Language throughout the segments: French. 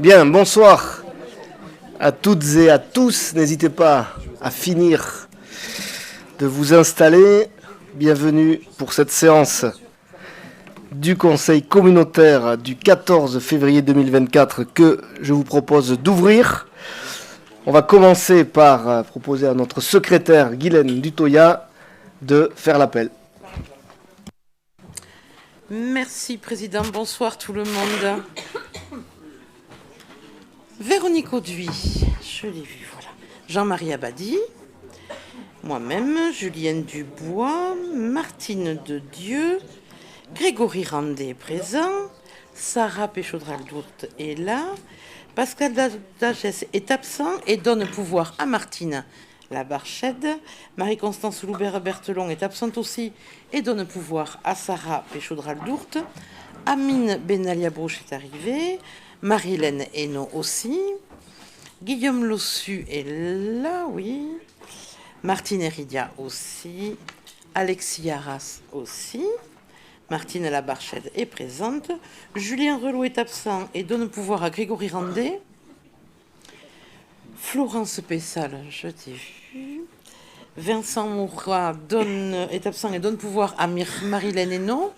Bien, bonsoir à toutes et à tous. N'hésitez pas à finir de vous installer. Bienvenue pour cette séance du Conseil communautaire du 14 février 2024 que je vous propose d'ouvrir. On va commencer par proposer à notre secrétaire Guylaine Dutoya de faire l'appel. Merci Président, bonsoir tout le monde. Véronique Auduit, je l'ai vu, voilà. Jean-Marie Abadi, moi-même, Julienne Dubois, Martine de Dieu, Grégory Randé est présent, Sarah Péchaudral-Dourte est là, Pascal Dagès est absent et donne pouvoir à Martine Labarchède. Marie-Constance Loubert-Berthelon est absente aussi et donne pouvoir à Sarah Péchaudral-Dourte. Amine Benalia-Brouche est arrivée. Marie-Hélène Hainaut aussi. Guillaume Lossu est là, oui. Martine Héridia aussi. Alexis Arras aussi. Martine Labarchède est présente. Julien Relot est absent et donne pouvoir à Grégory Randé. Florence Pessal, je t'ai vu. Vincent Mourat est absent et donne pouvoir à Marie-Hélène Hainaut.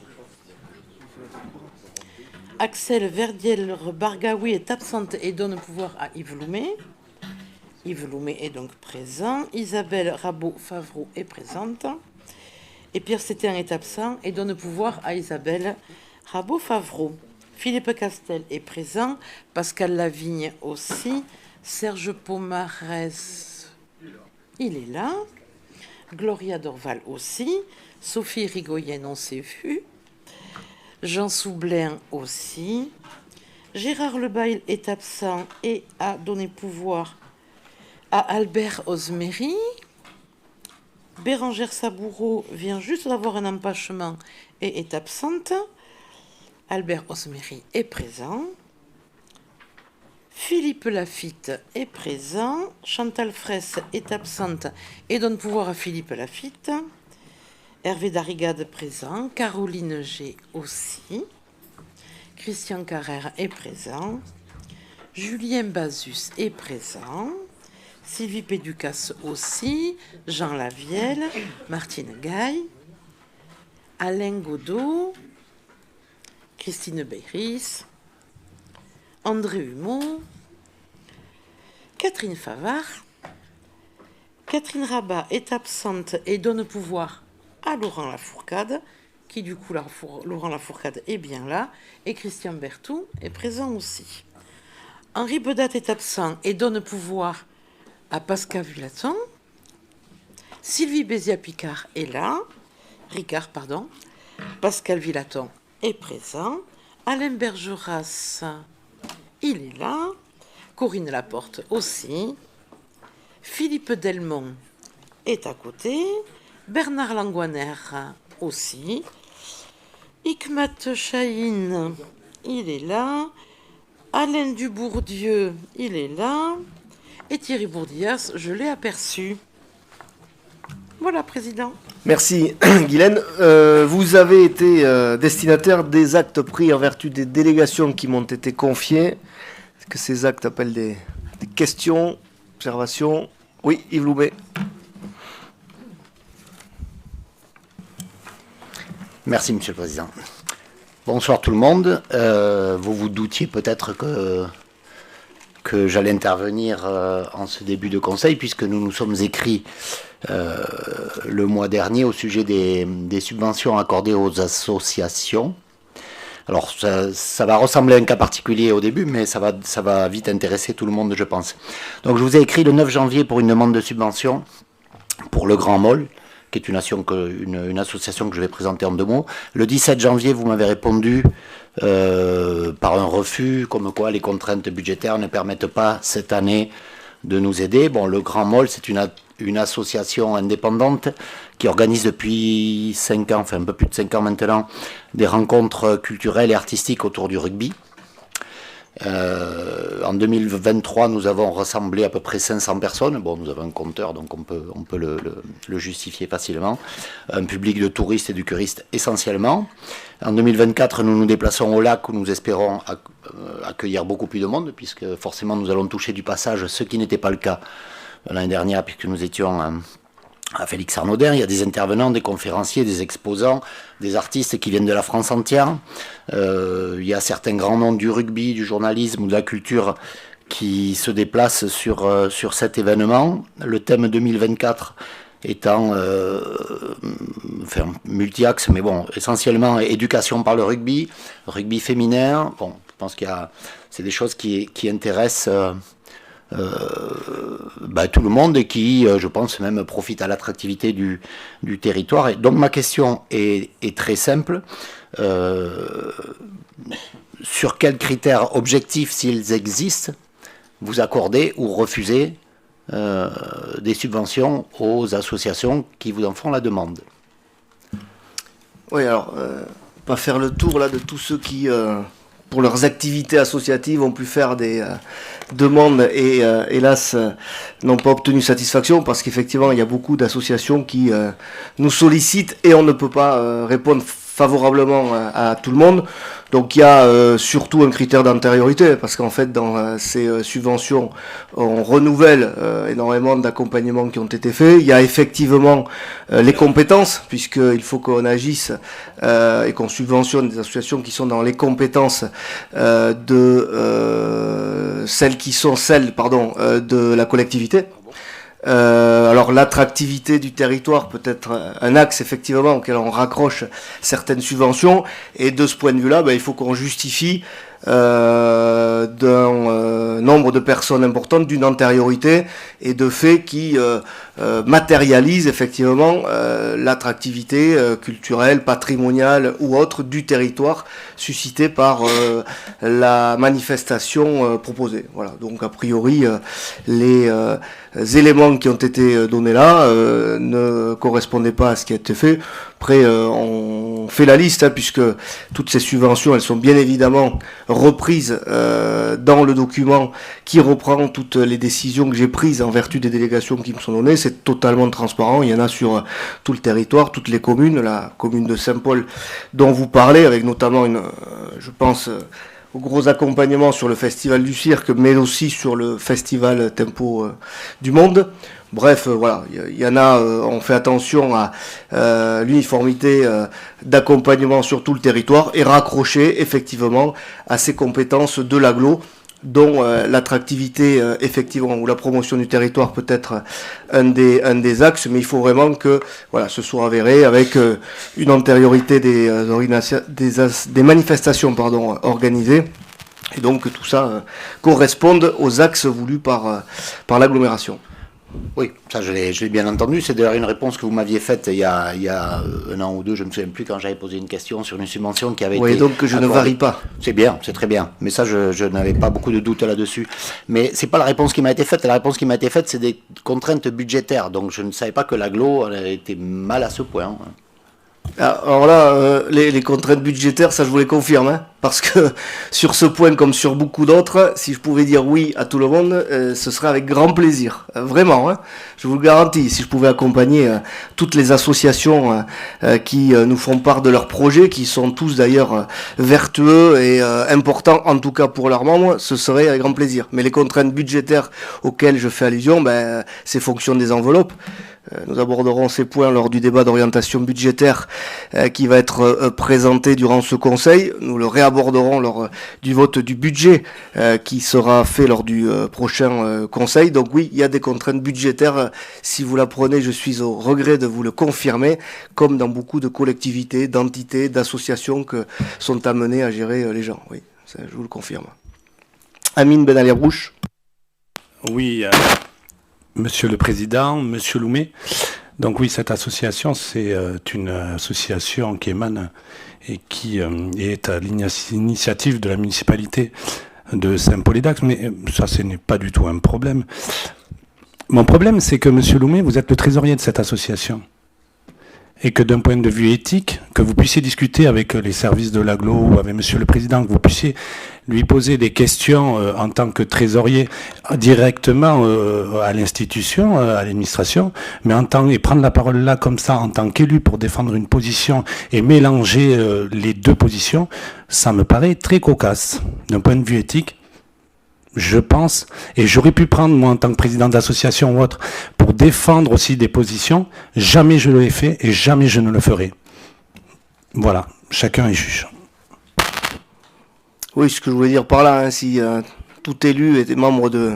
Axel Verdiel-Bargaoui est absente et donne pouvoir à Yves Loumet. Yves Loumet est donc présent. Isabelle Rabot-Favreau est présente. Et Pierre Sétain est absent et donne pouvoir à Isabelle Rabot-Favreau. Philippe Castel est présent. Pascal Lavigne aussi. Serge Pomarès, il est là. Gloria Dorval aussi. Sophie Rigoyen, on s'est vu. Jean Soublin aussi. Gérard Lebail est absent et a donné pouvoir à Albert Osmery. Bérangère Saboureau vient juste d'avoir un empêchement et est absente. Albert Osmery est présent. Philippe Lafitte est présent. Chantal Fraisse est absente et donne pouvoir à Philippe Lafitte. Hervé Darrigade présent. Caroline G aussi. Christian Carrère est présent. Julien Bazus est présent. Sylvie Péducas aussi. Jean Lavielle. Martine Gaille. Alain Godot. Christine Beyris. André Humeau. Catherine Favard. Catherine Rabat est absente et donne pouvoir à Laurent Lafourcade, qui du coup, Laurent Lafourcade est bien là, et Christian Berthou est présent aussi. Henri Bedat est absent et donne pouvoir à Pascal Villaton. Sylvie Bézia-Picard est là. Pascal Villaton est présent. Alain Bergeras, il est là. Corinne Laporte aussi. Philippe Delmont est à côté. Bernard Langouaner aussi. Hikmat Chahine, il est là. Alain Dubourdieu, il est là. Et Thierry Bourdias, je l'ai aperçu. Voilà, Président. Merci, Guylaine. Vous avez été destinataire des actes pris en vertu des délégations qui m'ont été confiées. Est-ce que ces actes appellent des questions, observations? Oui, Yves Loumet. Merci, Monsieur le Président. Bonsoir tout le monde. Vous vous doutiez peut-être que j'allais intervenir en ce début de conseil, puisque nous nous sommes écrits le mois dernier au sujet des subventions accordées aux associations. Alors, ça va ressembler à un cas particulier au début, mais ça va vite intéresser tout le monde, je pense. Donc, je vous ai écrit le 9 janvier pour une demande de subvention pour le Grand Môle, qui est une association que je vais présenter en 2 mots. Le 17 janvier, vous m'avez répondu par un refus, comme quoi les contraintes budgétaires ne permettent pas cette année de nous aider. Bon, le Grand Môle, c'est une association indépendante qui organise depuis 5 ans, enfin un peu plus de 5 ans maintenant, des rencontres culturelles et artistiques autour du rugby. En 2023, nous avons rassemblé à peu près 500 personnes. Bon, nous avons un compteur, donc on peut le justifier facilement. Un public de touristes et de curistes essentiellement. En 2024, nous nous déplaçons au lac où nous espérons accueillir beaucoup plus de monde, puisque forcément nous allons toucher du passage, ce qui n'était pas le cas l'année dernière, puisque nous étions à Félix Arnaudin. Il y a des intervenants, des conférenciers, des exposants, des artistes qui viennent de la France entière. Il y a certains grands noms du rugby, du journalisme ou de la culture qui se déplacent sur cet événement. Le thème 2024 étant multi-axe, mais bon, essentiellement éducation par le rugby féminin. Bon, je pense c'est des choses qui intéressent tout le monde et qui, je pense, même profite à l'attractivité du territoire. Et donc ma question est très simple. Sur quels critères objectifs, s'ils existent, vous accordez ou refusez des subventions aux associations qui vous en font la demande? Oui, alors, pas faire le tour là de tous ceux qui, pour leurs activités associatives, ont pu faire des demandes et, hélas, n'ont pas obtenu satisfaction, parce qu'effectivement, il y a beaucoup d'associations qui nous sollicitent et on ne peut pas répondre favorablement à tout le monde. Donc il y a surtout un critère d'antériorité, parce qu'en fait dans ces subventions on renouvelle énormément d'accompagnements qui ont été faits. Il y a effectivement les compétences, puisqu'il faut qu'on agisse et qu'on subventionne des associations qui sont dans les compétences de la collectivité. Alors l'attractivité du territoire peut être un axe effectivement auquel on raccroche certaines subventions, et de ce point de vue-là, il faut qu'on justifie d'un nombre de personnes importantes, d'une antériorité et de faits qui matérialisent effectivement l'attractivité culturelle, patrimoniale ou autre du territoire suscitée par la manifestation proposée. Voilà. Donc a priori les éléments qui ont été donnés là ne correspondaient pas à ce qui a été fait. Après, on fait la liste, puisque toutes ces subventions, elles sont bien évidemment reprises dans le document qui reprend toutes les décisions que j'ai prises en vertu des délégations qui me sont données. C'est totalement transparent. Il y en a sur tout le territoire, toutes les communes. La commune de Saint-Paul dont vous parlez, avec notamment je pense, au gros accompagnement sur le festival du cirque, mais aussi sur le festival Tempo du Monde. Bref, voilà, il y en a, on fait attention à l'uniformité d'accompagnement sur tout le territoire et raccrocher effectivement à ces compétences de l'agglo, dont l'attractivité effectivement ou la promotion du territoire peut être un des axes, mais il faut vraiment que ce soit avéré avec une antériorité des manifestations organisées, et donc que tout ça corresponde aux axes voulus par l'agglomération. Oui, ça je l'ai bien entendu. C'est d'ailleurs une réponse que vous m'aviez faite il y a un an ou deux, je ne me souviens plus, quand j'avais posé une question sur une subvention qui avait été... Oui, donc je ne varie pas. C'est bien, c'est très bien. Mais ça, je n'avais pas beaucoup de doutes là-dessus. Mais c'est pas la réponse qui m'a été faite. La réponse qui m'a été faite, c'est des contraintes budgétaires. Donc je ne savais pas que l'agglo était mal à ce point. Alors là, les contraintes budgétaires, ça je vous les confirme, parce que sur ce point comme sur beaucoup d'autres, si je pouvais dire oui à tout le monde, ce serait avec grand plaisir, vraiment, je vous le garantis. Si je pouvais accompagner toutes les associations qui nous font part de leurs projets, qui sont tous d'ailleurs vertueux et importants, en tout cas pour leurs membres, ce serait avec grand plaisir. Mais les contraintes budgétaires auxquelles je fais allusion, c'est fonction des enveloppes. Nous aborderons ces points lors du débat d'orientation budgétaire qui va être présenté durant ce conseil. Nous le réaborderons lors du vote du budget qui sera fait lors du prochain conseil. Donc oui, il y a des contraintes budgétaires. Si vous l'apprenez, je suis au regret de vous le confirmer, comme dans beaucoup de collectivités, d'entités, d'associations que sont amenées à gérer les gens. Oui, ça, je vous le confirme. Amine Ben Ali Abrouche. Oui, Monsieur le Président, Monsieur Loumet. Donc oui, cette association, c'est une association qui émane et qui est à l'initiative de la municipalité de Saint-Paul-et-Dax, mais ça, ce n'est pas du tout un problème. Mon problème, c'est que Monsieur Loumet, vous êtes le trésorier de cette association. Et que d'un point de vue éthique, que vous puissiez discuter avec les services de l'agglo ou avec Monsieur le Président, que vous puissiez lui poser des questions en tant que trésorier directement à l'institution, à l'administration, mais et prendre la parole là comme ça en tant qu'élu pour défendre une position et mélanger les deux positions, ça me paraît très cocasse d'un point de vue éthique. Je pense, et j'aurais pu prendre, moi, en tant que président d'association ou autre, pour défendre aussi des positions. Jamais je l'ai fait et jamais je ne le ferai. Voilà, chacun est juge. Oui, ce que je voulais dire par là, hein, si tout élu était membre de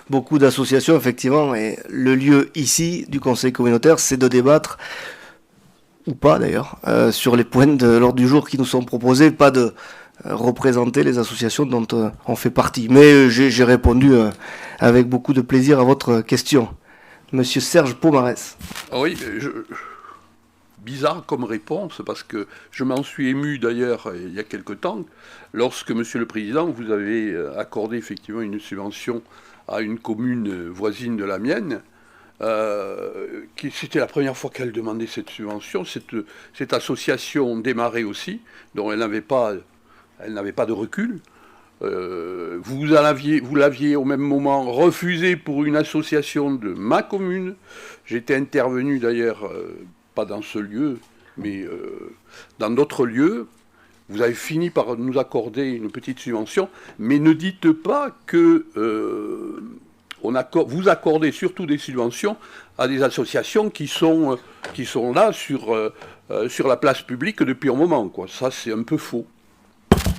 beaucoup d'associations, effectivement, et le lieu ici du Conseil communautaire, c'est de débattre, ou pas d'ailleurs, sur les points de l'ordre du jour qui nous sont proposés, pas de représenter les associations dont on fait partie. Mais j'ai répondu avec beaucoup de plaisir à votre question. Monsieur Serge Pomarès. Oui, bizarre comme réponse, parce que je m'en suis ému d'ailleurs il y a quelque temps, lorsque, Monsieur le Président, vous avez accordé effectivement une subvention à une commune voisine de la mienne. C'était la première fois qu'elle demandait cette subvention. Cette association démarrait aussi, dont elle n'avait pas de recul. Vous l'aviez au même moment refusé pour une association de ma commune. J'étais intervenu d'ailleurs, pas dans ce lieu, mais dans d'autres lieux. Vous avez fini par nous accorder une petite subvention, mais ne dites pas que vous accordez surtout des subventions à des associations qui sont là sur la place publique depuis un moment, quoi. Ça, c'est un peu faux.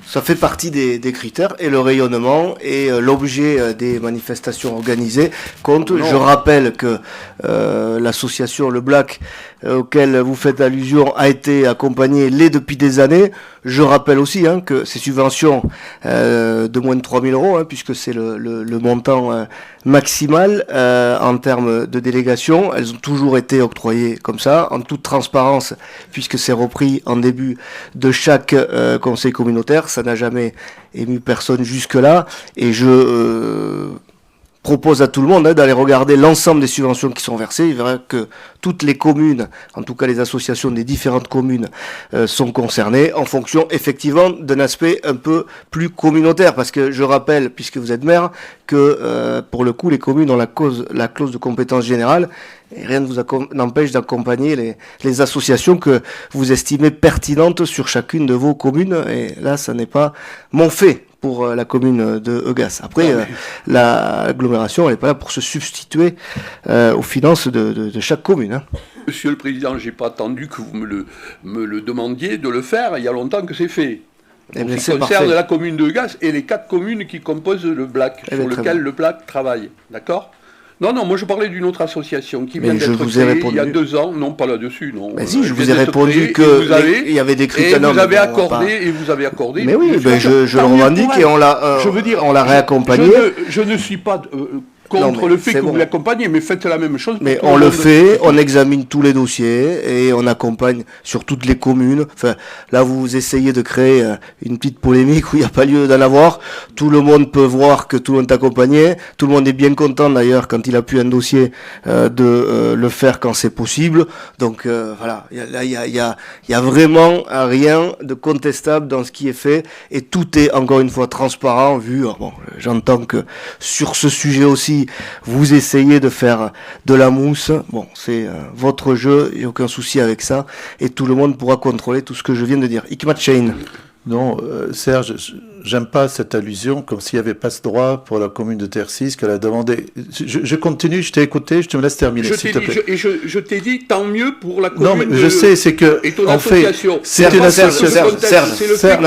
Ça fait partie des critères, et le rayonnement et l'objet des manifestations organisées compte. Non. Je rappelle que l'association Le Black, auquel vous faites allusion, a été accompagnée depuis des années. Je rappelle aussi que ces subventions de moins de 3 000 €, puisque c'est le montant maximal en termes de délégation, elles ont toujours été octroyées comme ça, en toute transparence, puisque c'est repris en début de chaque conseil communautaire. Ça n'a jamais ému personne jusque-là, et je propose à tout le monde d'aller regarder l'ensemble des subventions qui sont versées. Il verra que toutes les communes, en tout cas les associations des différentes communes, sont concernées en fonction effectivement d'un aspect un peu plus communautaire. Parce que je rappelle, puisque vous êtes maire, que pour le coup les communes ont la clause de compétence générale, et rien ne vous n'empêche d'accompagner les associations que vous estimez pertinentes sur chacune de vos communes. Et là, ça n'est pas mon fait pour la commune de Eugas. Après, l'agglomération, elle n'est pas là pour se substituer aux finances de chaque commune. Monsieur le Président, je n'ai pas attendu que vous me le demandiez de le faire. Il y a longtemps que c'est fait. Eh bien, ça concerne la commune de Eugas et les 4 communes qui composent le Black, sur lesquelles le Black travaille. D'accord ? Non, moi je parlais d'une autre association qui vient d'être créée il y a 2 ans. Non, pas là-dessus, non. Mais si, je vous ai répondu qu'il y avait des critères. Et vous avez accordé. Mais oui, je le revendique et on l'a réaccompagné. Je ne suis pas contre le fait que vous l'accompagnez, mais faites la même chose. Mais on le fait, on examine tous les dossiers et on accompagne sur toutes les communes. Enfin, là, vous essayez de créer une petite polémique où il n'y a pas lieu d'en avoir. Tout le monde peut voir que tout le monde est accompagné. Tout le monde est bien content d'ailleurs quand il appuie un dossier de le faire quand c'est possible. Donc voilà, il y a vraiment rien de contestable dans ce qui est fait et tout est encore une fois transparent vu. Bon, j'entends que sur ce sujet aussi, vous essayez de faire de la mousse. Bon, c'est votre jeu, il n'y a aucun souci avec ça. Et tout le monde pourra contrôler tout ce que je viens de dire. Ikmat Chain. Non, Serge, j'aime pas cette allusion, comme s'il n'y avait pas ce droit pour la commune de Tercis qu'elle a demandé. Je continue, je t'ai écouté, je te laisse terminer, s'il te plaît. Je t'ai dit, tant mieux pour la commune. Non, mais je sais, c'est que, en fait, c'est une association. Serge,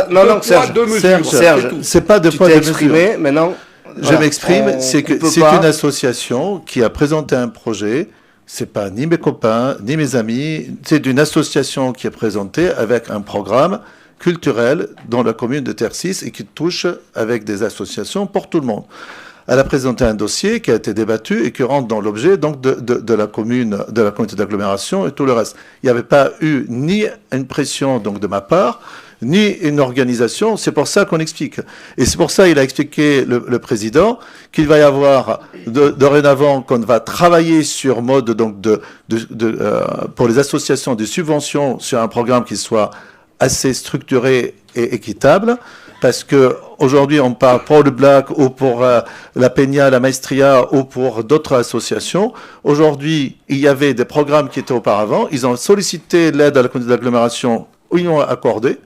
non, Serge, c'est pas de poids de mesure. Maintenant, je m'exprime, c'est que c'est une association qui a présenté un projet. C'est pas ni mes copains, ni mes amis. C'est une association qui est présentée avec un programme culturel dans la commune de Tercis et qui touche avec des associations pour tout le monde. Elle a présenté un dossier qui a été débattu et qui rentre dans l'objet donc de la commune, de la communauté d'agglomération et tout le reste. Il n'y avait pas eu ni une pression donc de ma part, ni une organisation. C'est pour ça qu'on explique. Et c'est pour ça qu'il a expliqué le président qu'il va y avoir dorénavant qu'on va travailler sur mode donc pour les associations des subventions sur un programme qui soit assez structuré et équitable. parce que aujourd'hui on parle pour le Black ou pour la Peña, la Maestria ou pour d'autres associations. Aujourd'hui, il y avait des programmes qui étaient auparavant. Ils ont sollicité l'aide à la communauté d'agglomération où ils ont accordé.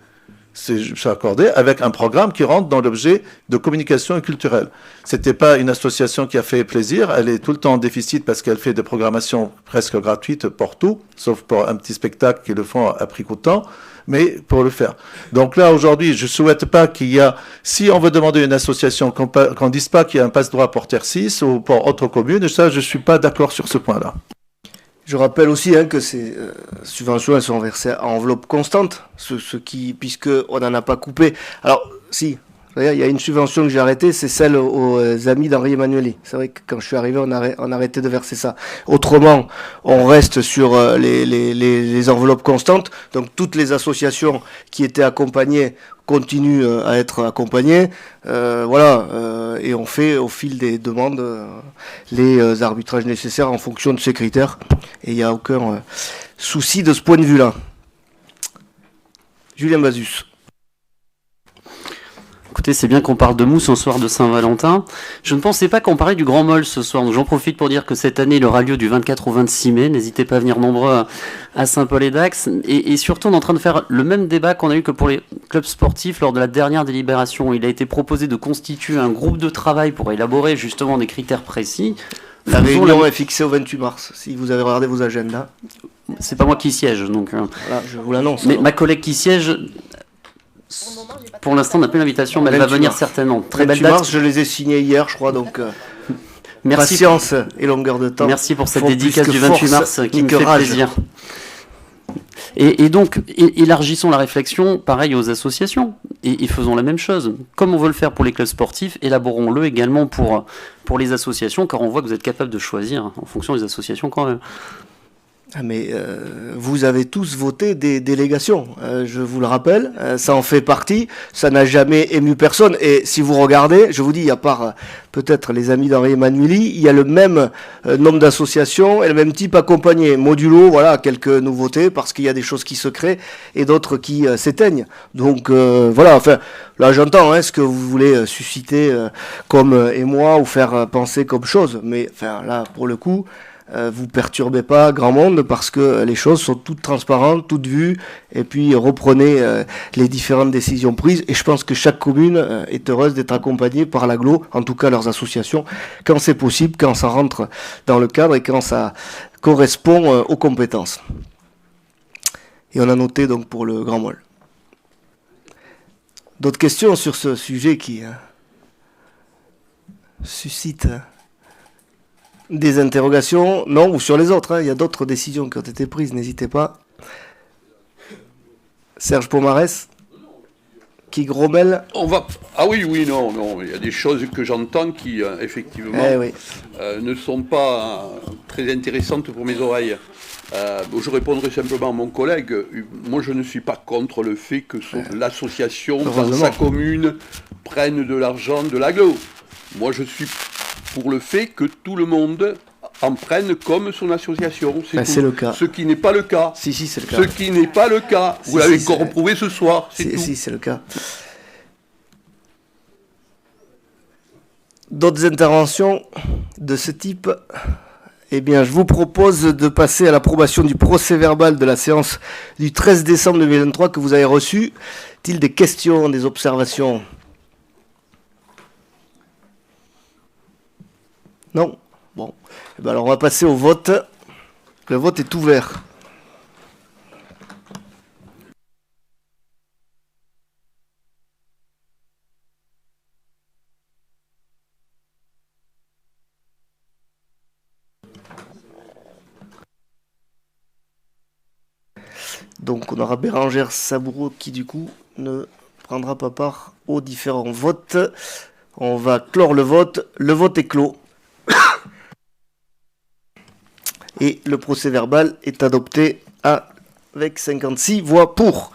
C'est accordé avec un programme qui rentre dans l'objet de communication et culturelle. C'était pas une association qui a fait plaisir. Elle est tout le temps en déficit parce qu'elle fait des programmations presque gratuites pour tout, sauf pour un petit spectacle qu'ils le font à prix coûtant, mais pour le faire. Donc là, aujourd'hui, je souhaite pas qu'il y a, si on veut demander une association, qu'on dise pas qu'il y a un passe-droit pour Terre 6 ou pour autre commune, ça, je suis pas d'accord sur ce point-là. Je rappelle aussi que ces subventions elles sont versées à enveloppe constante, puisqu'on n'en a pas coupé. Alors, si, il y a une subvention que j'ai arrêtée, c'est celle aux amis d'Henri Emmanueli. C'est vrai que quand je suis arrivé, on a arrêté de verser ça. Autrement, on reste sur les enveloppes constantes. Donc, toutes les associations qui étaient accompagnées continuent à être accompagnées. Et on fait au fil des demandes les arbitrages nécessaires en fonction de ces critères. Et il n'y a aucun souci de ce point de vue-là. Julien Bazus. Écoutez, c'est bien qu'on parle de mousse en soir de Saint-Valentin. Je ne pensais pas qu'on parlait du Grand Mol ce soir. Donc j'en profite pour dire que cette année, il aura lieu du 24 au 26 mai. N'hésitez pas à venir nombreux à Saint-Paul-et-Dax. Et surtout, on est en train de faire le même débat qu'on a eu que pour les clubs sportifs lors de la dernière délibération. Il a été proposé de constituer un groupe de travail pour élaborer justement des critères précis. La réunion est fixée au 28 mars, si vous avez regardé vos agendas. C'est pas moi qui siège, donc... Voilà, je vous l'annonce. Mais ma collègue qui siège... Pour l'instant, on n'a plus l'invitation, mais elle va venir certainement. Très belle date. Mars, je les ai signés hier, je crois, donc merci. Patience et longueur de temps. Merci pour cette dédicace du 28 mars qui me fait plaisir. Et donc, élargissons la réflexion, pareil, aux associations, et faisons la même chose. Comme on veut le faire pour les clubs sportifs, élaborons-le également pour les associations, car on voit que vous êtes capable de choisir en fonction des associations quand même. Ah mais vous avez tous voté des délégations, je vous le rappelle, ça en fait partie, ça n'a jamais ému personne, et si vous regardez, je vous dis, à part peut-être les amis d'Henri Emmanueli, il y a le même nombre d'associations et le même type accompagné, modulo, voilà, quelques nouveautés, parce qu'il y a des choses qui se créent et d'autres qui s'éteignent, donc voilà, enfin, là j'entends ce que vous voulez susciter comme émoi ou faire penser comme chose, mais enfin là, pour le coup... vous perturbez pas grand monde parce que les choses sont toutes transparentes, toutes vues, et puis reprenez les différentes décisions prises. Et je pense que chaque commune est heureuse d'être accompagnée par l'agglo, en tout cas leurs associations, quand c'est possible, quand ça rentre dans le cadre et quand ça correspond aux compétences. Et on a noté donc pour le Grand Mol. D'autres questions sur ce sujet qui suscite des interrogations, non, ou sur les autres, il y a d'autres décisions qui ont été prises, n'hésitez pas. Serge Pomarès, qui grommelle. Ah oui, non, il y a des choses que j'entends qui, effectivement, ne sont pas très intéressantes pour mes oreilles. Je répondrai simplement à mon collègue. Moi, je ne suis pas contre le fait que l'association, dans sa commune, prenne de l'argent de l'agglo. Moi, je suis pour le fait que tout le monde en prenne comme son association. C'est le cas. Ce qui n'est pas le cas. Si, c'est le cas. Ce qui n'est pas le cas. Vous l'avez comprouvé ce soir. Si, c'est le cas. D'autres interventions de ce type ? Eh bien, je vous propose de passer à l'approbation du procès-verbal de la séance du 13 décembre 2023 que vous avez reçu. Est-il des questions, des observations ? Non ? Bon. Eh bien, alors on va passer au vote. Le vote est ouvert. Donc on aura Bérangère Saboureau qui du coup ne prendra pas part aux différents votes. On va clore le vote. Le vote est clos. Et le procès-verbal est adopté avec 56 voix pour.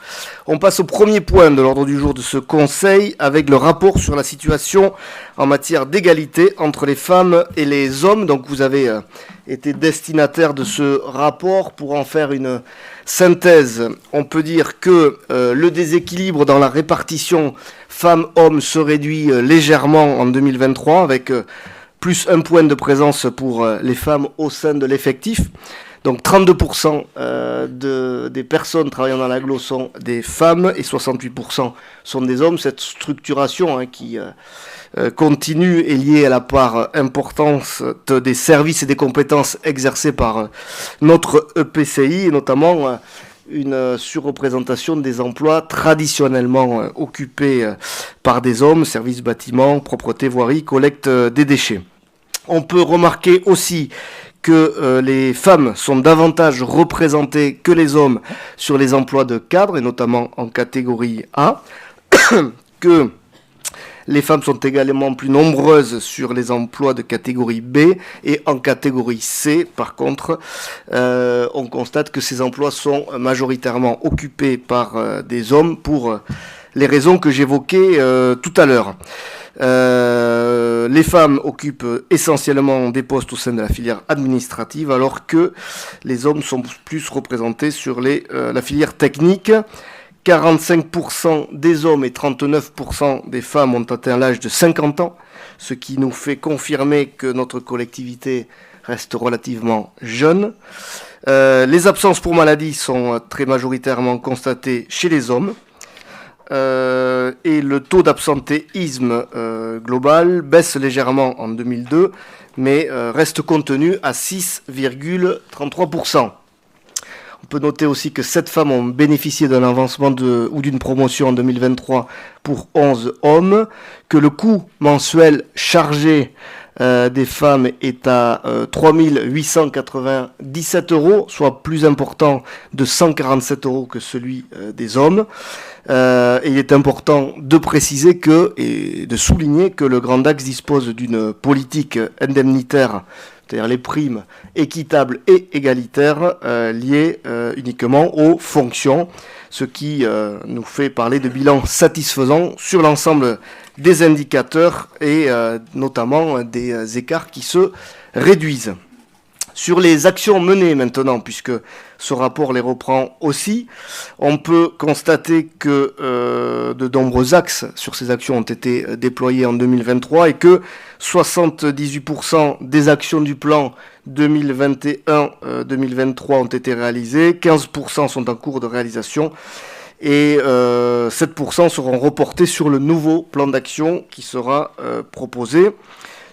On passe au premier point de l'ordre du jour de ce conseil avec le rapport sur la situation en matière d'égalité entre les femmes et les hommes. Donc vous avez été destinataire de ce rapport. Pour en faire une synthèse, on peut dire que le déséquilibre dans la répartition femmes-hommes se réduit légèrement en 2023 avec plus 1 point de présence pour les femmes au sein de l'effectif. Donc 32% des personnes travaillant dans l'agglo sont des femmes et 68% sont des hommes. Cette structuration qui continue est liée à la part importante des services et des compétences exercées par notre EPCI et notamment une surreprésentation des emplois traditionnellement occupés par des hommes, services bâtiments, propreté, voirie, collecte des déchets. On peut remarquer aussi que les femmes sont davantage représentées que les hommes sur les emplois de cadre, et notamment en catégorie A, que les femmes sont également plus nombreuses sur les emplois de catégorie B, et en catégorie C, par contre, on constate que ces emplois sont majoritairement occupés par des hommes pour les raisons que j'évoquais tout à l'heure. Les femmes occupent essentiellement des postes au sein de la filière administrative, alors que les hommes sont plus représentés sur la filière technique. 45% des hommes et 39% des femmes ont atteint l'âge de 50 ans, ce qui nous fait confirmer que notre collectivité reste relativement jeune. Les absences pour maladie sont très majoritairement constatées chez les hommes. Et le taux d'absentéisme global baisse légèrement en 2002, mais reste contenu à 6,33%. On peut noter aussi que 7 femmes ont bénéficié d'un avancement ou d'une promotion en 2023 pour 11 hommes, que le coût mensuel chargé des femmes est à 3 897 €, soit plus important de 147 € que celui des hommes. Et il est important de préciser et de souligner que le Grand Dax dispose d'une politique indemnitaire, c'est-à-dire les primes équitables et égalitaires liées uniquement aux fonctions, ce qui nous fait parler de bilan satisfaisant sur l'ensemble des indicateurs et notamment des écarts qui se réduisent. Sur les actions menées maintenant, puisque ce rapport les reprend aussi, on peut constater que de nombreux axes sur ces actions ont été déployés en 2023 et que 78% des actions du plan 2021-2023 ont été réalisées, 15% sont en cours de réalisation et 7% seront reportés sur le nouveau plan d'action qui sera proposé.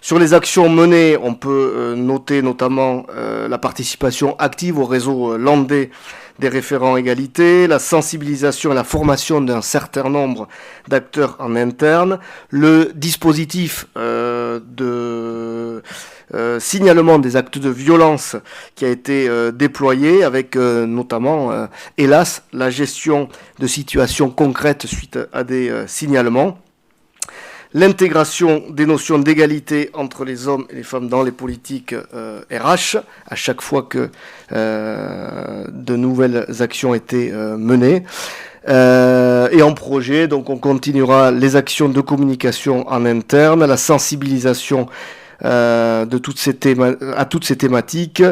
Sur les actions menées, on peut noter notamment la participation active au réseau landais des référents égalité, la sensibilisation et la formation d'un certain nombre d'acteurs en interne, le dispositif de signalement des actes de violence qui a été déployé avec notamment, hélas, la gestion de situations concrètes suite à des signalements. L'intégration des notions d'égalité entre les hommes et les femmes dans les politiques RH, à chaque fois que de nouvelles actions étaient menées. Et en projet, donc on continuera les actions de communication en interne, la sensibilisation à toutes ces thématiques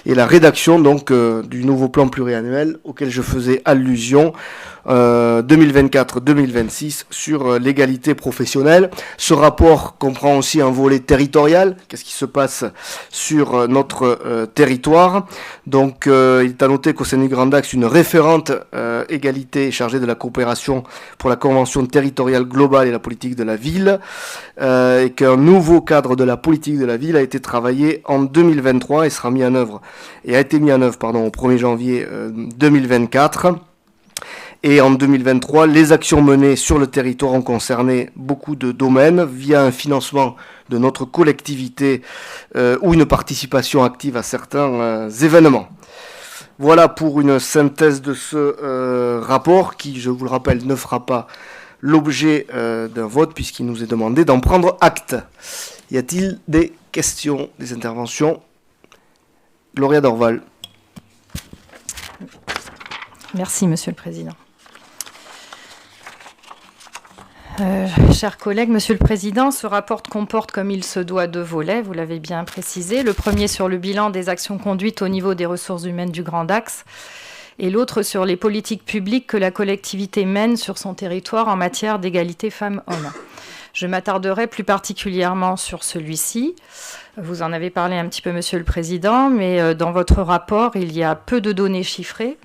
et la rédaction donc du nouveau plan pluriannuel auquel je faisais allusion 2024-2026 sur l'égalité professionnelle. Ce rapport comprend aussi un volet territorial, qu'est-ce qui se passe sur notre territoire. Donc il est à noter qu'au sein du Grand Dax, une référente égalité est chargée de la coopération pour la Convention territoriale globale et la politique de la ville, et qu'un nouveau cadre de la politique de la ville a été travaillé en 2023 et sera mis en œuvre, et a été mis en œuvre au 1er janvier 2024. Et en 2023, les actions menées sur le territoire ont concerné beaucoup de domaines via un financement de notre collectivité ou une participation active à certains événements. Voilà pour une synthèse de ce rapport qui, je vous le rappelle, ne fera pas l'objet d'un vote puisqu'il nous est demandé d'en prendre acte. Y a-t-il des questions, des interventions? Gloria Dorval. Merci, Monsieur le Président. Chers collègues, Monsieur le Président, ce rapport comporte, comme il se doit, 2 volets, vous l'avez bien précisé. Le premier sur le bilan des actions conduites au niveau des ressources humaines du Grand Dax et l'autre sur les politiques publiques que la collectivité mène sur son territoire en matière d'égalité femmes-hommes. Je m'attarderai plus particulièrement sur celui-ci. Vous en avez parlé un petit peu, Monsieur le Président, mais dans votre rapport, il y a peu de données chiffrées,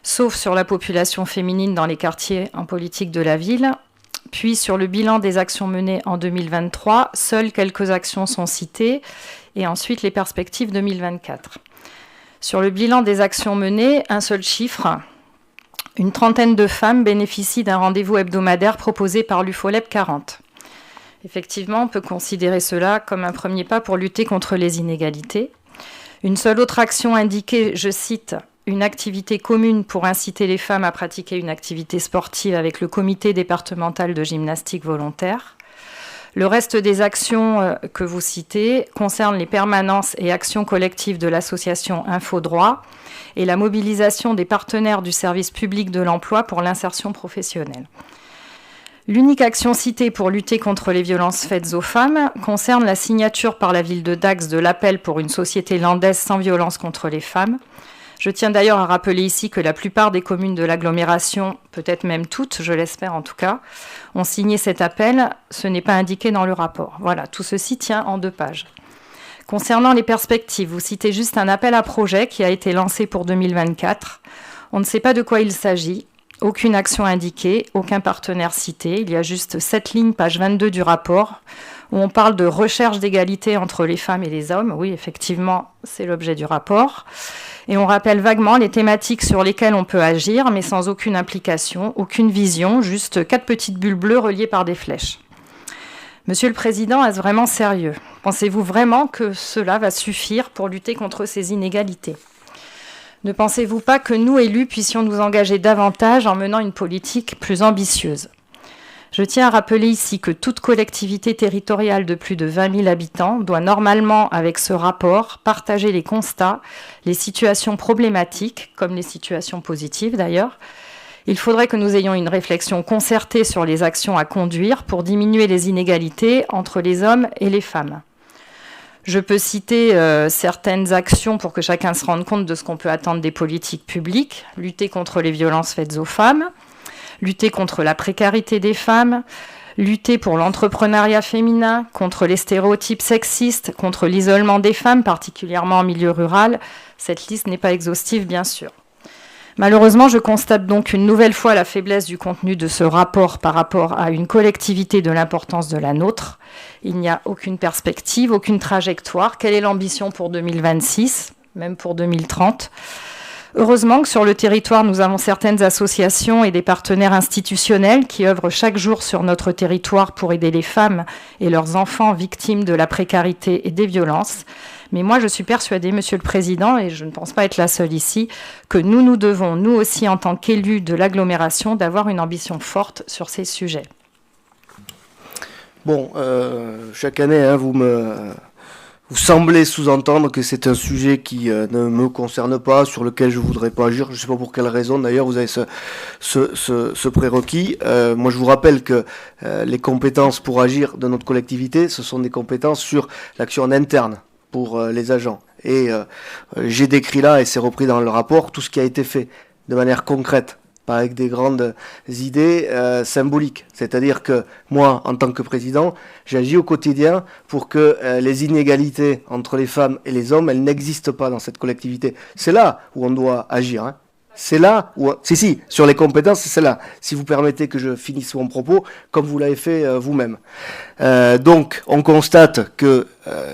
sauf sur la population féminine dans les quartiers en politique de la ville. Puis sur le bilan des actions menées en 2023, seules quelques actions sont citées, et ensuite les perspectives 2024. Sur le bilan des actions menées, un seul chiffre. Une trentaine de femmes bénéficient d'un rendez-vous hebdomadaire proposé par l'UFOLEB 40. Effectivement, on peut considérer cela comme un premier pas pour lutter contre les inégalités. Une seule autre action indiquée, je cite, « une activité commune pour inciter les femmes à pratiquer une activité sportive avec le comité départemental de gymnastique volontaire ». Le reste des actions que vous citez concernent les permanences et actions collectives de l'association Infodroit et la mobilisation des partenaires du service public de l'emploi pour l'insertion professionnelle. L'unique action citée pour lutter contre les violences faites aux femmes concerne la signature par la ville de Dax de l'appel pour une société landaise sans violence contre les femmes. Je tiens d'ailleurs à rappeler ici que la plupart des communes de l'agglomération, peut-être même toutes, je l'espère en tout cas, ont signé cet appel. Ce n'est pas indiqué dans le rapport. Voilà, tout ceci tient en 2 pages. Concernant les perspectives, vous citez juste un appel à projet qui a été lancé pour 2024. On ne sait pas de quoi il s'agit. Aucune action indiquée, aucun partenaire cité. Il y a juste 7 lignes, page 22 du rapport, où on parle de recherche d'égalité entre les femmes et les hommes. Oui, effectivement, c'est l'objet du rapport. Et on rappelle vaguement les thématiques sur lesquelles on peut agir, mais sans aucune implication, aucune vision, juste 4 petites bulles bleues reliées par des flèches. Monsieur le Président, est-ce vraiment sérieux? Pensez-vous vraiment que cela va suffire pour lutter contre ces inégalités? Ne pensez-vous pas que nous, élus, puissions nous engager davantage en menant une politique plus ambitieuse? Je tiens à rappeler ici que toute collectivité territoriale de plus de 20 000 habitants doit normalement, avec ce rapport, partager les constats, les situations problématiques, comme les situations positives d'ailleurs. Il faudrait que nous ayons une réflexion concertée sur les actions à conduire pour diminuer les inégalités entre les hommes et les femmes. Je peux citer certaines actions pour que chacun se rende compte de ce qu'on peut attendre des politiques publiques. Lutter contre les violences faites aux femmes, lutter contre la précarité des femmes, lutter pour l'entrepreneuriat féminin, contre les stéréotypes sexistes, contre l'isolement des femmes, particulièrement en milieu rural. Cette liste n'est pas exhaustive, bien sûr. Malheureusement, je constate donc une nouvelle fois la faiblesse du contenu de ce rapport par rapport à une collectivité de l'importance de la nôtre. Il n'y a aucune perspective, aucune trajectoire. Quelle est l'ambition pour 2026, même pour 2030 ? Heureusement que sur le territoire, nous avons certaines associations et des partenaires institutionnels qui œuvrent chaque jour sur notre territoire pour aider les femmes et leurs enfants victimes de la précarité et des violences. Mais moi, je suis persuadée, Monsieur le Président, et je ne pense pas être la seule ici, que nous devons, nous aussi, en tant qu'élus de l'agglomération, d'avoir une ambition forte sur ces sujets. Bon, chaque année, vous semblez sous-entendre que c'est un sujet qui ne me concerne pas, sur lequel je ne voudrais pas agir. Je ne sais pas pour quelle raison, d'ailleurs, vous avez ce prérequis. Moi, je vous rappelle que les compétences pour agir de notre collectivité, ce sont des compétences sur l'action en interne pour les agents. Et j'ai décrit là, et c'est repris dans le rapport, tout ce qui a été fait de manière concrète, pas avec des grandes idées symboliques. C'est-à-dire que moi, en tant que président, j'agis au quotidien pour que les inégalités entre les femmes et les hommes, elles n'existent pas dans cette collectivité. C'est là où on doit agir, hein. C'est là où... Si, sur les compétences, c'est là. Si vous permettez que je finisse mon propos, comme vous l'avez fait vous-même. Donc, on constate que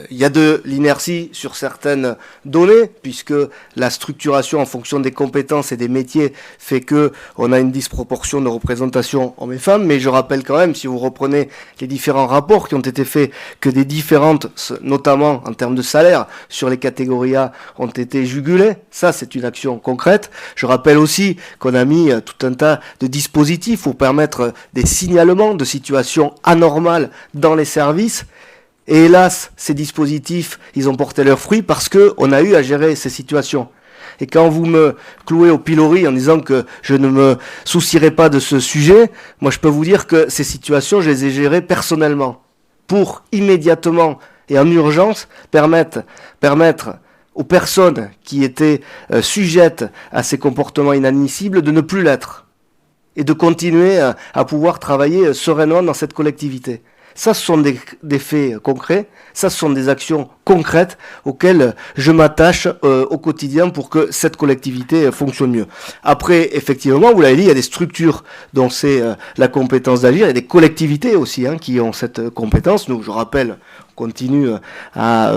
il y a de l'inertie sur certaines données, puisque la structuration en fonction des compétences et des métiers fait que on a une disproportion de représentation hommes et femmes. Mais je rappelle quand même, si vous reprenez les différents rapports qui ont été faits, que des différentes, notamment en termes de salaire, sur les catégories A, ont été jugulées. Ça, c'est une action concrète. Je rappelle aussi qu'on a mis tout un tas de dispositifs pour permettre des signalements de situations anormales dans les services. Et hélas, ces dispositifs, ils ont porté leurs fruits parce qu'on a eu à gérer ces situations. Et quand vous me clouez au pilori en disant que je ne me soucierai pas de ce sujet, moi je peux vous dire que ces situations, je les ai gérées personnellement pour immédiatement et en urgence permettre aux personnes qui étaient sujettes à ces comportements inadmissibles de ne plus l'être et de continuer à pouvoir travailler sereinement dans cette collectivité. Ça, ce sont des faits concrets, ça, ce sont des actions concrètes auxquelles je m'attache au quotidien pour que cette collectivité fonctionne mieux. Après, effectivement, vous l'avez dit, il y a des structures dont c'est la compétence d'agir, il y a des collectivités aussi qui ont cette compétence. Nous, je rappelle, on continue à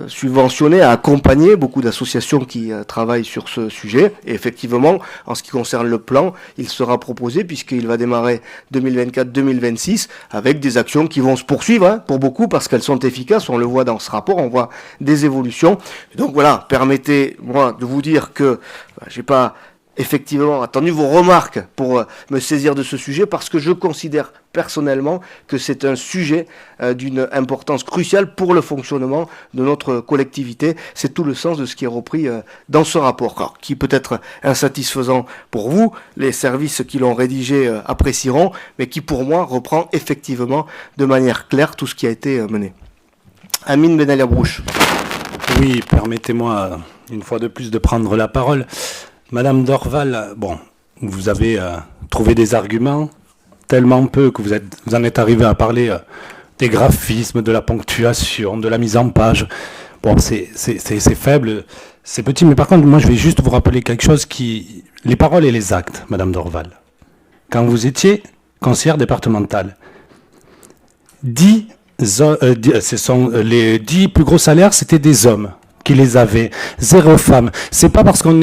subventionner, à accompagner beaucoup d'associations qui travaillent sur ce sujet. Et effectivement, en ce qui concerne le plan, il sera proposé puisqu'il va démarrer 2024-2026 avec des actions qui vont se poursuivre pour beaucoup parce qu'elles sont efficaces. On le voit dans ce rapport, on voit des évolutions. Et donc voilà, permettez-moi de vous dire que j'ai pas effectivement attendu vos remarques pour me saisir de ce sujet parce que je considère personnellement que c'est un sujet d'une importance cruciale pour le fonctionnement de notre collectivité. C'est tout le sens de ce qui est repris dans ce rapport, alors, qui peut être insatisfaisant pour vous, les services qui l'ont rédigé apprécieront, mais qui pour moi reprend effectivement de manière claire tout ce qui a été mené. Amine Benali-Abrouche. Oui, permettez-moi une fois de plus de prendre la parole. Madame Dorval, bon, vous avez trouvé des arguments, tellement peu que vous en êtes arrivé à parler des graphismes, de la ponctuation, de la mise en page. Bon, c'est faible, c'est petit, mais par contre, moi, je vais juste vous rappeler quelque chose les paroles et les actes, Madame Dorval. Quand vous étiez conseillère départementale, les 10 plus gros salaires, c'était des hommes qui les avaient, 0 femmes. C'est pas parce qu'on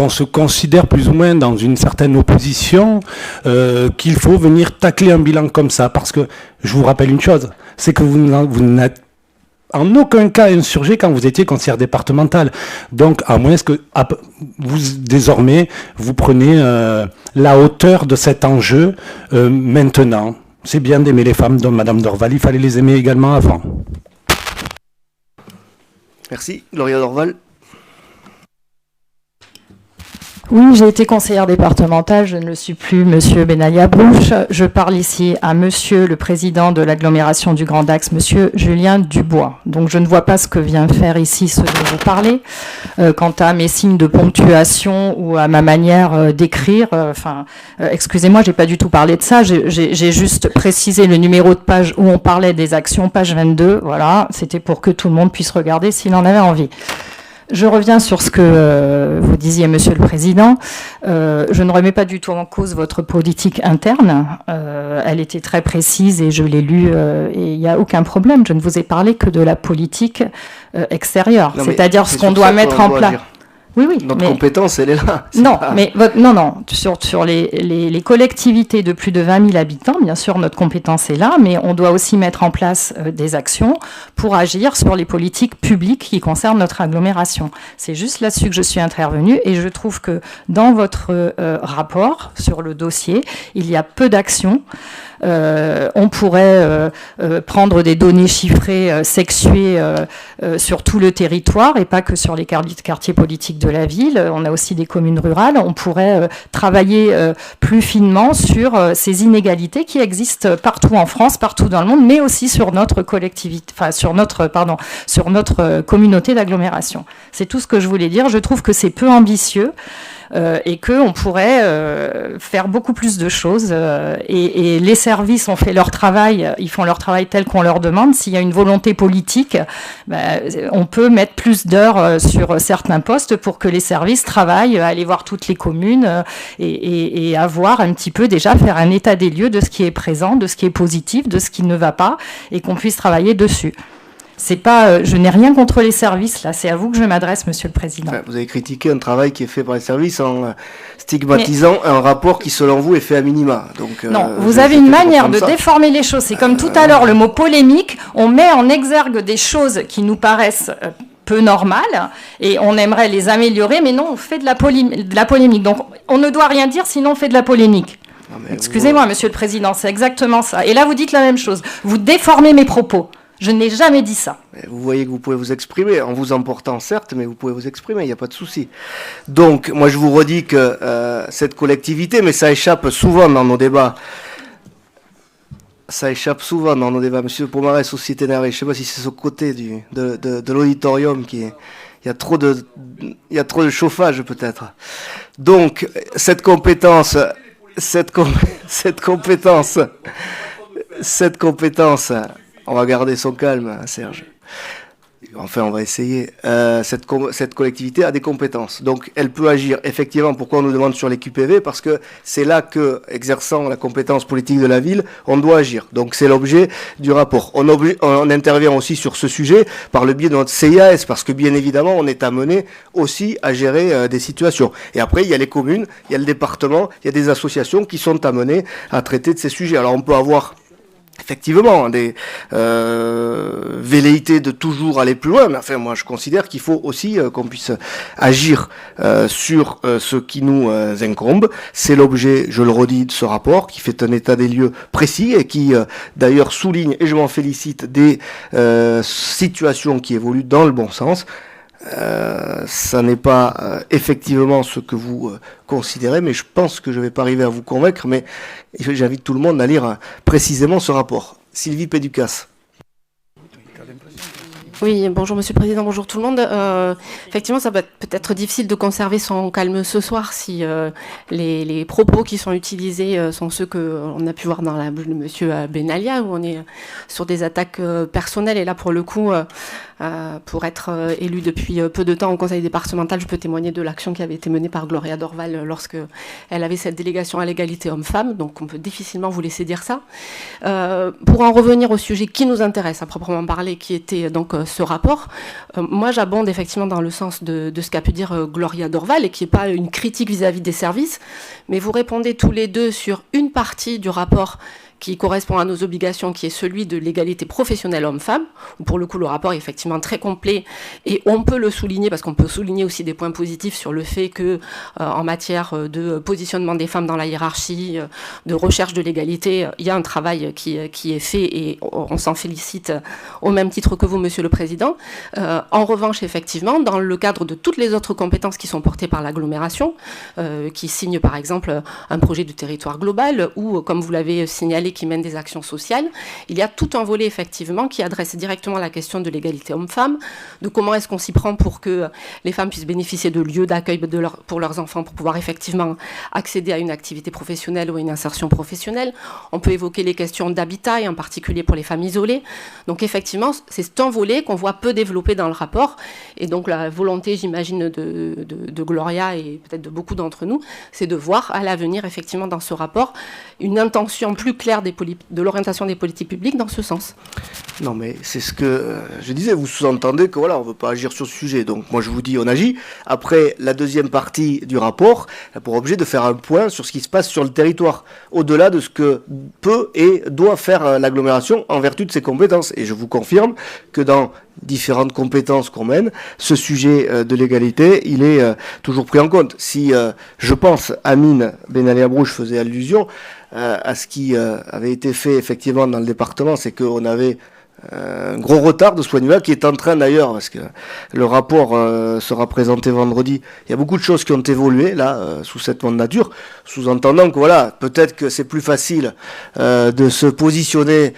se considère plus ou moins dans une certaine opposition qu'il faut venir tacler un bilan comme ça. Parce que je vous rappelle une chose, c'est que vous n'êtes en aucun cas insurgé quand vous étiez conseillère départementale. Donc, à moins que désormais vous prenez la hauteur de cet enjeu maintenant. C'est bien d'aimer les femmes, donc Madame Dorval, il fallait les aimer également avant. Merci. Gloria Dorval. Oui, j'ai été conseillère départementale, je ne le suis plus, Monsieur Benali-Abrouche. Je parle ici à Monsieur le président de l'agglomération du Grand Dax, Monsieur Julien Dubois. Donc je ne vois pas ce que vient faire ici ce dont vous parlez. Quant à mes signes de ponctuation ou à ma manière d'écrire, excusez-moi, j'ai pas du tout parlé de ça. J'ai juste précisé le numéro de page où on parlait des actions, page 22. Voilà, c'était pour que tout le monde puisse regarder s'il en avait envie. Je reviens sur ce que vous disiez, Monsieur le Président. Je ne remets pas du tout en cause votre politique interne. Elle était très précise et je l'ai lue et il n'y a aucun problème. Je ne vous ai parlé que de la politique extérieure, c'est-à-dire ce qu'on doit mettre en place. Oui, notre compétence, elle est là. Sur les collectivités de plus de 20 000 habitants, bien sûr, notre compétence est là, mais on doit aussi mettre en place des actions pour agir sur les politiques publiques qui concernent notre agglomération. C'est juste là-dessus que je suis intervenue et je trouve que dans votre rapport sur le dossier, il y a peu d'actions. On pourrait prendre des données chiffrées, sexuées sur tout le territoire et pas que sur les quartiers politiques de la ville. On a aussi des communes rurales. On pourrait travailler plus finement sur ces inégalités qui existent partout en France, partout dans le monde, mais aussi sur notre collectivité, sur notre communauté d'agglomération. C'est tout ce que je voulais dire. Je trouve que c'est peu ambitieux. Et qu'on pourrait faire beaucoup plus de choses. Et les services ont fait leur travail, ils font leur travail tel qu'on leur demande. S'il y a une volonté politique, on peut mettre plus d'heures sur certains postes pour que les services travaillent, aller voir toutes les communes et avoir un petit peu déjà faire un état des lieux de ce qui est présent, de ce qui est positif, de ce qui ne va pas, et qu'on puisse travailler dessus. C'est pas, je n'ai rien contre les services, là, c'est à vous que je m'adresse, Monsieur le Président. Vous avez critiqué un travail qui est fait par les services en stigmatisant un rapport qui, selon vous, est fait à minima. Donc, non, vous avez une manière de déformer les choses. C'est comme tout à l'heure, le mot polémique, on met en exergue des choses qui nous paraissent peu normales et on aimerait les améliorer, mais non, on fait de la polémique. Donc, on ne doit rien dire, sinon on fait de la polémique. Excusez-moi, Monsieur le Président, c'est exactement ça. Et là, vous dites la même chose. Vous déformez mes propos. Je n'ai jamais dit ça. Vous voyez que vous pouvez vous exprimer, en vous emportant certes, mais vous pouvez vous exprimer, il n'y a pas de souci. Donc, moi je vous redis que cette collectivité, mais ça échappe souvent dans nos débats, ça échappe souvent dans nos débats. Monsieur Pomarès aussi est énervé. Je ne sais pas si c'est ce côté de l'auditorium qui est... Il y a trop de chauffage peut-être. Donc, cette compétence, on va garder son calme, Serge. Enfin, on va essayer. Cette collectivité a des compétences. Donc, elle peut agir. Effectivement, pourquoi on nous demande sur les QPV ? Parce que c'est là que, exerçant la compétence politique de la ville, on doit agir. Donc, c'est l'objet du rapport. On intervient aussi sur ce sujet par le biais de notre CIAS, parce que, bien évidemment, on est amené aussi à gérer des situations. Et après, il y a les communes, il y a le département, il y a des associations qui sont amenées à traiter de ces sujets. Alors, on peut avoir... effectivement, des velléités de toujours aller plus loin, mais enfin, moi, je considère qu'il faut aussi qu'on puisse agir sur ce qui nous incombe. C'est l'objet, je le redis, de ce rapport, qui fait un état des lieux précis et qui, d'ailleurs, souligne, et je m'en félicite, des situations qui évoluent dans le bon sens. Ça n'est pas effectivement ce que vous considérez, mais je pense que je ne vais pas arriver à vous convaincre, mais j'invite tout le monde à lire précisément ce rapport. Sylvie Péducas. Oui, bonjour Monsieur le Président, bonjour tout le monde. Effectivement, ça va peut-être difficile de conserver son calme ce soir si les propos qui sont utilisés sont ceux qu'on a pu voir dans la bouche de Monsieur Benalia, où on est sur des attaques personnelles. Et là, pour le coup, pour être élu depuis peu de temps au conseil départemental, je peux témoigner de l'action qui avait été menée par Gloria Dorval lorsque elle avait cette délégation à l'égalité homme-femme. Donc, on peut difficilement vous laisser dire ça. Pour en revenir au sujet qui nous intéresse à proprement parler, qui était donc ce rapport, moi j'abonde effectivement dans le sens de ce qu'a pu dire Gloria Dorval, et qui n'est pas une critique vis-à-vis des services, mais vous répondez tous les deux sur une partie du rapport qui correspond à nos obligations, qui est celui de l'égalité professionnelle homme-femme, où pour le coup le rapport est effectivement très complet, et on peut le souligner, parce qu'on peut souligner aussi des points positifs sur le fait que en matière de positionnement des femmes dans la hiérarchie, de recherche de l'égalité, il y a un travail qui est fait, et on s'en félicite au même titre que vous, Monsieur le Président. En revanche, effectivement, dans le cadre de toutes les autres compétences qui sont portées par l'agglomération, qui signe par exemple un projet de territoire global, ou comme vous l'avez signalé, qui mène des actions sociales, il y a tout un volet effectivement qui adresse directement la question de l'égalité homme-femme, de comment est-ce qu'on s'y prend pour que les femmes puissent bénéficier de lieux d'accueil pour leurs enfants, pour pouvoir effectivement accéder à une activité professionnelle ou à une insertion professionnelle. On peut évoquer les questions d'habitat, et en particulier pour les femmes isolées. Donc effectivement, c'est un volet qu'on voit peu développé dans le rapport, et donc la volonté, j'imagine, de Gloria et peut-être de beaucoup d'entre nous, c'est de voir à l'avenir effectivement dans ce rapport une intention plus claire de l'orientation des politiques publiques dans ce sens. Non, mais c'est ce que je disais, vous sous-entendez que voilà, on ne veut pas agir sur ce sujet. Donc moi je vous dis, on agit. Après, la deuxième partie du rapport a pour objet de faire un point sur ce qui se passe sur le territoire, au-delà de ce que peut et doit faire l'agglomération en vertu de ses compétences. Et je vous confirme que dans différentes compétences qu'on mène, ce sujet de l'égalité, il est toujours pris en compte. Si, je pense, Amine Benalia-Brouche faisait allusion à ce qui avait été fait effectivement dans le département, c'est qu'on avait un gros retard de ce point de vue-là, qui est en train d'ailleurs, parce que le rapport sera présenté vendredi, il y a beaucoup de choses qui ont évolué là, sous cette mandature, sous-entendant que voilà, peut-être que c'est plus facile de se positionner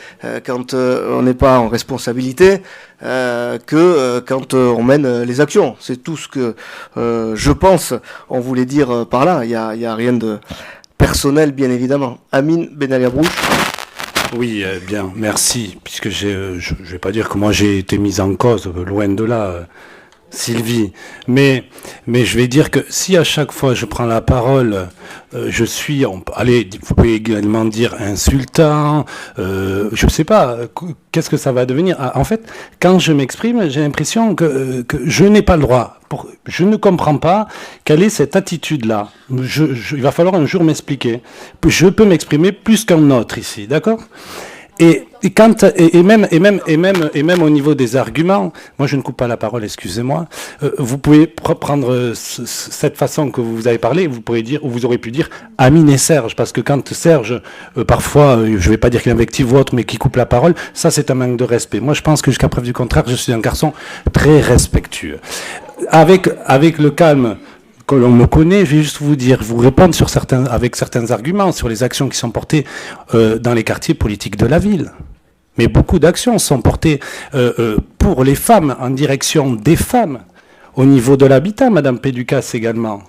quand on n'est pas en responsabilité que quand on mène les actions. C'est tout ce que je pense on voulait dire par là. Il y a rien de personnel, bien évidemment. Amine Benalia-Brouche. Oui, bien, merci, puisque je ne vais pas dire que moi j'ai été mise en cause, loin de là, Sylvie, mais je vais dire que si à chaque fois je prends la parole, je suis, allez, vous pouvez également dire insultant, je ne sais pas, qu'est-ce que ça va devenir? En fait, quand je m'exprime, j'ai l'impression que je n'ai pas le droit. Je ne comprends pas quelle est cette attitude-là. Il va falloir un jour m'expliquer. Je peux m'exprimer plus qu'un autre ici, d'accord ? Et même au niveau des arguments, moi je ne coupe pas la parole, excusez-moi. Vous pouvez prendre cette façon que vous avez parlé, vous pourrez dire, ou vous aurez pu dire Amine et Serge, parce que quand Serge, parfois, je ne vais pas dire qu'il invective ou autre, mais qui coupe la parole, ça c'est un manque de respect. Moi je pense que jusqu'à preuve du contraire, je suis un garçon très respectueux. Avec le calme que l'on me connaît, je vais juste vous répondre avec certains arguments sur les actions qui sont portées dans les quartiers politiques de la ville. Mais beaucoup d'actions sont portées pour les femmes, en direction des femmes, au niveau de l'habitat, Madame Péducas également.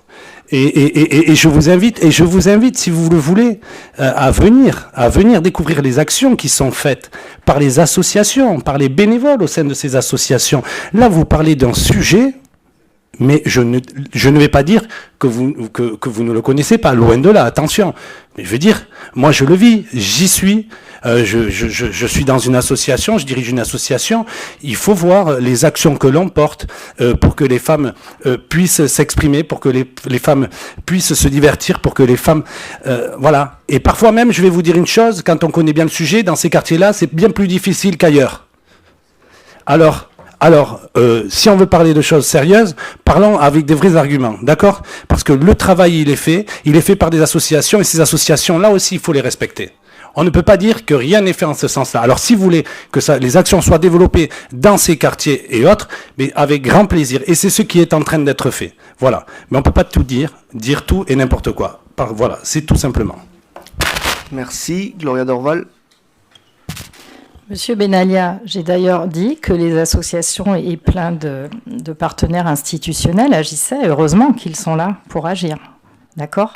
Et je vous invite, si vous le voulez, à venir découvrir les actions qui sont faites par les associations, par les bénévoles au sein de ces associations. Là, vous parlez d'un sujet, mais je ne vais pas dire que vous ne le connaissez pas, loin de là, attention. Mais je veux dire, moi je le vis, j'y suis. Je suis dans une association, je dirige une association. Il faut voir les actions que l'on porte pour que les femmes puissent s'exprimer, pour que les femmes puissent se divertir, pour que les femmes... voilà. Et parfois même, je vais vous dire une chose, quand on connaît bien le sujet, dans ces quartiers-là, c'est bien plus difficile qu'ailleurs. Alors, si on veut parler de choses sérieuses, parlons avec des vrais arguments, d'accord? Parce que le travail, il est fait par des associations, et ces associations-là aussi, il faut les respecter. On ne peut pas dire que rien n'est fait en ce sens-là. Alors, si vous voulez que les actions soient développées dans ces quartiers et autres, mais avec grand plaisir. Et c'est ce qui est en train d'être fait. Voilà. Mais on ne peut pas tout dire tout et n'importe quoi. Voilà, c'est tout simplement. Merci. Gloria Dorval. Monsieur Benalia, j'ai d'ailleurs dit que les associations et plein de partenaires institutionnels agissaient. Heureusement qu'ils sont là pour agir. D'accord ?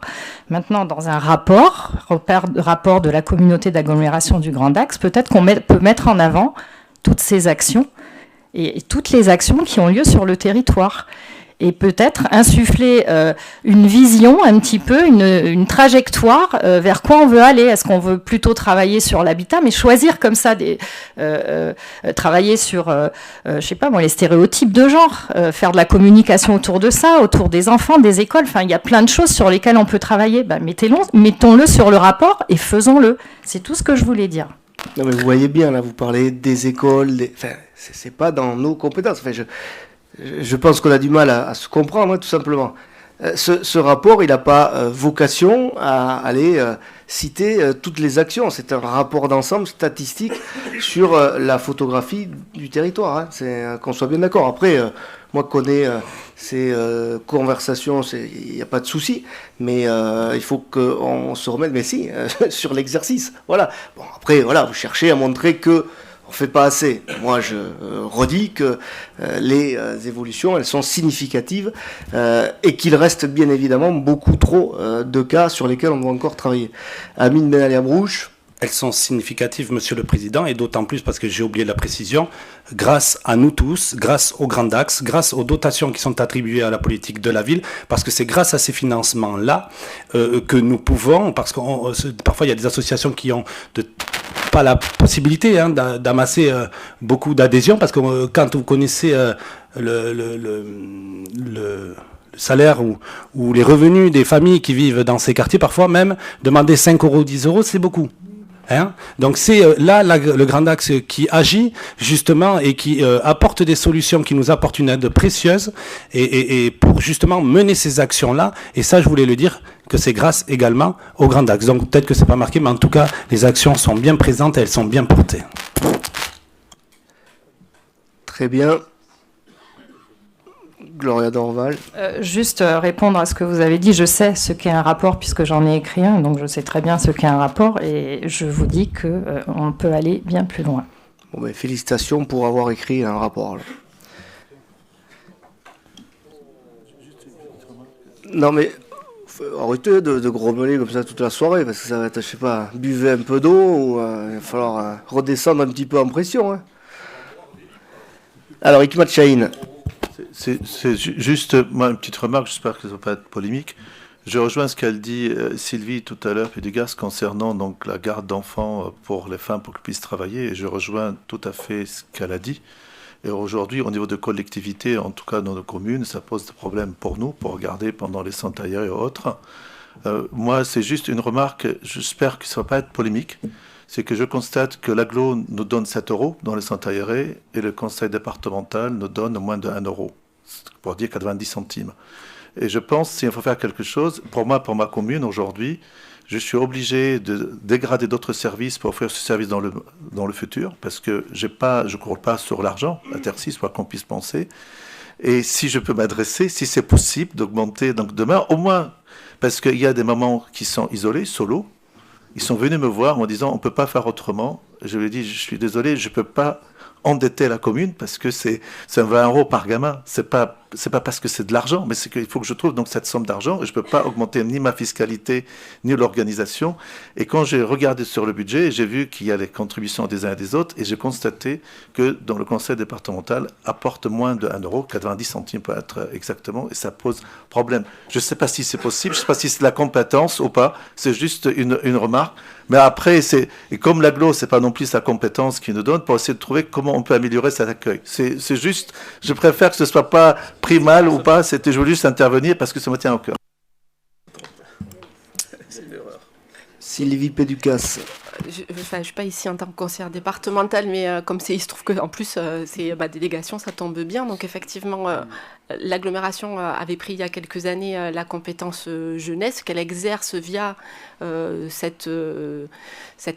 Maintenant, dans un rapport de la communauté d'agglomération du Grand Dax, peut-être qu'on peut mettre en avant toutes ces actions et toutes les actions qui ont lieu sur le territoire. Et peut-être insuffler une vision un petit peu, une trajectoire vers quoi on veut aller. Est-ce qu'on veut plutôt travailler sur l'habitat, mais choisir comme ça travailler sur, je sais pas moi, les stéréotypes de genre, faire de la communication autour de ça, autour des enfants, des écoles. Enfin, il y a plein de choses sur lesquelles on peut travailler. Bah, mettons-le sur le rapport et faisons-le. C'est tout ce que je voulais dire. Non, mais vous voyez bien, là, vous parlez des écoles, enfin, c'est pas dans nos compétences. Enfin, je pense qu'on a du mal à se comprendre, hein, tout simplement. Ce rapport, il n'a pas vocation à aller citer toutes les actions. C'est un rapport d'ensemble statistique sur la photographie du territoire. Hein. Qu'on soit bien d'accord. Après, moi, je connais ces conversations, il n'y a pas de souci. Mais il faut qu'on se remette, mais si, sur l'exercice. Voilà. Bon, après, voilà, vous cherchez à montrer que on ne fait pas assez. Moi, je redis que les évolutions, elles sont significatives et qu'il reste bien évidemment beaucoup trop de cas sur lesquels on doit encore travailler. Amine Benalia-Brouche. Elles sont significatives, Monsieur le Président, et d'autant plus parce que j'ai oublié la précision, grâce à nous tous, grâce au Grand Dax, grâce aux dotations qui sont attribuées à la politique de la ville, parce que c'est grâce à ces financements-là que nous pouvons, parce que parfois il y a des associations qui ont pas la possibilité d'amasser beaucoup d'adhésions, parce que quand vous connaissez le salaire ou les revenus des familles qui vivent dans ces quartiers, parfois même, demander 5 euros, 10 euros, c'est beaucoup. Hein? Donc c'est le Grand Dax qui agit justement et qui apporte des solutions, qui nous apporte une aide précieuse et pour justement mener ces actions-là. Et ça, je voulais le dire, que c'est grâce également au Grand Dax. Donc peut-être que c'est pas marqué, mais en tout cas, les actions sont bien présentes et elles sont bien portées. Très bien. Gloria Dorval. Juste répondre à ce que vous avez dit. Je sais ce qu'est un rapport puisque j'en ai écrit un, donc je sais très bien ce qu'est un rapport et je vous dis qu'on peut aller bien plus loin. Bon, ben, félicitations pour avoir écrit un rapport. Là. Non mais arrêtez de grommeler comme ça toute la soirée parce que ça va être, je sais pas, buvez un peu d'eau ou il va falloir redescendre un petit peu en pression. Hein. Alors, Hikmat Chahine. C'est juste moi, une petite remarque, j'espère que ça ne va pas être polémique. Je rejoins ce qu'elle dit Sylvie tout à l'heure, Pédugas, concernant donc, la garde d'enfants pour les femmes pour qu'elles puissent travailler. Et je rejoins tout à fait ce qu'elle a dit. Et aujourd'hui, au niveau de collectivité, en tout cas dans nos communes, ça pose des problèmes pour nous, pour regarder pendant les centres aérés et autres. Moi, c'est juste une remarque, j'espère que ça ne va pas être polémique. C'est que je constate que l'agglo nous donne 7 euros dans les centres aérés et le conseil départemental nous donne moins de 1 euro, pour dire 90 centimes. Et je pense qu'il faut faire quelque chose. Pour moi, pour ma commune, aujourd'hui, je suis obligé de dégrader d'autres services pour offrir ce service dans le futur, parce que je ne cours pas sur l'argent, à Tercy, soit qu'on puisse penser. Et si je peux m'adresser, si c'est possible d'augmenter, donc demain, au moins, parce qu'il y a des mamans qui sont isolées, solo, ils sont venus me voir en disant on ne peut pas faire autrement. Je lui ai dit je suis désolé, je ne peux pas endetter la commune parce que c'est 20 € par gamin. C'est pas parce que c'est de l'argent, mais c'est qu'il faut que je trouve donc cette somme d'argent et je ne peux pas augmenter ni ma fiscalité ni l'organisation. Et quand j'ai regardé sur le budget, j'ai vu qu'il y a les contributions des uns et des autres et j'ai constaté que dans le conseil départemental apporte moins de 1 €, 90 centimes peut être exactement, et ça pose problème. Je ne sais pas si c'est possible, je ne sais pas si c'est de la compétence ou pas, c'est juste une remarque. Mais après, et comme l'agglo, c'est pas non plus sa compétence qui nous donne, pour essayer de trouver comment on peut améliorer cet accueil. C'est juste, je préfère que ce soit pas pris mal ou pas, je voulais juste intervenir parce que ça me tient au cœur. Sylvie Péducas. Je ne suis pas ici en tant que conseillère départementale, mais comme il se trouve qu'en plus, c'est ma délégation, ça tombe bien. Donc effectivement, l'agglomération avait pris il y a quelques années la compétence jeunesse qu'elle exerce via cette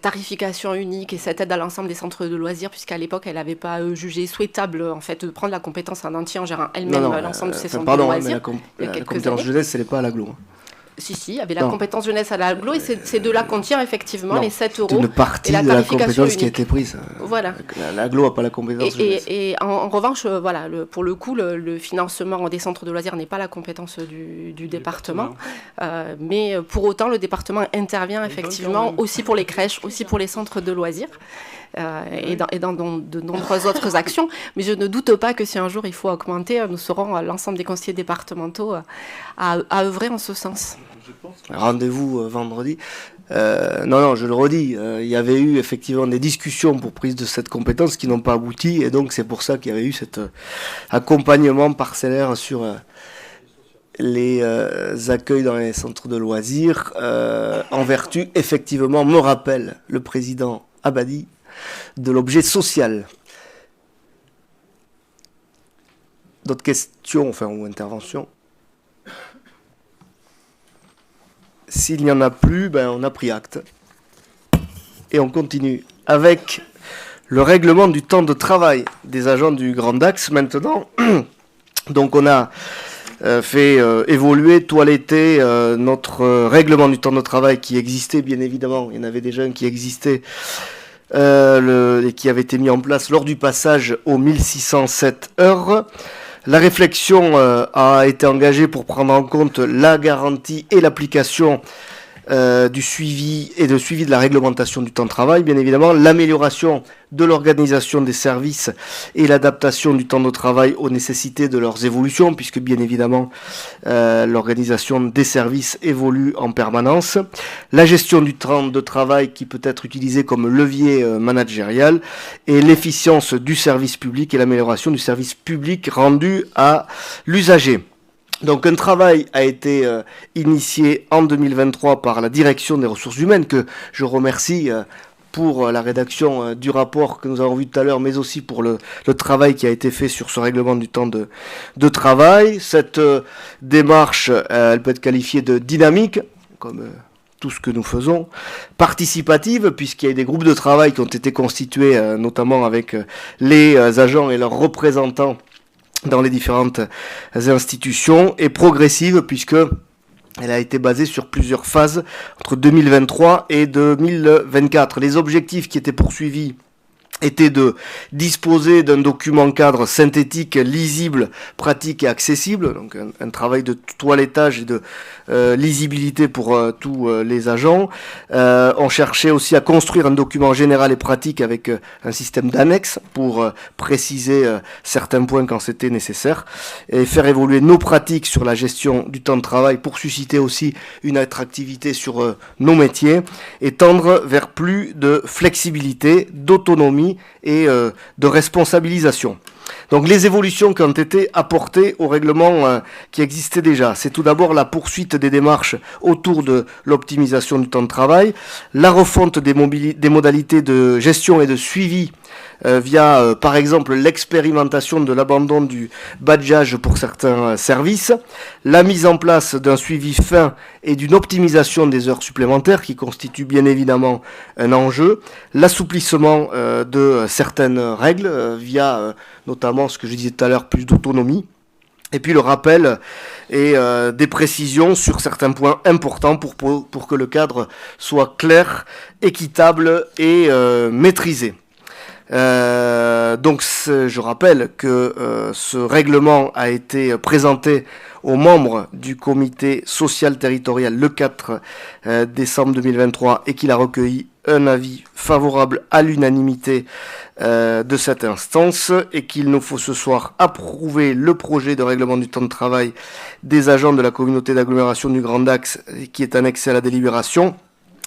tarification unique et cette aide à l'ensemble des centres de loisirs, puisqu'à l'époque, elle n'avait pas jugé souhaitable en fait, de prendre la compétence en entier en gérant elle-même l'ensemble de ces centres de loisirs. Mais la compétence jeunesse, elle n'est pas à l'agglo. Si, il y avait la compétence jeunesse à l'agglo et c'est de là qu'on tire effectivement les 7 €. C'est une partie de la compétence qui a été prise. Voilà. L'agglo n'a pas la compétence jeunesse. Et en revanche, voilà, pour le coup, le financement des centres de loisirs n'est pas la compétence du département. Mais pour autant, le département intervient effectivement aussi pour les crèches, aussi pour les centres de loisirs. Et dans de nombreuses autres actions. Mais je ne doute pas que si un jour il faut augmenter, nous serons l'ensemble des conseillers départementaux à œuvrer en ce sens. Rendez-vous vendredi. Non, je le redis, il y avait eu effectivement des discussions pour prise de cette compétence qui n'ont pas abouti, et donc c'est pour ça qu'il y avait eu cet accompagnement parcellaire sur les accueils dans les centres de loisirs, en vertu, effectivement, me rappelle le président Abadi, de l'objet social. D'autres questions, ou interventions? S'il n'y en a plus, on a pris acte. Et on continue avec le règlement du temps de travail des agents du Grand Axe maintenant. Donc on a fait évoluer, toiletter notre règlement du temps de travail qui existait bien évidemment. Il y en avait déjà un qui existait et qui avait été mis en place lors du passage aux 1607 heures. La réflexion a été engagée pour prendre en compte la garantie et l'application du suivi et de suivi de la réglementation du temps de travail, bien évidemment, l'amélioration de l'organisation des services et l'adaptation du temps de travail aux nécessités de leurs évolutions, puisque bien évidemment l'organisation des services évolue en permanence, la gestion du temps de travail qui peut être utilisé comme levier managérial, et l'efficience du service public et l'amélioration du service public rendu à l'usager. Donc un travail a été initié en 2023 par la direction des ressources humaines, que je remercie pour la rédaction du rapport que nous avons vu tout à l'heure, mais aussi pour le travail qui a été fait sur ce règlement du temps de travail. Cette démarche, elle peut être qualifiée de dynamique, comme tout ce que nous faisons, participative, puisqu'il y a eu des groupes de travail qui ont été constitués, notamment avec les agents et leurs représentants dans les différentes institutions, et progressive puisque elle a été basée sur plusieurs phases entre 2023 et 2024. Les objectifs qui étaient poursuivis était de disposer d'un document cadre synthétique, lisible, pratique et accessible, donc un travail de toilettage et de lisibilité pour tous les agents. On cherchait aussi à construire un document général et pratique avec un système d'annexes pour préciser certains points quand c'était nécessaire, et faire évoluer nos pratiques sur la gestion du temps de travail pour susciter aussi une attractivité sur nos métiers, et tendre vers plus de flexibilité, d'autonomie et de responsabilisation. Donc les évolutions qui ont été apportées au règlement qui existait déjà, c'est tout d'abord la poursuite des démarches autour de l'optimisation du temps de travail, la refonte des modalités de gestion et de suivi via par exemple l'expérimentation de l'abandon du badgeage pour certains services, la mise en place d'un suivi fin et d'une optimisation des heures supplémentaires qui constitue bien évidemment un enjeu, l'assouplissement de certaines règles via notamment ce que je disais tout à l'heure, plus d'autonomie, Et puis le rappel et des précisions sur certains points importants pour que le cadre soit clair, équitable et maîtrisé. Donc je rappelle que ce règlement a été présenté aux membres du comité social territorial le 4 décembre 2023 et qu'il a recueilli un avis favorable à l'unanimité de cette instance et qu'il nous faut ce soir approuver le projet de règlement du temps de travail des agents de la communauté d'agglomération du Grand Dax qui est annexé à la délibération,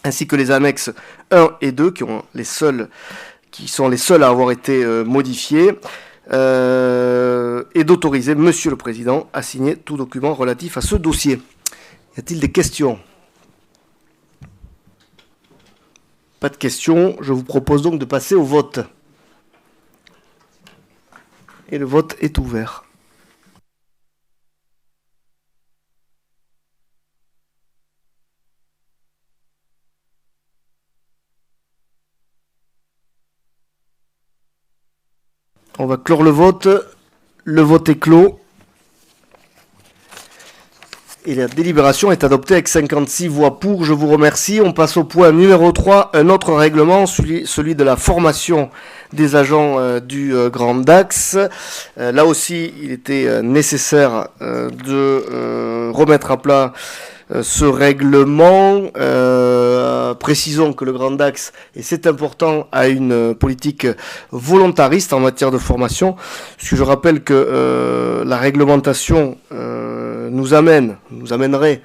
ainsi que les annexes 1 et 2 qui sont les seuls à avoir été modifiés, et d'autoriser Monsieur le Président à signer tout document relatif à ce dossier. Y a-t-il des questions ? Pas de questions, je vous propose donc de passer au vote. Et le vote est ouvert. On va clore le vote. Le vote est clos. Et la délibération est adoptée avec 56 voix pour. Je vous remercie. On passe au point numéro 3, un autre règlement, celui de la formation des agents du Grand Dax. Là aussi, il était nécessaire de remettre à plat ce règlement. Précisons que le Grand Dax, et c'est important, a une politique volontariste en matière de formation, puisque je rappelle que la réglementation nous amènerait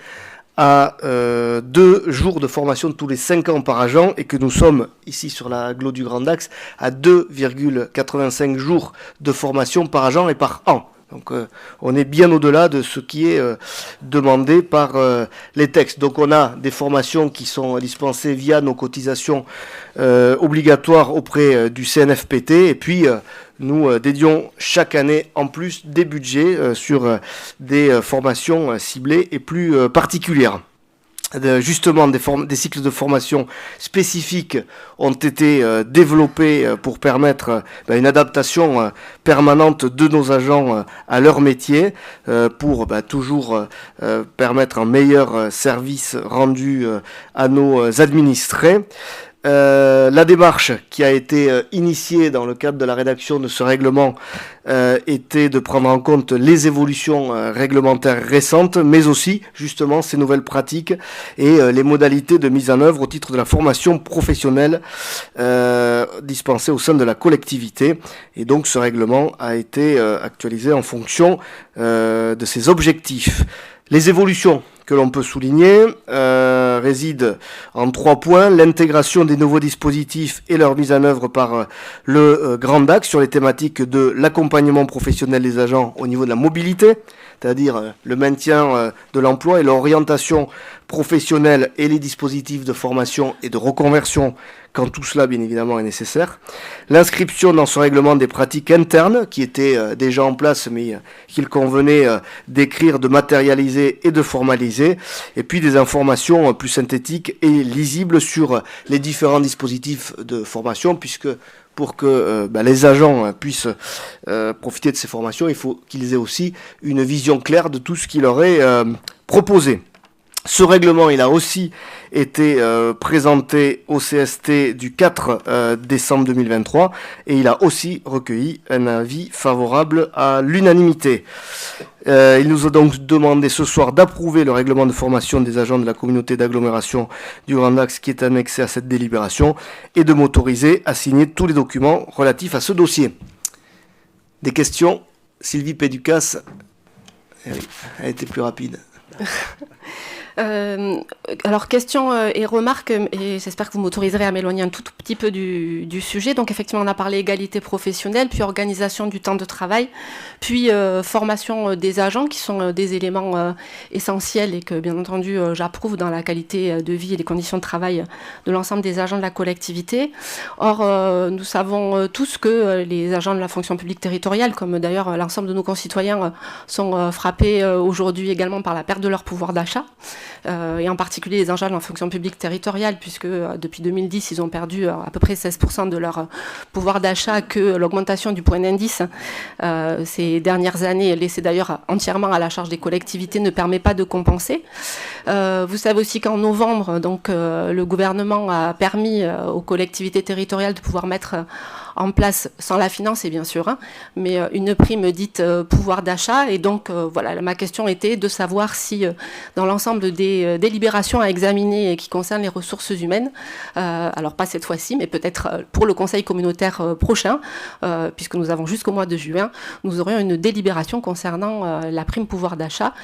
à 2 jours de formation tous les 5 ans par agent, et que nous sommes ici sur l'agglo du Grand Dax à 2,85 jours de formation par agent et par an. Donc on est bien au-delà de ce qui est demandé par les textes. Donc on a des formations qui sont dispensées via nos cotisations obligatoires auprès du CNFPT, et puis nous dédions chaque année en plus des budgets sur des formations ciblées et plus particulières. Justement, des cycles de formation spécifiques ont été développés pour permettre une adaptation permanente de nos agents à leur métier, pour toujours permettre un meilleur service rendu à nos administrés. La démarche qui a été initiée dans le cadre de la rédaction de ce règlement était de prendre en compte les évolutions réglementaires récentes, mais aussi justement ces nouvelles pratiques et les modalités de mise en œuvre au titre de la formation professionnelle dispensée au sein de la collectivité. Et donc ce règlement a été actualisé en fonction de ses objectifs. Les évolutions que l'on peut souligner résident en 3 points. L'intégration des nouveaux dispositifs et leur mise en œuvre par le Grand Dax sur les thématiques de l'accompagnement professionnel des agents au niveau de la mobilité, c'est-à-dire le maintien de l'emploi et l'orientation professionnelle et les dispositifs de formation et de reconversion quand tout cela bien évidemment est nécessaire. L'inscription dans ce règlement des pratiques internes qui étaient déjà en place mais qu'il convenait d'écrire, de matérialiser et de formaliser, et puis des informations plus synthétiques et lisibles sur les différents dispositifs de formation, puisque pour que les agents puissent profiter de ces formations, il faut qu'ils aient aussi une vision claire de tout ce qui leur est proposé. Ce règlement, il a aussi été présenté au CST du 4 décembre 2023 et il a aussi recueilli un avis favorable à l'unanimité. Il nous a donc demandé ce soir d'approuver le règlement de formation des agents de la communauté d'agglomération du Grand Dax qui est annexé à cette délibération et de m'autoriser à signer tous les documents relatifs à ce dossier. Des questions ? Sylvie Péducas, elle a été plus rapide. Alors, question et remarque, et j'espère que vous m'autoriserez à m'éloigner un tout petit peu du sujet. Donc, effectivement, on a parlé égalité professionnelle, puis organisation du temps de travail, puis formation des agents, qui sont des éléments essentiels et que, bien entendu, j'approuve dans la qualité de vie et les conditions de travail de l'ensemble des agents de la collectivité. Or, nous savons tous que les agents de la fonction publique territoriale, comme d'ailleurs l'ensemble de nos concitoyens, sont frappés aujourd'hui également par la perte de leur pouvoir d'achat. et en particulier les agents de la fonction publique territoriale, puisque depuis 2010, ils ont perdu à peu près 16% de leur pouvoir d'achat, que l'augmentation du point d'indice ces dernières années, laissée d'ailleurs entièrement à la charge des collectivités, ne permet pas de compenser. Vous savez aussi qu'en novembre, donc, le gouvernement a permis aux collectivités territoriales de pouvoir mettre en place, sans la financer bien sûr, mais une prime dite pouvoir d'achat. Et donc, voilà, ma question était de savoir si, dans l'ensemble des délibérations à examiner et qui concernent les ressources humaines, alors pas cette fois-ci, mais peut-être pour le Conseil communautaire prochain, puisque nous avons jusqu'au mois de juin, nous aurions une délibération concernant la prime pouvoir d'achat,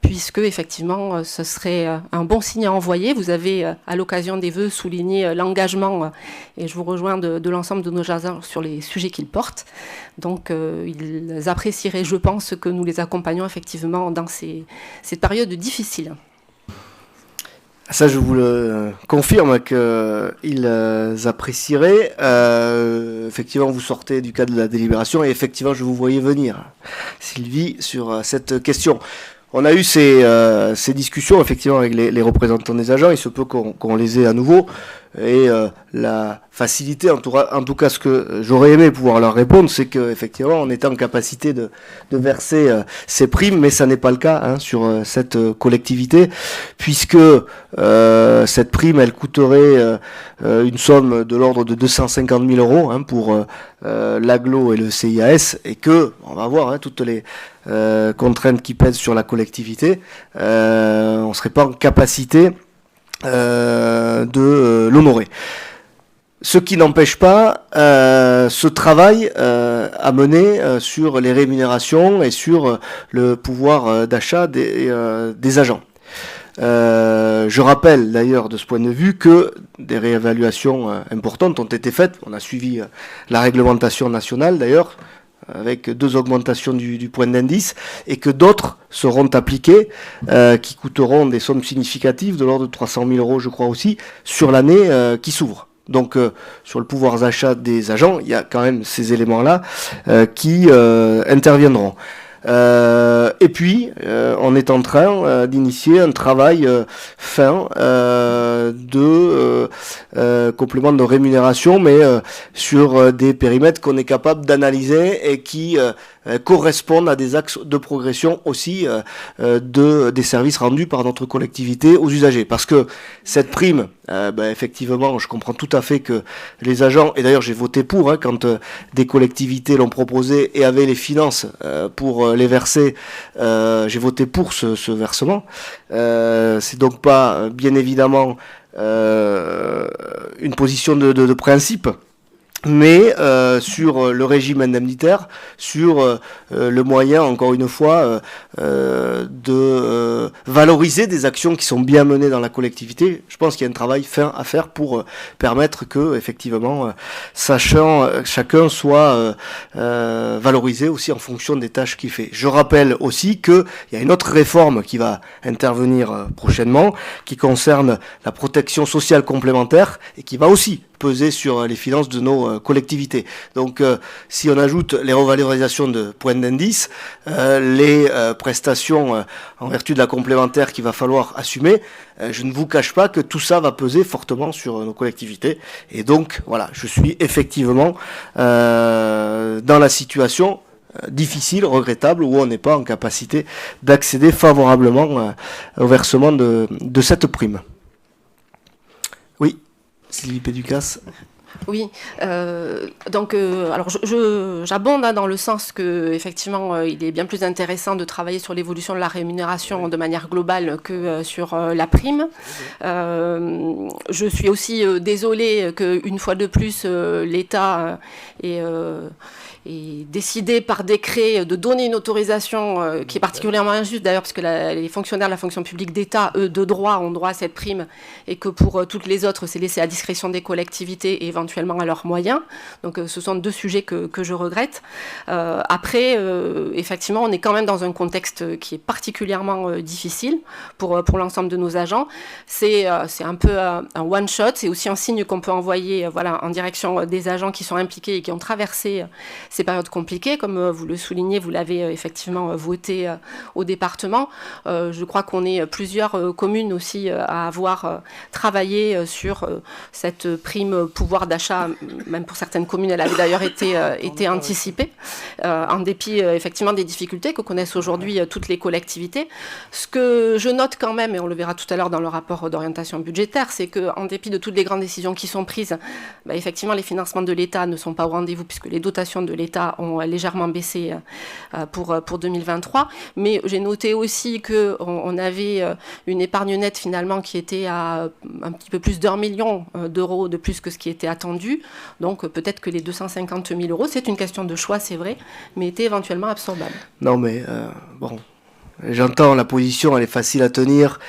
puisque effectivement ce serait un bon signe à envoyer. Vous avez à l'occasion des vœux souligné l'engagement, et je vous rejoins de l'ensemble de nos agents sur les sujets qu'ils portent. Donc ils apprécieraient, je pense, que nous les accompagnons effectivement dans cette période difficile. Ça, je vous le confirme qu'ils apprécieraient. Effectivement, vous sortez du cadre de la délibération et effectivement, je vous voyais venir, Sylvie, sur cette question. On a eu ces discussions effectivement avec les représentants des agents. Il se peut qu'on les ait à nouveau. Et la facilité, en tout cas ce que j'aurais aimé pouvoir leur répondre, c'est qu'effectivement on était en capacité de verser ces primes, mais ça n'est pas le cas sur cette collectivité, puisque cette prime elle coûterait une somme de l'ordre de 250 000 euros pour l'agglo et le CIAS, et que on va voir toutes les contraintes qui pèsent sur la collectivité, on serait pas en capacité de l'honorer. Ce qui n'empêche pas ce travail à mener sur les rémunérations et sur le pouvoir d'achat des agents. Je rappelle d'ailleurs de ce point de vue que des réévaluations importantes ont été faites. On a suivi la réglementation nationale d'ailleurs, avec 2 augmentations du point d'indice, et que d'autres seront appliquées, qui coûteront des sommes significatives, de l'ordre de 300 000 euros, je crois aussi, sur l'année qui s'ouvre. Donc, sur le pouvoir d'achat des agents, il y a quand même ces éléments-là qui interviendront. Et puis, on est en train d'initier un travail fin de complément de rémunération, mais sur des périmètres qu'on est capable d'analyser et qui correspondent à des axes de progression aussi des services rendus par notre collectivité aux usagers. Parce que cette prime, effectivement, je comprends tout à fait que les agents, et d'ailleurs j'ai voté pour, quand des collectivités l'ont proposé et avaient les finances pour les verser, j'ai voté pour ce versement. C'est donc pas, bien évidemment, une position de principe, mais sur le régime indemnitaire, sur le moyen, encore une fois, de valoriser des actions qui sont bien menées dans la collectivité. Je pense qu'il y a un travail fin à faire pour permettre que, effectivement, chacun soit valorisé aussi en fonction des tâches qu'il fait. Je rappelle aussi qu'il y a une autre réforme qui va intervenir prochainement, qui concerne la protection sociale complémentaire et qui va aussi peser sur les finances de nos collectivités. Donc si on ajoute les revalorisations de points d'indice, les prestations en vertu de la complémentaire qu'il va falloir assumer, je ne vous cache pas que tout ça va peser fortement sur nos collectivités. Et donc voilà, je suis effectivement dans la situation difficile, regrettable, où on n'est pas en capacité d'accéder favorablement au versement de cette prime. Oui, Sylvie Péducas. Oui, donc alors j'abonde dans le sens que effectivement il est bien plus intéressant de travailler sur l'évolution de la rémunération de manière globale que sur la prime. Je suis aussi désolée qu'une fois de plus l'État est décidé par décret de donner une autorisation qui est particulièrement injuste d'ailleurs, parce que les fonctionnaires de la fonction publique d'État, eux, de droit, ont droit à cette prime, et que pour toutes les autres, c'est laissé à discrétion des collectivités et éventuellement à leurs moyens. Donc ce sont 2 sujets que je regrette. Après, effectivement, on est quand même dans un contexte qui est particulièrement difficile pour l'ensemble de nos agents. C'est un peu un one-shot, c'est aussi un signe qu'on peut envoyer en direction des agents qui sont impliqués et qui ont traversé ces périodes compliquées. Comme vous le soulignez, vous l'avez effectivement voté au département. Je crois qu'on est plusieurs communes aussi à avoir travaillé sur cette prime pouvoir d'achat. Même pour certaines communes, elle avait d'ailleurs été anticipée, en dépit effectivement des difficultés que connaissent aujourd'hui toutes les collectivités. Ce que je note quand même, et on le verra tout à l'heure dans le rapport d'orientation budgétaire, c'est qu'en dépit de toutes les grandes décisions qui sont prises, effectivement, les financements de l'État ne sont pas au rendez-vous puisque les dotations de l'État ont légèrement baissé pour 2023. Mais j'ai noté aussi qu'on avait une épargne nette finalement qui était à un petit peu plus d'1 million d'euros de plus que ce qui était attendu. Donc peut-être que les 250 000 euros, c'est une question de choix, c'est vrai, mais étaient éventuellement absorbables. Non mais bon, j'entends la position, elle est facile à tenir.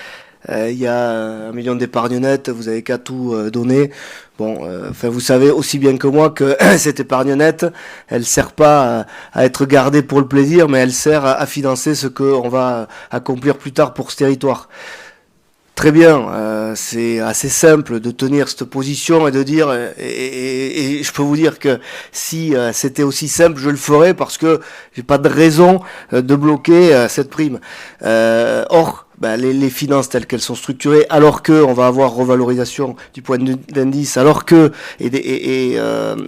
Il y a 1 million d'épargne nette, vous avez qu'à tout donner. Bon, vous savez aussi bien que moi que cette épargne nette, elle sert pas à être gardée pour le plaisir, mais elle sert à financer ce qu'on va accomplir plus tard pour ce territoire. Très bien, c'est assez simple de tenir cette position et de dire, et je peux vous dire que si c'était aussi simple, je le ferais parce que j'ai pas de raison de bloquer cette prime. Or, les finances telles qu'elles sont structurées, alors que on va avoir revalorisation du point d'indice, alors que et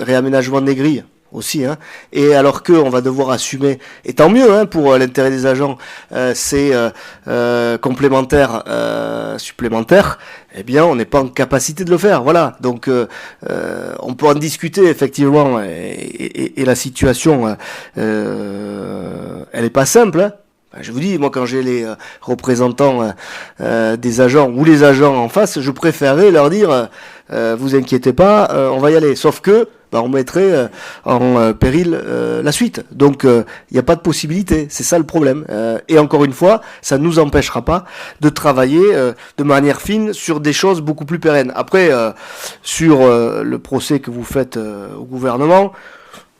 réaménagement des grilles aussi, hein, et alors que on va devoir assumer, et tant mieux hein, pour l'intérêt des agents, ces complémentaires supplémentaires, eh bien on n'est pas en capacité de le faire, voilà. Donc on peut en discuter effectivement, et la situation elle est pas simple, hein. Je vous dis, moi, quand j'ai les représentants des agents ou les agents en face, je préférerais leur dire vous inquiétez pas, on va y aller. Sauf que on mettrait en péril la suite. Donc, il n'y a pas de possibilité. C'est ça le problème. Et encore une fois, ça ne nous empêchera pas de travailler de manière fine sur des choses beaucoup plus pérennes. Après, sur le procès que vous faites au gouvernement,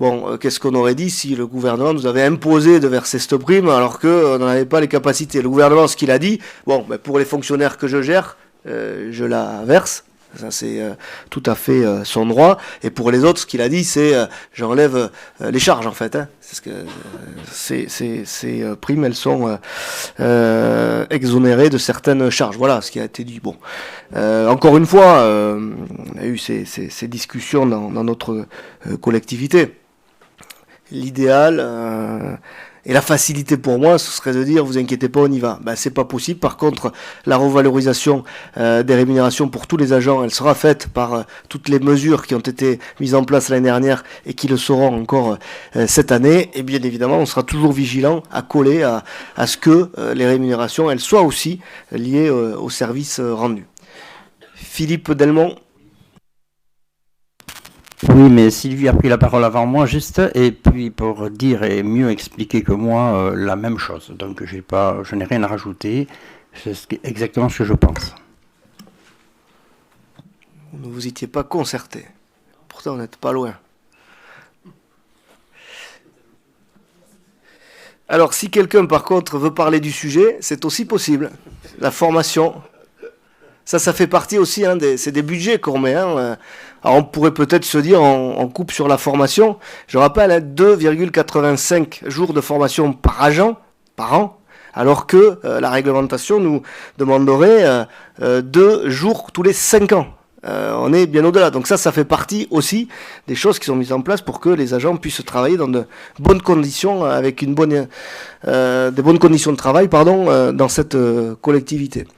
bon, qu'est-ce qu'on aurait dit si le gouvernement nous avait imposé de verser cette prime alors qu'on n'en avait pas les capacités? Le gouvernement, ce qu'il a dit, bon, pour les fonctionnaires que je gère, je la verse. Ça, c'est tout à fait son droit. Et pour les autres, ce qu'il a dit, c'est j'enlève les charges, en fait. Hein. C'est ce que ces primes, elles sont exonérées de certaines charges. Voilà ce qui a été dit. Bon, encore une fois, on a eu ces discussions dans notre collectivité. L'idéal et la facilité pour moi, ce serait de dire vous inquiétez pas, on y va. C'est pas possible. Par contre, la revalorisation des rémunérations pour tous les agents, elle sera faite par toutes les mesures qui ont été mises en place l'année dernière et qui le seront encore cette année. Et bien évidemment, on sera toujours vigilant à coller à ce que les rémunérations, elles soient aussi liées aux services rendus. Philippe Delmont. Oui, mais Sylvie a pris la parole avant moi, juste, et puis pour dire et mieux expliquer que moi la même chose. Donc je n'ai rien à rajouter, c'est exactement ce que je pense. Vous ne vous étiez pas concerté, pourtant vous n'êtes pas loin. Alors si quelqu'un par contre veut parler du sujet, c'est aussi possible. La formation, ça fait partie aussi, hein, c'est des budgets qu'on met. Hein, alors on pourrait peut-être se dire, on coupe sur la formation. Je rappelle, hein, 2,85 jours de formation par agent, par an, alors que la réglementation nous demanderait 2 jours tous les 5 ans. On est bien au-delà. Donc ça fait partie aussi des choses qui sont mises en place pour que les agents puissent travailler dans de bonnes conditions, avec des bonnes conditions de travail, dans cette collectivité.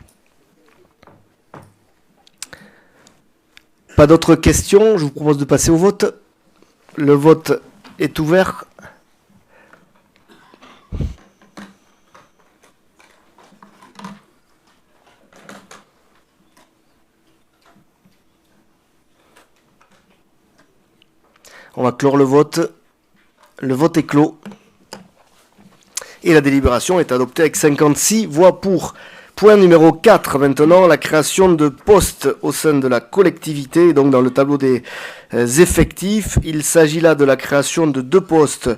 Pas d'autres questions, je vous propose de passer au vote. Le vote est ouvert. On va clore le vote. Le vote est clos. Et la délibération est adoptée avec 56 voix pour. Point numéro 4, maintenant, la création de postes au sein de la collectivité, donc dans le tableau des effectifs. Il s'agit là de la création de 2 postes,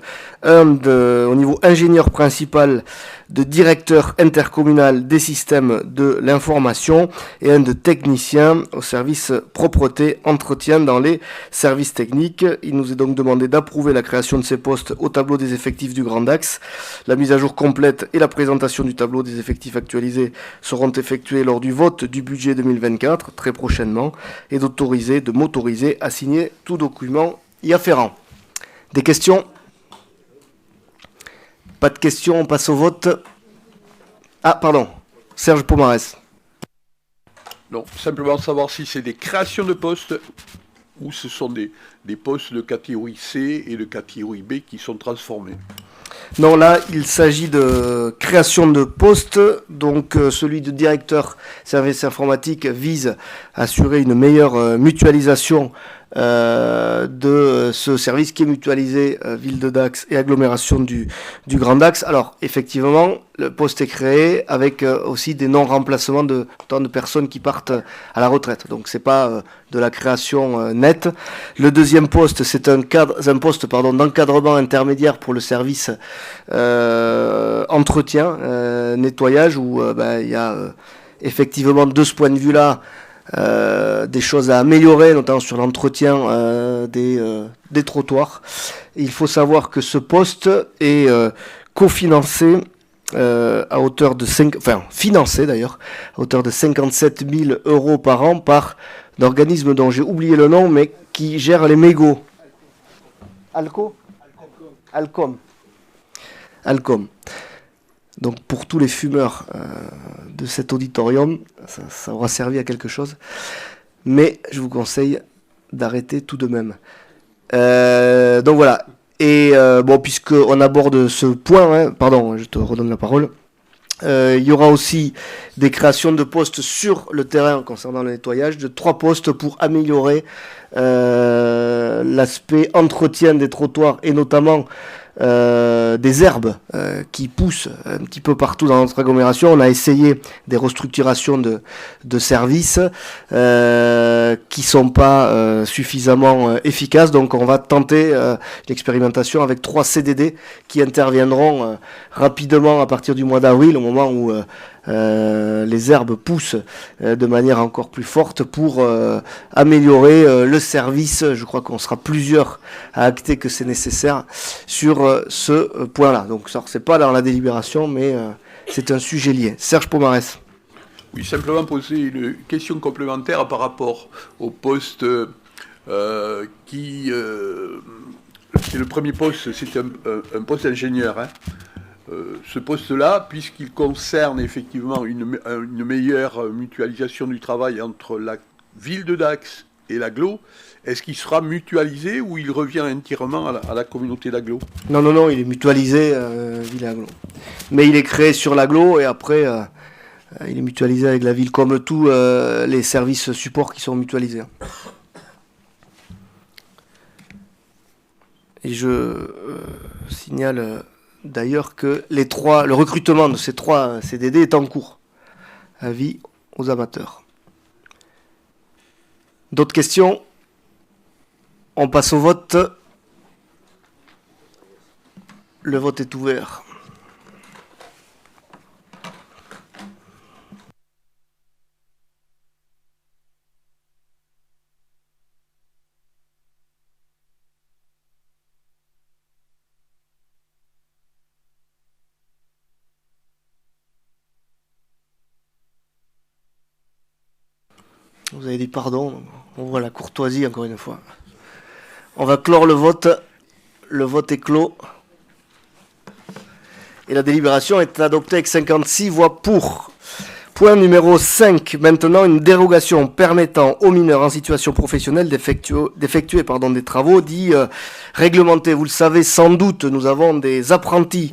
au niveau ingénieur principal de directeur intercommunal des systèmes de l'information et un de technicien au service propreté entretien dans les services techniques. Il nous est donc demandé d'approuver la création de ces postes au tableau des effectifs du Grand Dax. La mise à jour complète et la présentation du tableau des effectifs actualisés seront effectuées lors du vote du budget 2024 très prochainement et de m'autoriser à signer tout document y afférent. Des questions ? Pas de questions, on passe au vote. Ah, pardon, Serge Pomarès. Non, simplement savoir si c'est des créations de postes ou ce sont des postes de catégorie C et de catégorie B qui sont transformés. Non, là, il s'agit de création de postes. Donc, celui de directeur service informatique vise à assurer une meilleure mutualisation de ce service qui est mutualisé Ville de Dax et agglomération du Grand Dax. Alors, effectivement, le poste est créé avec aussi des non-remplacements de tant de personnes qui partent à la retraite. Donc, c'est pas de la création nette. Le deuxième poste, c'est un poste d'encadrement intermédiaire pour le service entretien, nettoyage, où il y a effectivement de ce point de vue-là des choses à améliorer, notamment sur l'entretien des trottoirs. Et il faut savoir que ce poste est cofinancé à hauteur de financé d'ailleurs à hauteur de 57 000 € par an par d'organismes dont j'ai oublié le nom, mais qui gèrent les mégots. Alcom. Donc pour tous les fumeurs de cet auditorium, ça aura servi à quelque chose. Mais je vous conseille d'arrêter tout de même. Donc voilà. Et puisqu'on aborde ce point, je te redonne la parole. Il y aura aussi des créations de postes sur le terrain concernant le nettoyage, de 3 postes pour améliorer l'aspect entretien des trottoirs et notamment des herbes qui poussent un petit peu partout dans notre agglomération. On a essayé des restructurations de services qui sont pas suffisamment efficaces, donc on va tenter l'expérimentation avec 3 CDD qui interviendront rapidement à partir du mois d'avril, au moment où les herbes poussent de manière encore plus forte pour améliorer le service. Je crois qu'on sera plusieurs à acter que c'est nécessaire sur ce point-là. Donc ça, c'est pas dans la délibération, mais c'est un sujet lié. Serge Pomarès. Oui, simplement poser une question complémentaire par rapport au poste qui... c'est le premier poste, c'est un poste d'ingénieur, ce poste-là, puisqu'il concerne effectivement une meilleure mutualisation du travail entre la ville de Dax et l'Agglo, est-ce qu'il sera mutualisé ou il revient entièrement à la communauté d'Agglo ? Non, il est mutualisé ville et Agglo. Mais il est créé sur l'Agglo et après il est mutualisé avec la ville, comme tous les services supports qui sont mutualisés. Et je signale d'ailleurs que le recrutement de ces 3 CDD est en cours. Avis aux amateurs. D'autres questions ? On passe au vote. Le vote est ouvert. Vous avez dit pardon, on voit la courtoisie encore une fois. On va clore le vote. Le vote est clos. Et la délibération est adoptée avec 56 voix pour. Point numéro 5. Maintenant, une dérogation permettant aux mineurs en situation professionnelle d'effectuer des travaux dits réglementés. Vous le savez sans doute, nous avons des apprentis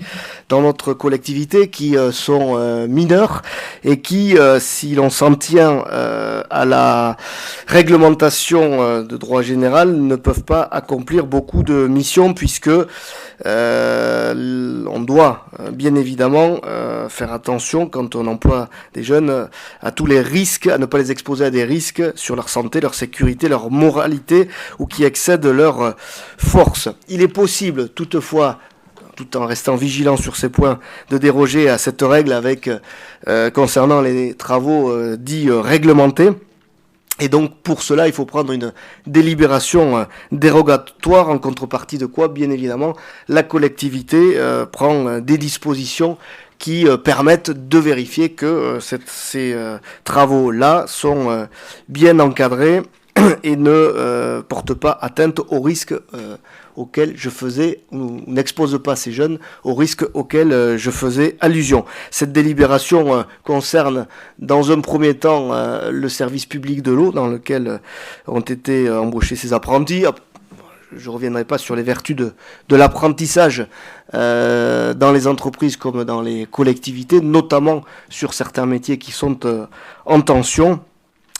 dans notre collectivité qui sont mineurs et qui, si l'on s'en tient à la réglementation de droit général, ne peuvent pas accomplir beaucoup de missions puisque on doit bien évidemment faire attention quand on emploie des jeunes à tous les risques, à ne pas les exposer à des risques sur leur santé, leur sécurité, leur moralité ou qui excèdent leur force. Il est possible toutefois, tout en restant vigilant sur ces points, de déroger à cette règle avec concernant les travaux dits réglementés. Et donc pour cela, il faut prendre une délibération dérogatoire en contrepartie de quoi, bien évidemment, la collectivité prend des dispositions qui permettent de vérifier que ces travaux-là sont bien encadrés et ne portent pas atteinte aux risques auxquels je faisais, ou n'expose pas ces jeunes aux risques auxquels je faisais allusion. Cette délibération concerne dans un premier temps le service public de l'eau dans lequel ont été embauchés ces apprentis. Je ne reviendrai pas sur les vertus de l'apprentissage dans les entreprises comme dans les collectivités, notamment sur certains métiers qui sont en tension.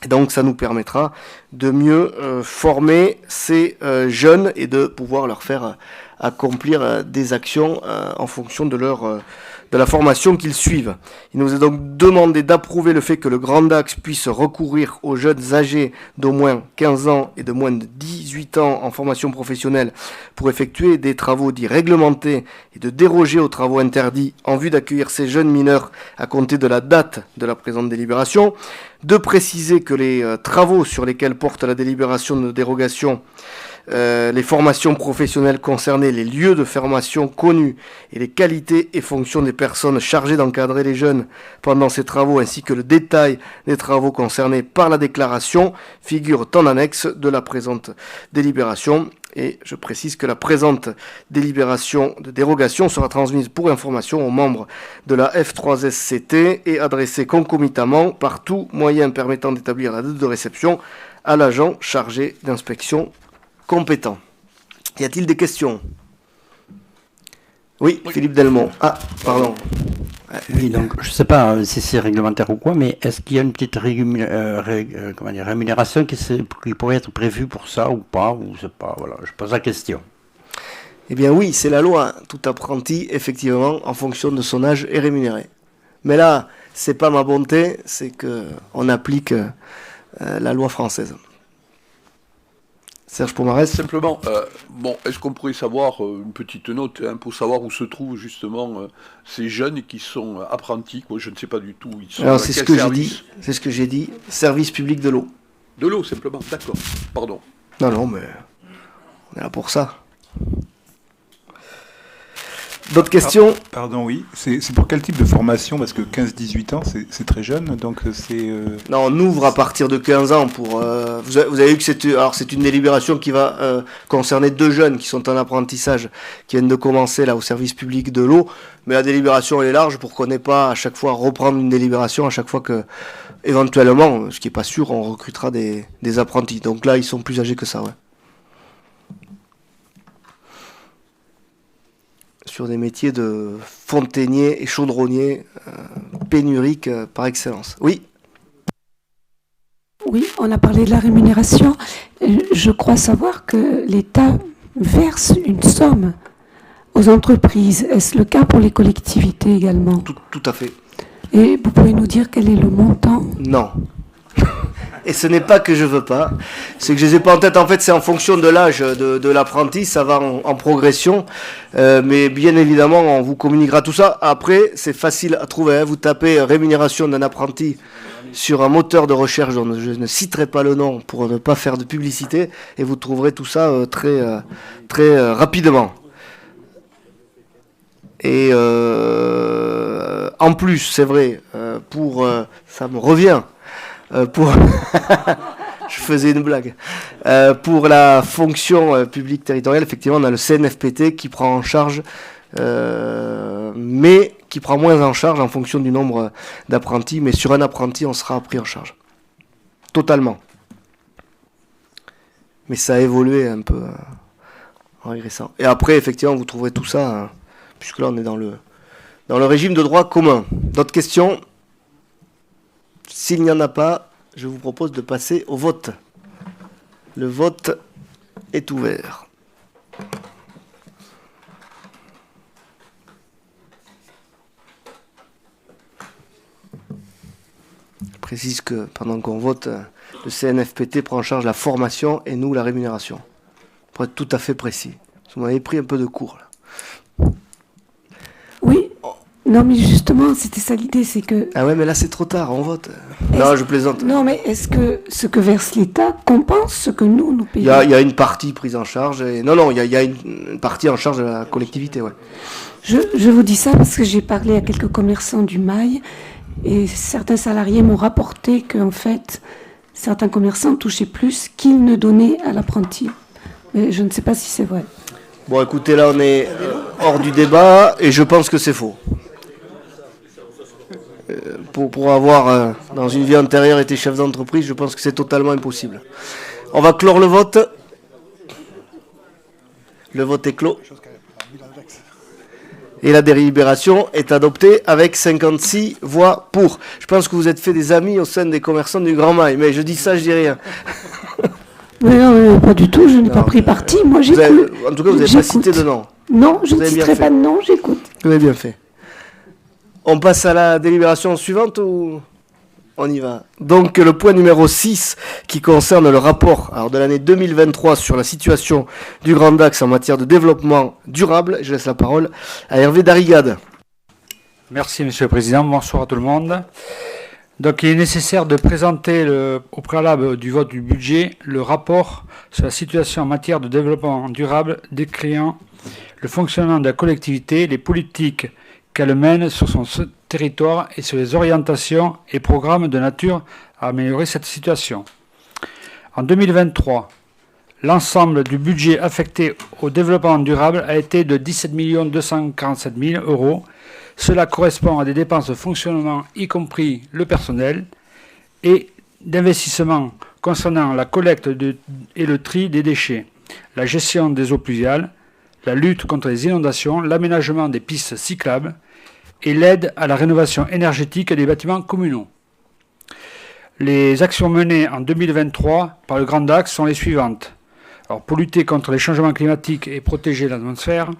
Et donc ça nous permettra de mieux former ces jeunes et de pouvoir leur faire accomplir des actions en fonction de la formation qu'ils suivent. Il nous est donc demandé d'approuver le fait que le Grand Dax puisse recourir aux jeunes âgés d'au moins 15 ans et de moins de 18 ans en formation professionnelle pour effectuer des travaux dits réglementés et de déroger aux travaux interdits en vue d'accueillir ces jeunes mineurs à compter de la date de la présente délibération, de préciser que les travaux sur lesquels porte la délibération de dérogation, les formations professionnelles concernées, les lieux de formation connus et les qualités et fonctions des personnes chargées d'encadrer les jeunes pendant ces travaux ainsi que le détail des travaux concernés par la déclaration figurent en annexe de la présente délibération. Et je précise que la présente délibération de dérogation sera transmise pour information aux membres de la F3SCT et adressée concomitamment par tout moyen permettant d'établir la date de réception à l'agent chargé d'inspection compétent. Y a-t-il des questions ? Oui, Philippe Delmont. Ah, pardon. Oui, donc je ne sais pas si c'est réglementaire ou quoi, mais est-ce qu'il y a une petite rémunération qui pourrait être prévue pour ça ou pas, ou c'est pas, voilà, je pose la question. Eh bien oui, c'est la loi. Tout apprenti, effectivement, en fonction de son âge, est rémunéré. Mais là, c'est pas ma bonté, c'est que on applique la loi française. Serge Pomarès. Simplement, est-ce qu'on pourrait savoir, une petite note, pour savoir où se trouvent justement ces jeunes qui sont apprentis, quoi, je ne sais pas du tout. Ils sont. Alors c'est ce que j'ai dit, service public de l'eau. De l'eau, simplement, d'accord, pardon. Non, mais on est là pour ça. D'autres questions ? Pardon, oui. C'est pour quel type de formation ? Parce que 15-18 ans, c'est très jeune, donc c'est... Non, on ouvre à partir de 15 ans pour... vous avez vu que c'est une délibération qui va concerner 2 jeunes qui sont en apprentissage, qui viennent de commencer là au service public de l'eau, mais la délibération elle est large pour qu'on n'ait pas à chaque fois reprendre une délibération à chaque fois que, éventuellement, ce qui n'est pas sûr, on recrutera des apprentis. Donc là, ils sont plus âgés que ça, ouais. Sur des métiers de fontainier et chaudronnier pénuriques par excellence. Oui. Oui, on a parlé de la rémunération. Je crois savoir que l'État verse une somme aux entreprises. Est-ce le cas pour les collectivités également ? Tout à fait. Et vous pouvez nous dire quel est le montant ? Non. Et ce n'est pas que je veux pas, c'est que je les ai pas en tête. En fait, c'est en fonction de l'âge de l'apprenti, ça va en progression. Mais bien évidemment, on vous communiquera tout ça. Après, c'est facile à trouver. Hein. Vous tapez rémunération d'un apprenti sur un moteur de recherche dont je ne citerai pas le nom pour ne pas faire de publicité, et vous trouverez tout ça très rapidement. Et en plus, c'est vrai, ça me revient. Je faisais une blague. Pour la fonction publique territoriale, effectivement, on a le CNFPT qui prend en charge, mais qui prend moins en charge en fonction du nombre d'apprentis. Mais sur un apprenti, on sera pris en charge. Totalement. Mais ça a évolué un peu en régressant. Et après, effectivement, vous trouverez tout ça, puisque là, on est dans le dans le régime de droit commun. D'autres questions? S'il n'y en a pas, je vous propose de passer au vote. Le vote est ouvert. Je précise que pendant qu'on vote, le CNFPT prend en charge la formation et nous la rémunération. Pour être tout à fait précis. Vous m'avez pris un peu de cours là. Oui. Non, mais justement, c'était ça l'idée, c'est que... Ah ouais, mais là c'est trop tard, on vote. Non, je plaisante. Non, mais est-ce que ce que verse l'État compense ce que nous payons? Il y a une partie prise en charge. Non, il y a une partie en charge de la collectivité, ouais. Je vous dis ça parce que j'ai parlé à quelques commerçants du Mail et certains salariés m'ont rapporté qu'en fait, certains commerçants touchaient plus qu'ils ne donnaient à l'apprenti. Mais je ne sais pas si c'est vrai. Bon, écoutez, là on est hors du débat et je pense que c'est faux. Pour avoir, dans une vie antérieure, été chef d'entreprise, je pense que c'est totalement impossible. On va clore le vote. Le vote est clos. Et la délibération est adoptée avec 56 voix pour. Je pense que vous êtes fait des amis au sein des commerçants du Grand Mail, mais je dis ça, je dis rien. Mais non, pas du tout, je n'ai pas pris parti. Moi, j'écoute. En tout cas, vous n'avez pas cité de nom. Non, je ne citerai pas de nom, j'écoute. Vous avez bien fait. On passe à la délibération suivante ou on y va? Donc le point numéro 6 qui concerne le rapport de l'année 2023 sur la situation du Grand Dax en matière de développement durable. Je laisse la parole à Hervé Darrigade. Merci Monsieur le Président, bonsoir à tout le monde. Donc il est nécessaire de présenter au préalable du vote du budget le rapport sur la situation en matière de développement durable décrivant le fonctionnement de la collectivité, les politiques qu'elle mène sur son territoire et sur les orientations et programmes de nature à améliorer cette situation. En 2023, l'ensemble du budget affecté au développement durable a été de 17 247 000 €. Cela correspond à des dépenses de fonctionnement, y compris le personnel, et d'investissement concernant la collecte et le tri des déchets, la gestion des eaux pluviales, la lutte contre les inondations, l'aménagement des pistes cyclables et l'aide à la rénovation énergétique des bâtiments communaux. Les actions menées en 2023 par le Grand Dax sont les suivantes. Alors, pour lutter contre les changements climatiques et protéger l'atmosphère,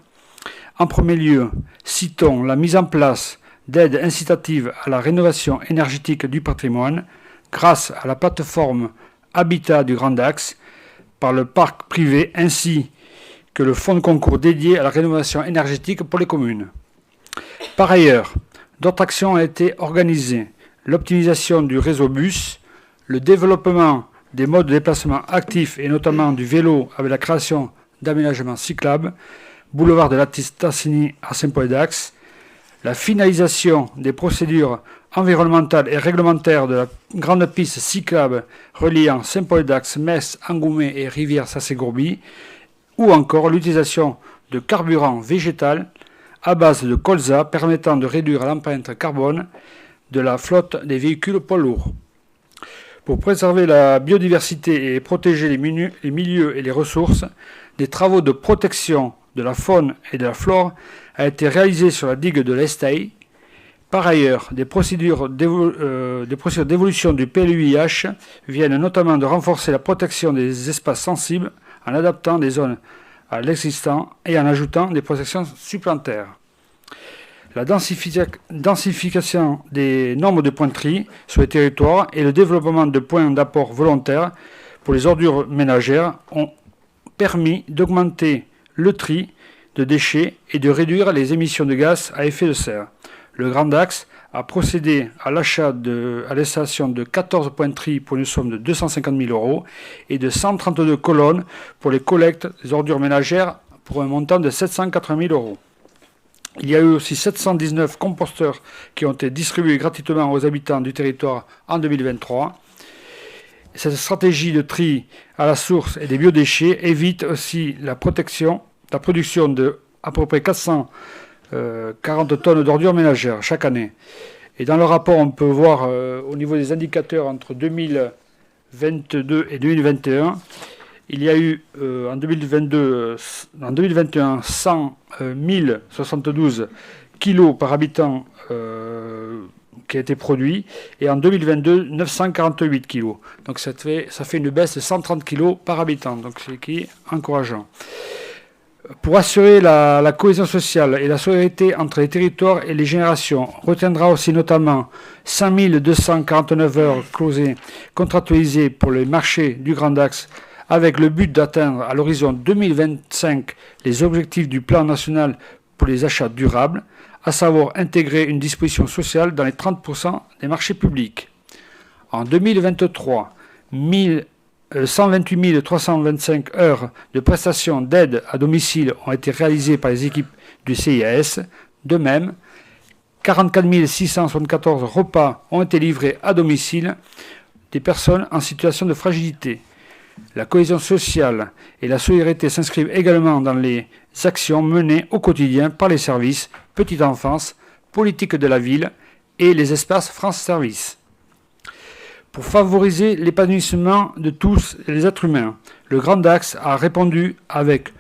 en premier lieu, citons la mise en place d'aides incitatives à la rénovation énergétique du patrimoine grâce à la plateforme Habitat du Grand Dax par le parc privé ainsi que le fonds de concours dédié à la rénovation énergétique pour les communes. Par ailleurs, d'autres actions ont été organisées. L'optimisation du réseau bus, le développement des modes de déplacement actifs et notamment du vélo avec la création d'aménagements cyclables, boulevard de la Tassigny à Saint-Paul-et-Dax, la finalisation des procédures environnementales et réglementaires de la grande piste cyclable reliant Saint-Paul-et-Dax, Metz, Angoumé et Rivière-Sassé-Gourby, ou encore l'utilisation de carburant végétal à base de colza permettant de réduire l'empreinte carbone de la flotte des véhicules poids lourds. Pour préserver la biodiversité et protéger les milieux et les ressources, des travaux de protection de la faune et de la flore a été réalisé sur la digue de l'Estaï. Par ailleurs, des procédures d'évolution du PLUIH viennent notamment de renforcer la protection des espaces sensibles en adaptant des zones à l'existant et en ajoutant des protections supplémentaires. La densification des nombres de points de tri sur les territoires et le développement de points d'apport volontaires pour les ordures ménagères ont permis d'augmenter le tri de déchets et de réduire les émissions de gaz à effet de serre. Le Grand Dax a procédé à l'installation de 14 points de tri pour une somme de 250 000 € et de 132 colonnes pour les collectes des ordures ménagères pour un montant de 780 000 €. Il y a eu aussi 719 composteurs qui ont été distribués gratuitement aux habitants du territoire en 2023. Cette stratégie de tri à la source et des biodéchets évite aussi la production de à peu près 440 tonnes d'ordures ménagères chaque année. Et dans le rapport, on peut voir au niveau des indicateurs entre 2022 et 2021, il y a eu en 2021 100 072 kilos par habitant qui a été produit, et en 2022, 948 kilos. Donc ça fait une baisse de 130 kilos par habitant, donc c'est qui est encourageant. Pour assurer la cohésion sociale et la solidarité entre les territoires et les générations, on retiendra aussi notamment 5249 heures closées contractualisées pour les marchés du Grand Axe, avec le but d'atteindre à l'horizon 2025 les objectifs du plan national pour les achats durables, à savoir intégrer une disposition sociale dans les 30% des marchés publics. En 2023, 128 325 heures de prestations d'aide à domicile ont été réalisées par les équipes du CIAS. De même, 44 674 repas ont été livrés à domicile des personnes en situation de fragilité. La cohésion sociale et la solidarité s'inscrivent également dans les actions menées au quotidien par les services petite enfance, politique de la ville et les espaces France Service. Pour favoriser l'épanouissement de tous les êtres humains, le Grand Axe a répondu avec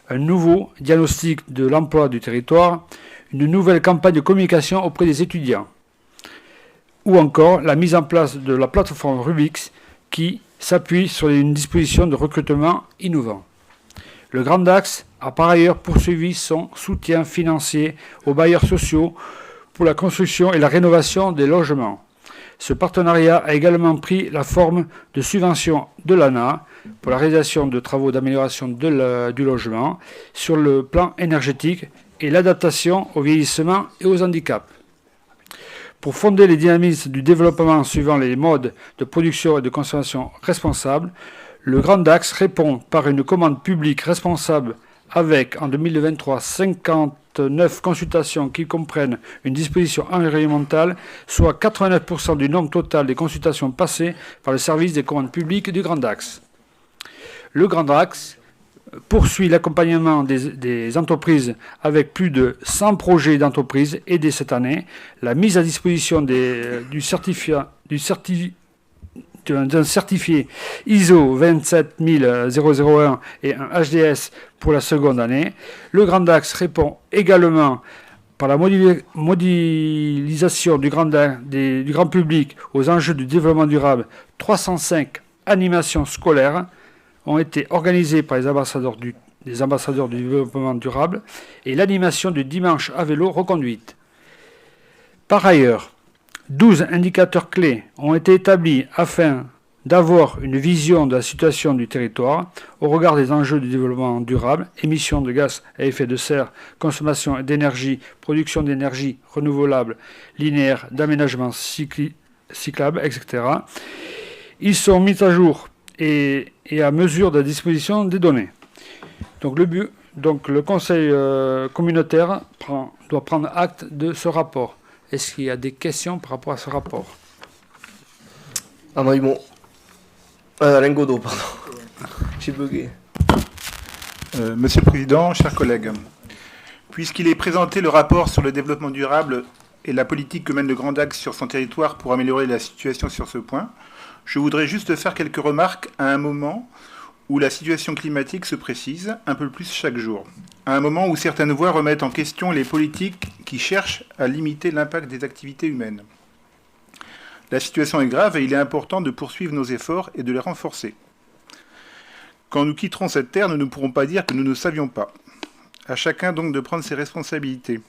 un nouveau diagnostic de l'emploi du territoire, une nouvelle campagne de communication auprès des étudiants, ou encore la mise en place de la plateforme Rubix qui s'appuie sur une disposition de recrutement innovant. Le Grand Axe a par ailleurs poursuivi son soutien financier aux bailleurs sociaux pour la construction et la rénovation des logements. Ce partenariat a également pris la forme de subventions de l'ANA pour la réalisation de travaux d'amélioration du logement sur le plan énergétique et l'adaptation au vieillissement et aux handicaps. Pour fonder les dynamismes du développement suivant les modes de production et de consommation responsables, le Grand Axe répond par une commande publique responsable avec, en 2023, 59 consultations qui comprennent une disposition environnementale, soit 89% du nombre total des consultations passées par le service des commandes publiques du Grand Axe. Le Grand Axe poursuit l'accompagnement des entreprises avec plus de 100 projets d'entreprises aidés cette année, la mise à disposition d'un certifié ISO 27001 et un HDS pour la seconde année. Le Grand Axe répond également par la modélisation du grand public aux enjeux du développement durable. 305 animations scolaires ont été organisées par les ambassadeurs du développement durable et l'animation du dimanche à vélo reconduite. Par ailleurs, 12 indicateurs clés ont été établis afin d'avoir une vision de la situation du territoire au regard des enjeux du développement durable, émissions de gaz à effet de serre, consommation d'énergie, production d'énergie renouvelable, linéaire, d'aménagement cyclable, etc. Ils sont mis à jour et à mesure de la disposition des données. Donc le Conseil communautaire doit prendre acte de ce rapport. Est-ce qu'il y a des questions par rapport à ce rapport? Alain Godot, pardon. J'ai bugué. Monsieur le Président, chers collègues, puisqu'il est présenté le rapport sur le développement durable et la politique que mène le Grand Axe sur son territoire pour améliorer la situation sur ce point, je voudrais juste faire quelques remarques à un moment où la situation climatique se précise un peu plus chaque jour, à un moment où certaines voix remettent en question les politiques qui cherchent à limiter l'impact des activités humaines. La situation est grave et il est important de poursuivre nos efforts et de les renforcer. Quand nous quitterons cette terre, nous ne pourrons pas dire que nous ne savions pas. À chacun donc de prendre ses responsabilités.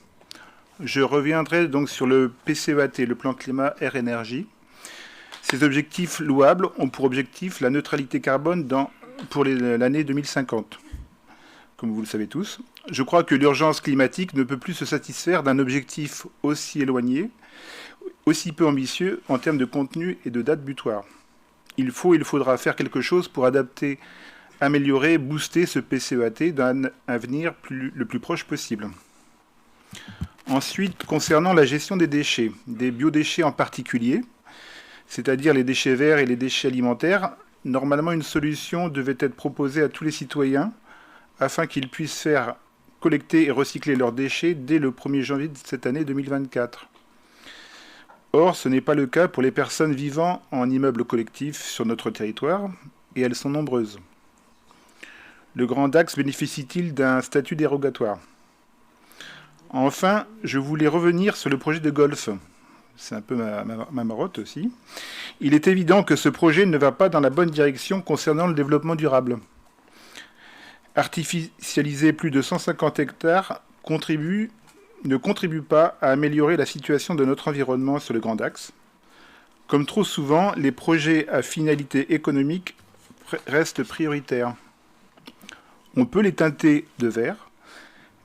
Je reviendrai donc sur le PCEAT, le plan climat air énergie. Ces objectifs louables ont pour objectif la neutralité carbone pour l'année 2050. Comme vous le savez tous, je crois que l'urgence climatique ne peut plus se satisfaire d'un objectif aussi éloigné, aussi peu ambitieux en termes de contenu et de date butoir. Il faudra faire quelque chose pour adapter, améliorer, booster ce PCEAT dans un avenir le plus proche possible. Ensuite, concernant la gestion des déchets, des biodéchets en particulier, c'est-à-dire les déchets verts et les déchets alimentaires, normalement une solution devait être proposée à tous les citoyens afin qu'ils puissent faire collecter et recycler leurs déchets dès le 1er janvier de cette année 2024. Or, ce n'est pas le cas pour les personnes vivant en immeubles collectifs sur notre territoire, et elles sont nombreuses. Le Grand Axe bénéficie-t-il d'un statut dérogatoire? Enfin, je voulais revenir sur le projet de golf. C'est un peu ma marotte aussi. Il est évident que ce projet ne va pas dans la bonne direction concernant le développement durable. Artificialiser plus de 150 hectares ne contribue pas à améliorer la situation de notre environnement sur le Grand Axe. Comme trop souvent, les projets à finalité économique restent prioritaires. On peut les teinter de vert,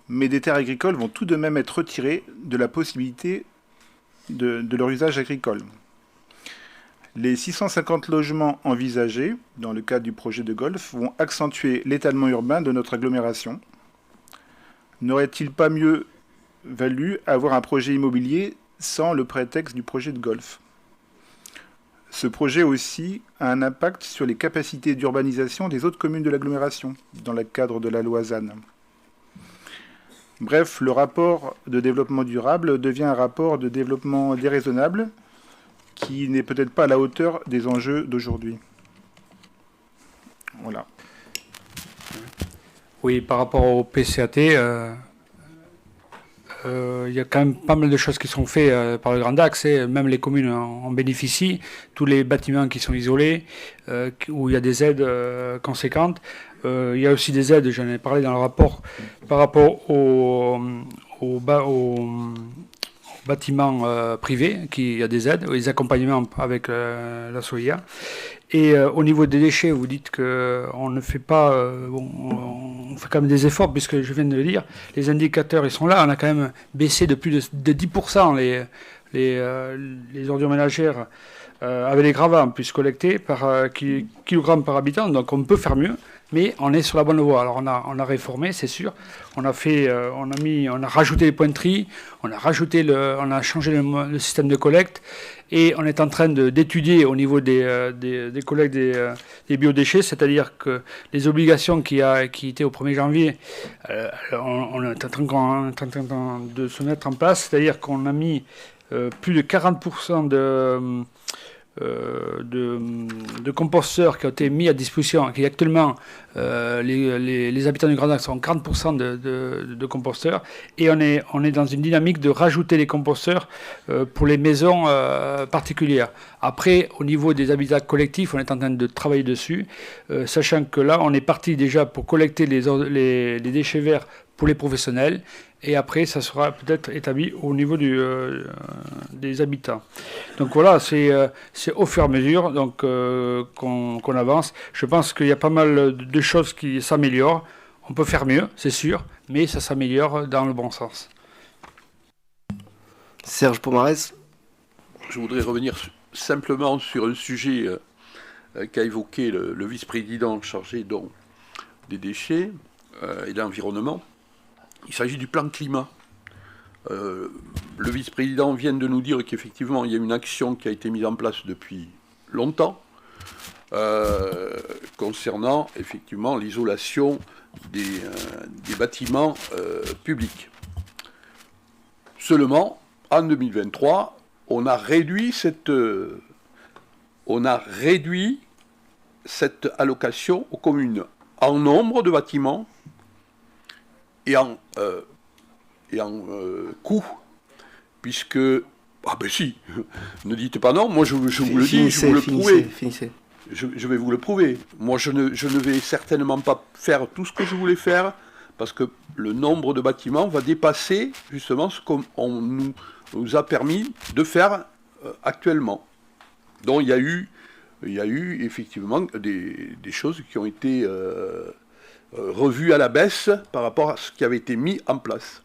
mais des terres agricoles vont tout de même être retirées de la possibilité de leur usage agricole. Les 650 logements envisagés dans le cadre du projet de golf vont accentuer l'étalement urbain de notre agglomération. N'aurait-il pas mieux valu avoir un projet immobilier sans le prétexte du projet de golf? Ce projet aussi a un impact sur les capacités d'urbanisation des autres communes de l'agglomération, dans le cadre de la loi ZAN. Bref, le rapport de développement durable devient un rapport de développement déraisonnable qui n'est peut-être pas à la hauteur des enjeux d'aujourd'hui. Voilà. Oui, par rapport au PCAT, il y a quand même pas mal de choses qui sont faites par le Grand Axe, et même les communes en bénéficient. Tous les bâtiments qui sont isolés, où il y a des aides conséquentes. Il y a aussi des aides, j'en ai parlé dans le rapport, par rapport aux bâtiments privés, il y a des aides, les accompagnements avec la SOIA. Et au niveau des déchets, vous dites qu'on ne fait pas... on fait quand même des efforts, puisque je viens de le dire, les indicateurs, ils sont là. On a quand même baissé de plus de 10% les ordures ménagères avec les gravats, plus collectés par kilogramme par habitant. Donc on peut faire mieux, mais on est sur la bonne voie. Alors on a réformé, c'est sûr. On a rajouté les points de tri, on a changé le système de collecte, et on est en train d'étudier au niveau des collectes des biodéchets, c'est-à-dire que les obligations qui étaient au 1er janvier, on est en train de se mettre en place, c'est-à-dire qu'on a mis plus de 40% de composteurs qui ont été mis à disposition, qui actuellement les habitants du Grand Axe ont 40% de composteurs, et on est dans une dynamique de rajouter les composteurs pour les maisons particulières. Après, au niveau des habitats collectifs, on est en train de travailler dessus, sachant que là, on est parti déjà pour collecter les déchets verts pour les professionnels, et après, ça sera peut-être établi au niveau des habitants. Donc voilà, c'est au fur et à mesure qu'on avance. Je pense qu'il y a pas mal de choses qui s'améliorent. On peut faire mieux, c'est sûr, mais ça s'améliore dans le bon sens. Serge Pomarez. Je voudrais revenir simplement sur un sujet qu'a évoqué le vice-président chargé des déchets et de l'environnement. Il s'agit du plan climat. Le vice-président vient de nous dire qu'effectivement, il y a une action qui a été mise en place depuis longtemps concernant effectivement l'isolation des bâtiments publics. Seulement, en 2023, on a réduit cette allocation aux communes en nombre de bâtiments et en coût, puisque... Ah ben si, ne dites pas non, moi je vous le dis, je vous le prouve. Je vais vous le prouver. Moi je ne vais certainement pas faire tout ce que je voulais faire, parce que le nombre de bâtiments va dépasser justement ce qu'on nous a permis de faire actuellement. Donc il y a eu effectivement des choses qui ont été revues à la baisse par rapport à ce qui avait été mis en place.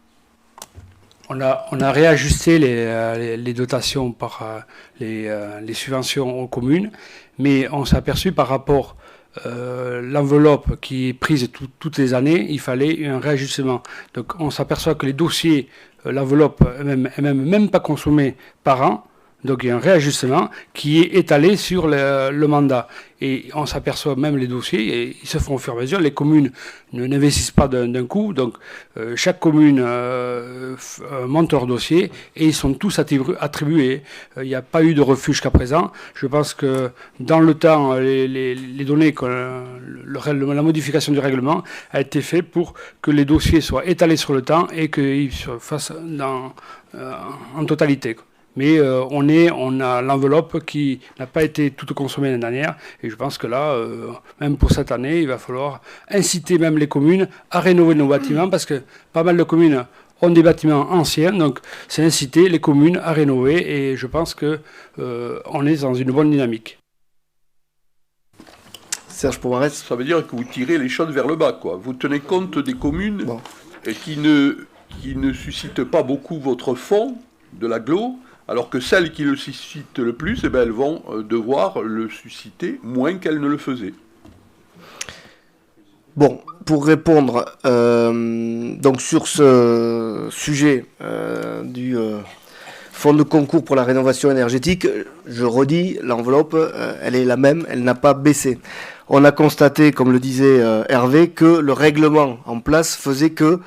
On a réajusté les dotations par les subventions aux communes, mais on s'est aperçu par rapport l'enveloppe qui est prise toutes les années, il fallait un réajustement. Donc on s'aperçoit que les dossiers, l'enveloppe n'est même pas consommée par an. Donc il y a un réajustement qui est étalé sur le mandat. Et on s'aperçoit même les dossiers, et ils se font au fur et à mesure. Les communes n'investissent pas d'un coup, donc chaque commune monte leur dossier et ils sont tous attribués. Il n'y a pas eu de refus jusqu'à présent. Je pense que dans le temps, les données, la modification du règlement a été faite pour que les dossiers soient étalés sur le temps et qu'ils se fassent en totalité. Mais on a l'enveloppe qui n'a pas été toute consommée l'année dernière. Et je pense que là, même pour cette année, il va falloir inciter même les communes à rénover nos bâtiments, parce que pas mal de communes ont des bâtiments anciens. Donc c'est inciter les communes à rénover. Et je pense qu'on est dans une bonne dynamique. Serge Pomarez. Ça veut dire que vous tirez les choses vers le bas, quoi. Vous tenez compte des communes qui ne suscitent pas beaucoup votre fonds de l'agglo, alors que celles qui le suscitent le plus, eh ben, elles vont devoir le susciter moins qu'elles ne le faisaient. Bon, pour répondre donc sur ce sujet du fonds de concours pour la rénovation énergétique, je redis, l'enveloppe, elle est la même, elle n'a pas baissé. On a constaté, comme le disait Hervé, que le règlement en place faisait que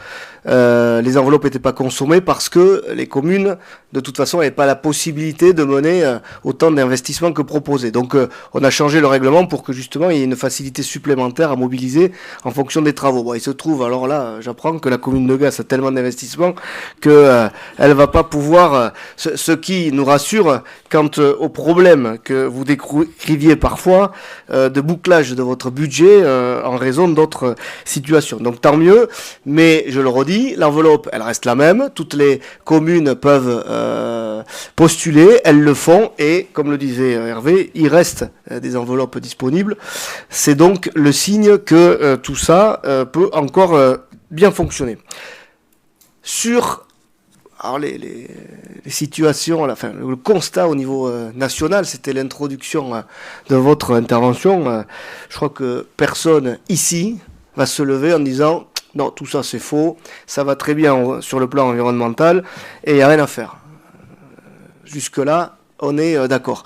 les enveloppes n'étaient pas consommées parce que les communes, de toute façon, n'avaient pas la possibilité de mener autant d'investissements que proposés. Donc on a changé le règlement pour que justement il y ait une facilité supplémentaire à mobiliser en fonction des travaux. Bon, il se trouve, alors là, j'apprends que la commune de Gasse a tellement d'investissements qu'elle ne va pas pouvoir... ce qui nous rassure quant aux problèmes que vous décriviez parfois de bouclage de votre budget en raison d'autres situations. Donc tant mieux, mais je le redis, l'enveloppe, elle reste la même. Toutes les communes peuvent postuler, elles le font, et comme le disait Hervé, il reste des enveloppes disponibles. C'est donc le signe que tout ça peut encore bien fonctionner. Sur alors les situations, enfin, le constat au niveau national, c'était l'introduction de votre intervention. Je crois que personne ici va se lever en disant non, tout ça c'est faux, ça va très bien sur le plan environnemental et il n'y a rien à faire. Jusque-là, on est d'accord.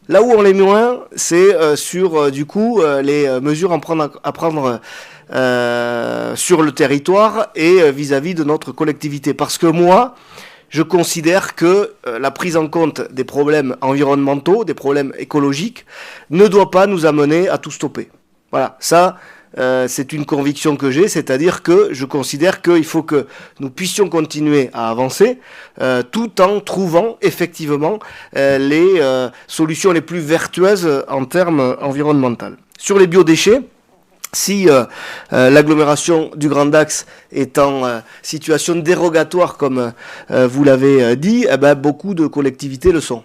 Là où on est moins, c'est sur du coup les mesures à prendre sur le territoire et vis-à-vis de notre collectivité. Parce que moi, je considère que la prise en compte des problèmes environnementaux, des problèmes écologiques, ne doit pas nous amener à tout stopper. Voilà, ça, c'est une conviction que j'ai, c'est-à-dire que je considère qu'il faut que nous puissions continuer à avancer tout en trouvant effectivement les solutions les plus vertueuses en termes environnementaux. Sur les biodéchets, si l'agglomération du Grand Dax est en situation dérogatoire, comme vous l'avez dit, eh ben, beaucoup de collectivités le sont.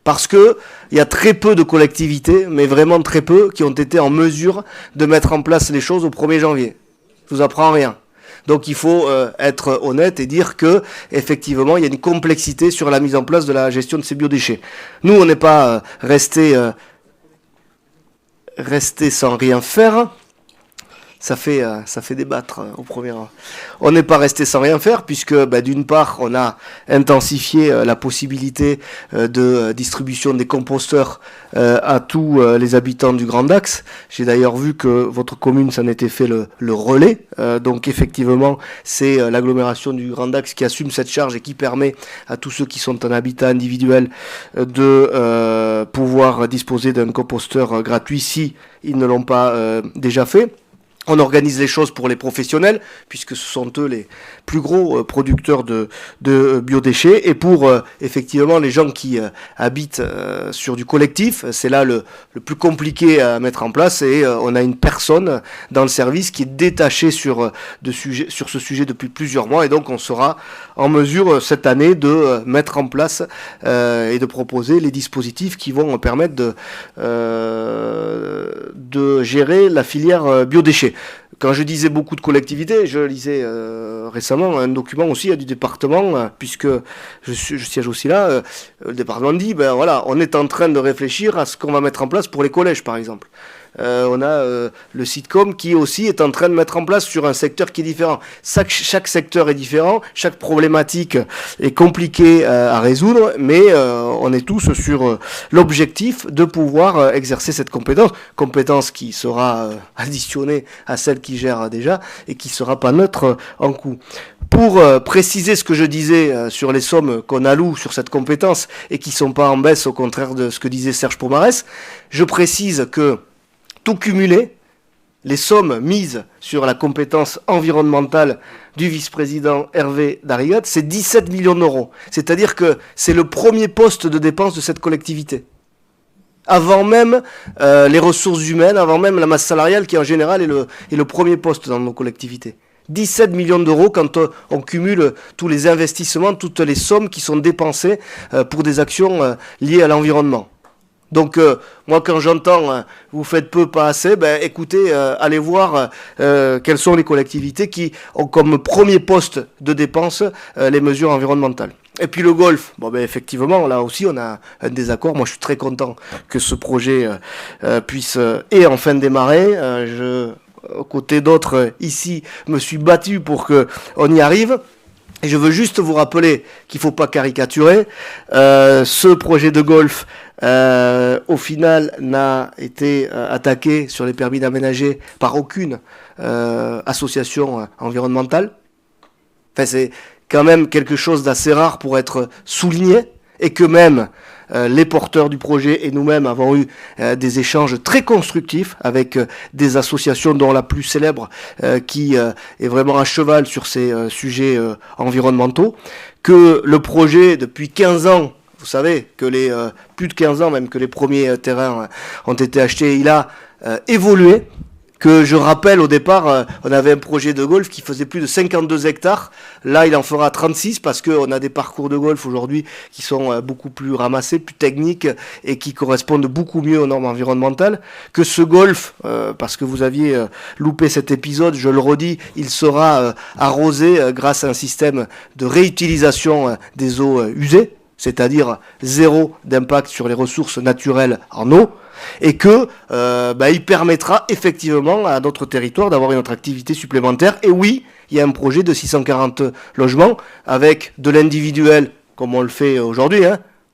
Parce que il y a très peu de collectivités, mais vraiment très peu, qui ont été en mesure de mettre en place les choses au 1er janvier. Je vous apprends rien. Donc il faut être honnête et dire que effectivement il y a une complexité sur la mise en place de la gestion de ces biodéchets. Nous, on n'est pas resté sans rien faire. Ça fait débattre au premier rang. On n'est pas resté sans rien faire puisque d'une part on a intensifié la possibilité de distribution des composteurs à tous les habitants du Grand Dax. J'ai d'ailleurs vu que votre commune s'en était fait le relais. Donc effectivement c'est l'agglomération du Grand Dax qui assume cette charge et qui permet à tous ceux qui sont en habitat individuel de pouvoir disposer d'un composteur gratuit si ils ne l'ont pas déjà fait. On organise les choses pour les professionnels, puisque ce sont eux les plus gros producteurs de biodéchets. Et pour effectivement les gens qui habitent sur du collectif, c'est là le plus compliqué à mettre en place. Et on a une personne dans le service qui est détachée sur ce sujet depuis plusieurs mois. Et donc on sera en mesure cette année de mettre en place et de proposer les dispositifs qui vont permettre de gérer la filière biodéchets. Quand je disais beaucoup de collectivités, je lisais récemment un document aussi du département, puisque je siège aussi là. Le département dit, ben voilà, on est en train de réfléchir à ce qu'on va mettre en place pour les collèges, par exemple. on a le sitcom qui aussi est en train de mettre en place sur un secteur qui est différent. Chaque secteur est différent, chaque problématique est compliquée à résoudre, mais on est tous sur l'objectif de pouvoir exercer cette compétence qui sera additionnée à celle qui gère déjà et qui sera pas neutre en coût. Pour préciser ce que je disais sur les sommes qu'on alloue sur cette compétence et qui sont pas en baisse, au contraire de ce que disait Serge Pomarès, je précise que tout cumulé, les sommes mises sur la compétence environnementale du vice-président Hervé Darigat, c'est 17 millions d'euros. C'est-à-dire que c'est le premier poste de dépense de cette collectivité. Avant même les ressources humaines, avant même la masse salariale qui en général est le premier poste dans nos collectivités. 17 millions d'euros quand on cumule tous les investissements, toutes les sommes qui sont dépensées pour des actions liées à l'environnement. Donc moi quand j'entends vous faites peu, pas assez, écoutez, allez voir quelles sont les collectivités qui ont comme premier poste de dépense les mesures environnementales. Et puis le golf, effectivement, là aussi on a un désaccord. Moi je suis très content que ce projet puisse et enfin démarrer. Aux côtés d'autres ici, me suis battu pour qu'on y arrive. Et je veux juste vous rappeler qu'il ne faut pas caricaturer. Ce projet de golf, au final, n'a été attaqué sur les permis d'aménager par aucune association environnementale. Enfin, c'est quand même quelque chose d'assez rare pour être souligné. Et que même les porteurs du projet et nous-mêmes avons eu des échanges très constructifs avec des associations dont la plus célèbre qui est vraiment à cheval sur ces sujets environnementaux, que le projet depuis 15 ans, vous savez que les plus de 15 ans même que les premiers terrains ont été achetés, il a évolué. Que je rappelle, au départ, on avait un projet de golf qui faisait plus de 52 hectares. Là, il en fera 36 parce qu'on a des parcours de golf aujourd'hui qui sont beaucoup plus ramassés, plus techniques et qui correspondent beaucoup mieux aux normes environnementales. Que ce golf, parce que vous aviez loupé cet épisode, je le redis, il sera arrosé grâce à un système de réutilisation des eaux usées, c'est-à-dire zéro d'impact sur les ressources naturelles en eau. Et que il permettra effectivement à notre territoire d'avoir une autre activité supplémentaire. Et oui, il y a un projet de 640 logements avec de l'individuel, comme on le fait aujourd'hui,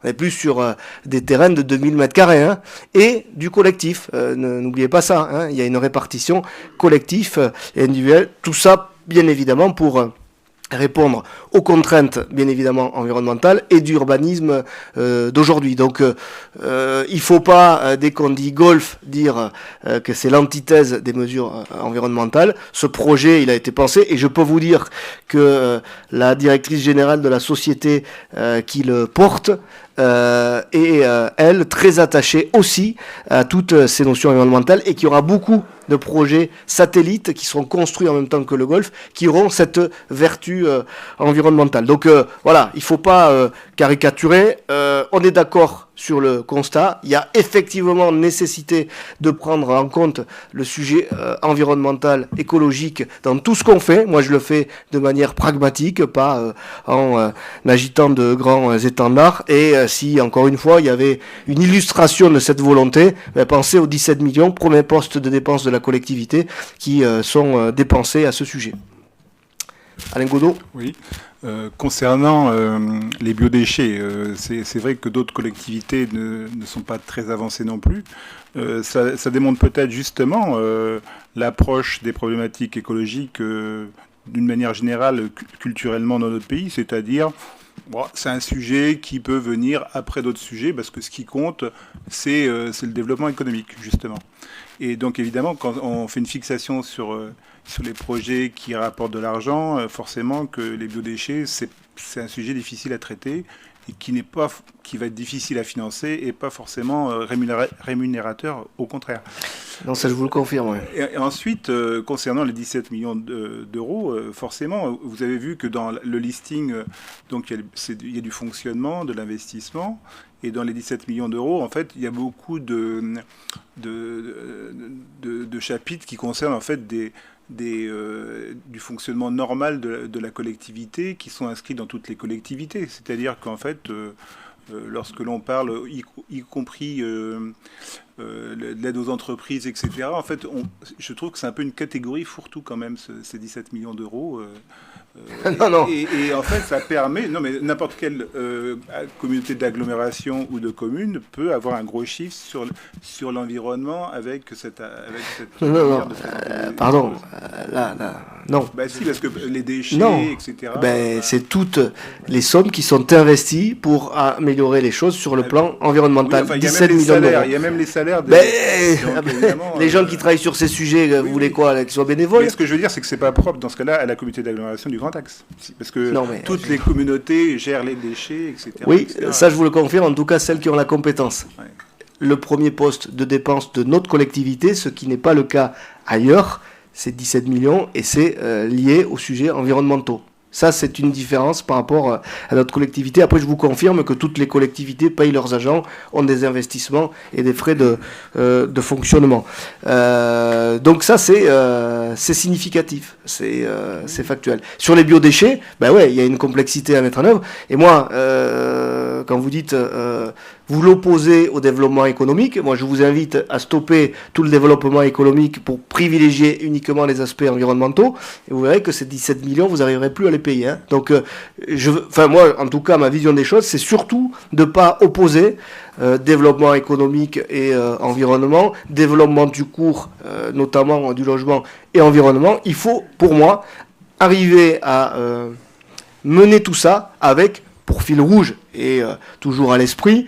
on est plus sur des terrains de 2000 m², et du collectif. N'oubliez pas ça, il y a une répartition collectif et individuelle. Tout ça, bien évidemment, pour répondre aux contraintes, bien évidemment, environnementales et d'urbanisme d'aujourd'hui. Donc, il ne faut pas, dès qu'on dit golf, dire que c'est l'antithèse des mesures environnementales. Ce projet, il a été pensé, et je peux vous dire que la directrice générale de la société qui le porte est, elle, très attachée aussi à toutes ces notions environnementales, et qu'il y aura beaucoup de projets satellites qui seront construits en même temps que le golf, qui auront cette vertu environnementale. Donc voilà, il ne faut pas caricaturer. On est d'accord sur le constat. Il y a effectivement nécessité de prendre en compte le sujet environnemental, écologique dans tout ce qu'on fait. Moi, je le fais de manière pragmatique, pas en agitant de grands étendards. Et si, encore une fois, il y avait une illustration de cette volonté, pensez aux 17 millions, premier poste de dépenses de la collectivité, qui sont dépensés à ce sujet. Alain Godot. Oui. Concernant les biodéchets, c'est vrai que d'autres collectivités ne sont pas très avancées non plus. Ça démontre peut-être justement l'approche des problématiques écologiques d'une manière générale culturellement dans notre pays, c'est-à-dire c'est un sujet qui peut venir après d'autres sujets, parce que ce qui compte, c'est le développement économique, justement. Et donc évidemment, quand on fait une fixation sur les projets qui rapportent de l'argent, forcément que les biodéchets, c'est un sujet difficile à traiter et qui va être difficile à financer et pas forcément rémunérateur, au contraire. Non, ça je vous le confirme. Oui. Et ensuite, concernant les 17 millions d'euros, forcément, vous avez vu que dans le listing, donc il y a du fonctionnement, de l'investissement, et dans les 17 millions d'euros, en fait, il y a beaucoup de chapitres qui concernent en fait du fonctionnement normal de la collectivité, qui sont inscrits dans toutes les collectivités. C'est-à-dire qu'en fait, lorsque l'on parle, y compris l'aide aux entreprises, etc. En fait, je trouve que c'est un peu une catégorie fourre-tout quand même, ces 17 millions d'euros. Non. Et en fait, ça permet... Non, mais n'importe quelle communauté d'agglomération ou de commune peut avoir un gros chiffre sur l'environnement avec cette... Non. Pardon. Là, non. Bah si, parce que les déchets, etc. C'est toutes les sommes qui sont investies pour améliorer les choses sur le plan environnemental. Oui, 17 millions d'euros. Il y a même les salaires les gens qui travaillent sur ces sujets, vous voulez quoi, qu'ils soient bénévoles? Mais ce que je veux dire, c'est que c'est pas propre dans ce cas-là à la communauté d'agglomération du Grand Axe. Parce que toutes les communautés gèrent les déchets, etc. Oui, etc. ça je vous le confirme, en tout cas celles qui ont la compétence. Ouais. Le premier poste de dépense de notre collectivité, ce qui n'est pas le cas ailleurs, c'est 17 millions et c'est lié aux sujets environnementaux. Ça, c'est une différence par rapport à notre collectivité. Après, je vous confirme que toutes les collectivités payent leurs agents, ont des investissements et des frais de fonctionnement. Donc ça, c'est significatif, c'est factuel. Sur les biodéchets, il y a une complexité à mettre en œuvre. Et moi, quand vous dites vous l'opposez au développement économique, moi je vous invite à stopper tout le développement économique pour privilégier uniquement les aspects environnementaux, et vous verrez que ces 17 millions, vous n'arriverez plus à les payer. Hein. Donc, moi, en tout cas, ma vision des choses, c'est surtout de ne pas opposer développement économique et environnement, développement du court, notamment du logement et environnement. Il faut, pour moi, arriver à mener tout ça avec, pour fil rouge et toujours à l'esprit,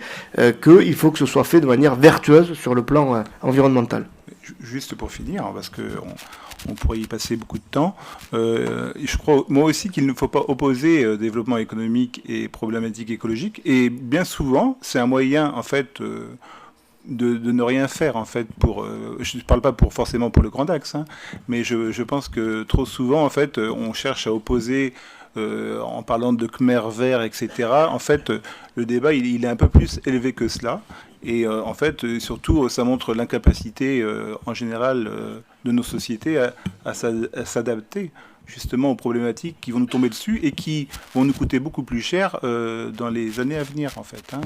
qu'il faut que ce soit fait de manière vertueuse sur le plan environnemental. Juste pour finir, parce qu'on pourrait y passer beaucoup de temps, je crois moi aussi qu'il ne faut pas opposer développement économique et problématiques écologiques, et bien souvent c'est un moyen en fait de ne rien faire en fait je ne parle pas forcément pour le Grand Axe, hein, mais je pense que trop souvent en fait on cherche à opposer en parlant de Khmer vert, etc. En fait, le débat, il est un peu plus élevé que cela. Et en fait, surtout, ça montre l'incapacité en général de nos sociétés à s'adapter justement aux problématiques qui vont nous tomber dessus et qui vont nous coûter beaucoup plus cher dans les années à venir, en fait. Hein.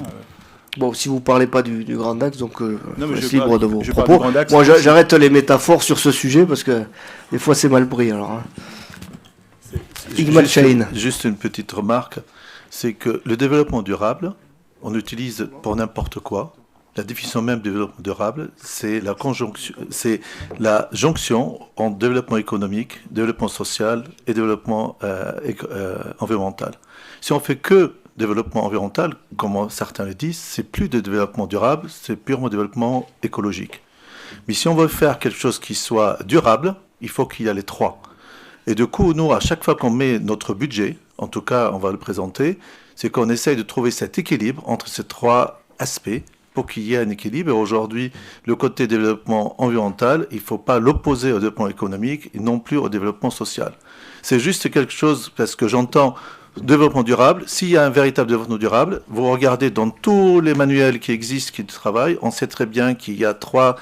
Bon, si vous ne parlez pas du Grand Axe, donc je suis libre de vos je propos. Axe, moi, j'arrête les métaphores sur ce sujet parce que des fois, c'est mal pris. Alors, hein. Juste une petite remarque, c'est que le développement durable, on l'utilise pour n'importe quoi. La définition même du développement durable, c'est la jonction entre développement économique, développement social et développement environnemental. Si on fait que développement environnemental, comme certains le disent, c'est plus de développement durable, c'est purement développement écologique. Mais si on veut faire quelque chose qui soit durable, il faut qu'il y ait les trois. Et du coup, nous, à chaque fois qu'on met notre budget, en tout cas, on va le présenter, c'est qu'on essaye de trouver cet équilibre entre ces trois aspects pour qu'il y ait un équilibre. Et aujourd'hui, le côté développement environnemental, il ne faut pas l'opposer au développement économique et non plus au développement social. C'est juste quelque chose, parce que j'entends développement durable. S'il y a un véritable développement durable, vous regardez dans tous les manuels qui existent, qui travaillent, on sait très bien qu'il y a trois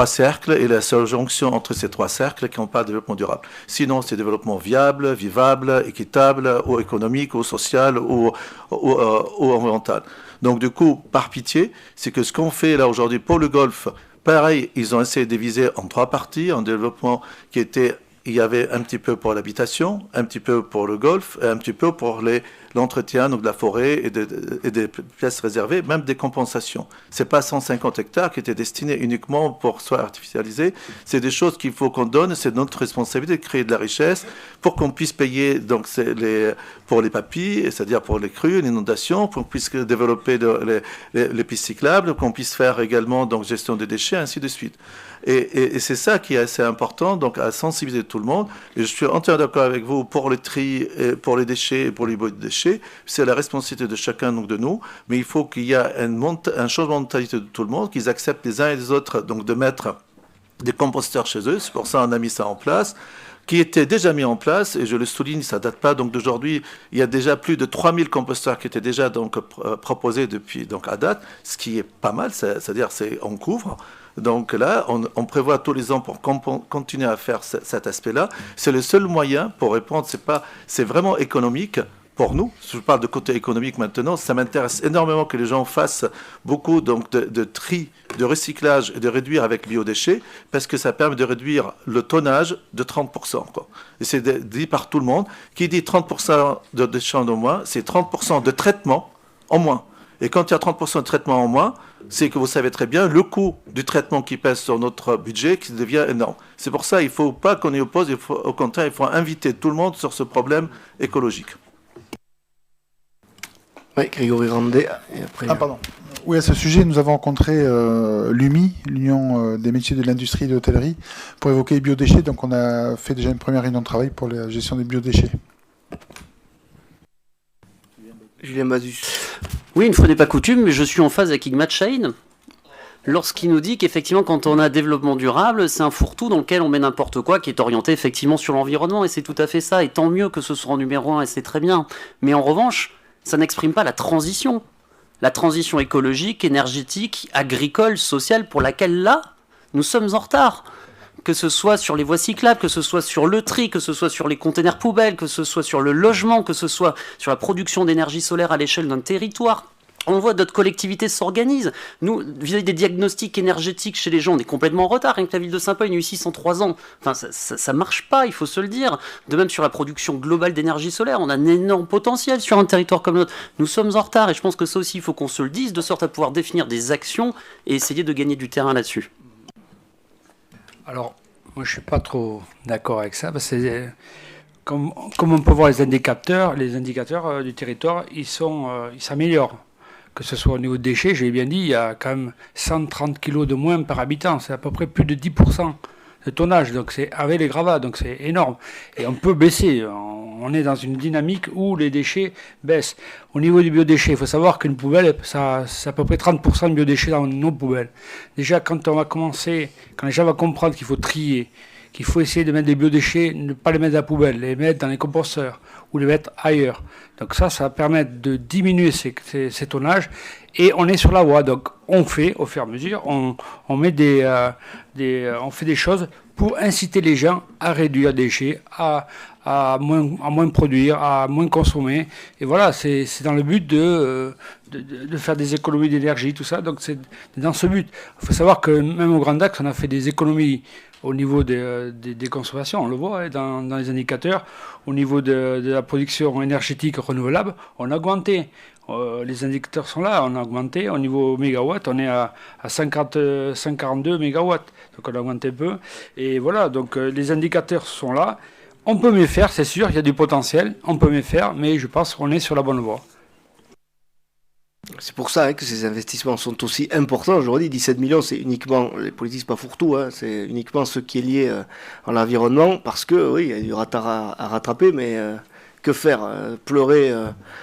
cercles et la seule jonction entre ces trois cercles qui n'ont pas de développement durable. Sinon, c'est développement viable, vivable, équitable, ou économique, ou social, ou environnemental. Donc, du coup, par pitié, c'est que ce qu'on fait là aujourd'hui pour le golf, pareil, ils ont essayé de diviser en trois parties, un développement qui était... Il y avait un petit peu pour l'habitation, un petit peu pour le golf, et un petit peu pour l'entretien donc de la forêt et des pièces réservées, même des compensations. C'est pas 150 hectares qui étaient destinés uniquement pour soit artificialiser. C'est des choses qu'il faut qu'on donne. C'est notre responsabilité de créer de la richesse pour qu'on puisse payer donc pour les papilles, c'est-à-dire pour les crues, l'inondation, pour qu'on puisse développer les pistes cyclables, qu'on puisse faire également donc gestion des déchets, ainsi de suite. Et c'est ça qui est assez important, donc à sensibiliser tout le monde. Et je suis entièrement d'accord avec vous pour les tri, pour les déchets et pour les déchets. C'est la responsabilité de chacun donc, de nous. Mais il faut qu'il y ait un changement de mentalité de tout le monde, qu'ils acceptent les uns et les autres donc de mettre des composteurs chez eux. C'est pour ça qu'on a mis ça en place, qui était déjà mis en place, et je le souligne, ça date pas donc d'aujourd'hui. Il y a déjà plus de 3000 composteurs qui étaient déjà donc proposés depuis donc à date, ce qui est pas mal. C'est-à-dire on couvre. Donc là, on prévoit tous les ans pour continuer à faire cet aspect-là. C'est le seul moyen pour répondre. C'est vraiment économique pour nous, je parle de côté économique maintenant, ça m'intéresse énormément que les gens fassent beaucoup donc, de tri, de recyclage et de réduire avec biodéchets, parce que ça permet de réduire le tonnage de 30%. Quoi. Et c'est dit par tout le monde. Qui dit 30% de déchets en moins, c'est 30% de traitement en moins. Et quand il y a 30% de traitement en moins, c'est que vous savez très bien le coût du traitement qui pèse sur notre budget qui devient énorme. C'est pour ça qu'il ne faut pas qu'on y oppose, au contraire, il faut inviter tout le monde sur ce problème écologique. Oui, Grégory Randet. Et après... Ah, pardon. Oui, à ce sujet, nous avons rencontré l'UMI, l'Union des métiers de l'industrie et de l'hôtellerie, pour évoquer les biodéchets. Donc, on a fait déjà une première réunion de travail pour la gestion des biodéchets. Julien Bazus. Oui, une fois n'est pas coutume, mais je suis en phase avec Igmat Shaheen lorsqu'il nous dit qu'effectivement, quand on a développement durable, c'est un fourre-tout dans lequel on met n'importe quoi qui est orienté effectivement sur l'environnement, et c'est tout à fait ça, et tant mieux que ce soit en numéro 1, et c'est très bien. Mais en revanche, ça n'exprime pas la transition écologique, énergétique, agricole, sociale, pour laquelle là, nous sommes en retard. Que ce soit sur les voies cyclables, que ce soit sur le tri, que ce soit sur les containers poubelles, que ce soit sur le logement, que ce soit sur la production d'énergie solaire à l'échelle d'un territoire. On voit d'autres collectivités s'organisent. Nous, vis-à-vis des diagnostics énergétiques chez les gens, on est complètement en retard. Rien que la ville de Saint-Paul, il y a eu 603 ans. Enfin, ça marche pas, il faut se le dire. De même sur la production globale d'énergie solaire, on a un énorme potentiel sur un territoire comme le nôtre. Nous sommes en retard, et je pense que ça aussi, il faut qu'on se le dise, de sorte à pouvoir définir des actions et essayer de gagner du terrain là-dessus. Alors, moi, je suis pas trop d'accord avec ça, parce que comme on peut voir les indicateurs du territoire, ils s'améliorent. Que ce soit au niveau des déchets, j'ai bien dit, il y a quand même 130 kilos de moins par habitant. C'est à peu près plus de 10% de tonnage, donc c'est avec les gravats, donc c'est énorme. Et on peut baisser. On est dans une dynamique où les déchets baissent. Au niveau du biodéchet, il faut savoir qu'une poubelle, c'est à peu près 30% de biodéchets dans nos poubelles. Déjà, quand les gens vont comprendre qu'il faut trier, qu'il faut essayer de mettre des biodéchets, ne pas les mettre à la poubelle, les mettre dans les composteurs ou les mettre ailleurs. Donc ça va permettre de diminuer ces tonnages, et on est sur la voie. Donc on fait, au fur et à mesure, on fait des choses pour inciter les gens à réduire les déchets, à moins produire, à moins consommer. Et voilà, c'est dans le but de faire des économies d'énergie, tout ça. Donc c'est dans ce but. Il faut savoir que même au Grand Axe, on a fait des économies au niveau des consommations, on le voit dans les indicateurs. Au niveau de la production énergétique renouvelable, on a augmenté. Les indicateurs sont là, on a augmenté. Au niveau mégawatts, on est à 142 mégawatts. Donc on a augmenté un peu. Et voilà, donc les indicateurs sont là. On peut mieux faire, c'est sûr, il y a du potentiel. On peut mieux faire, mais je pense qu'on est sur la bonne voie. C'est pour ça que ces investissements sont aussi importants. Aujourd'hui, 17 millions, c'est uniquement, les politiques, c'est pas fourre-tout, c'est uniquement ce qui est lié à l'environnement, parce que, oui, il y a du retard à rattraper, mais que faire pleurer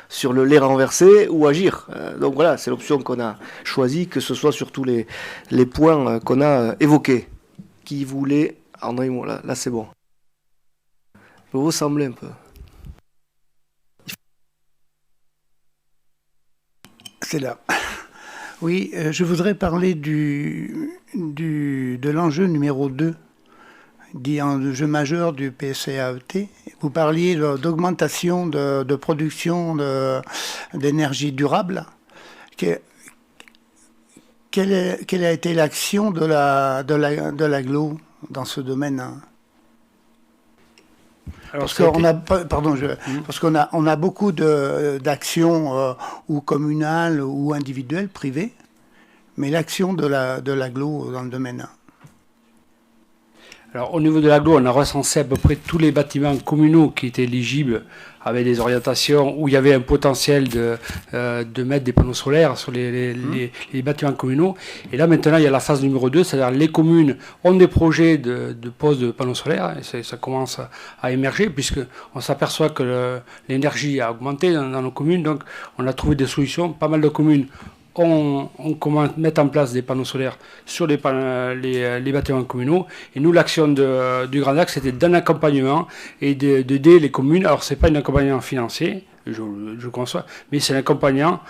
sur le lait renversé ou agir donc voilà, c'est l'option qu'on a choisie, que ce soit sur tous les points qu'on a évoqués. Qui voulait... André, là c'est bon. Vous ressemblez un peu. C'est là. Oui, je voudrais parler de l'enjeu numéro 2, dit enjeu majeur du PSCAET. Vous parliez d'augmentation de production d'énergie durable. Quelle a été l'action de l'AGLO dans ce domaine? Parce qu'on a beaucoup d'actions ou communales ou individuelles, privées, mais l'action de l'AGLO dans le domaine. Alors au niveau de l'AGLO, on a recensé à peu près tous les bâtiments communaux qui étaient éligibles avec des orientations où il y avait un potentiel de mettre des panneaux solaires sur les bâtiments communaux. Et là maintenant il y a la phase numéro 2, c'est-à-dire les communes ont des projets de pose de panneaux solaires, et ça commence à émerger puisqu'on s'aperçoit que l'énergie a augmenté dans nos communes, donc on a trouvé des solutions. Pas mal de communes on commence à mettre en place des panneaux solaires sur les bâtiments communaux. Et nous, l'action du Grand Axe, c'était d'un accompagnement et d'aider les communes. Alors, ce n'est pas un accompagnement financier, je conçois, mais c'est un accompagnement,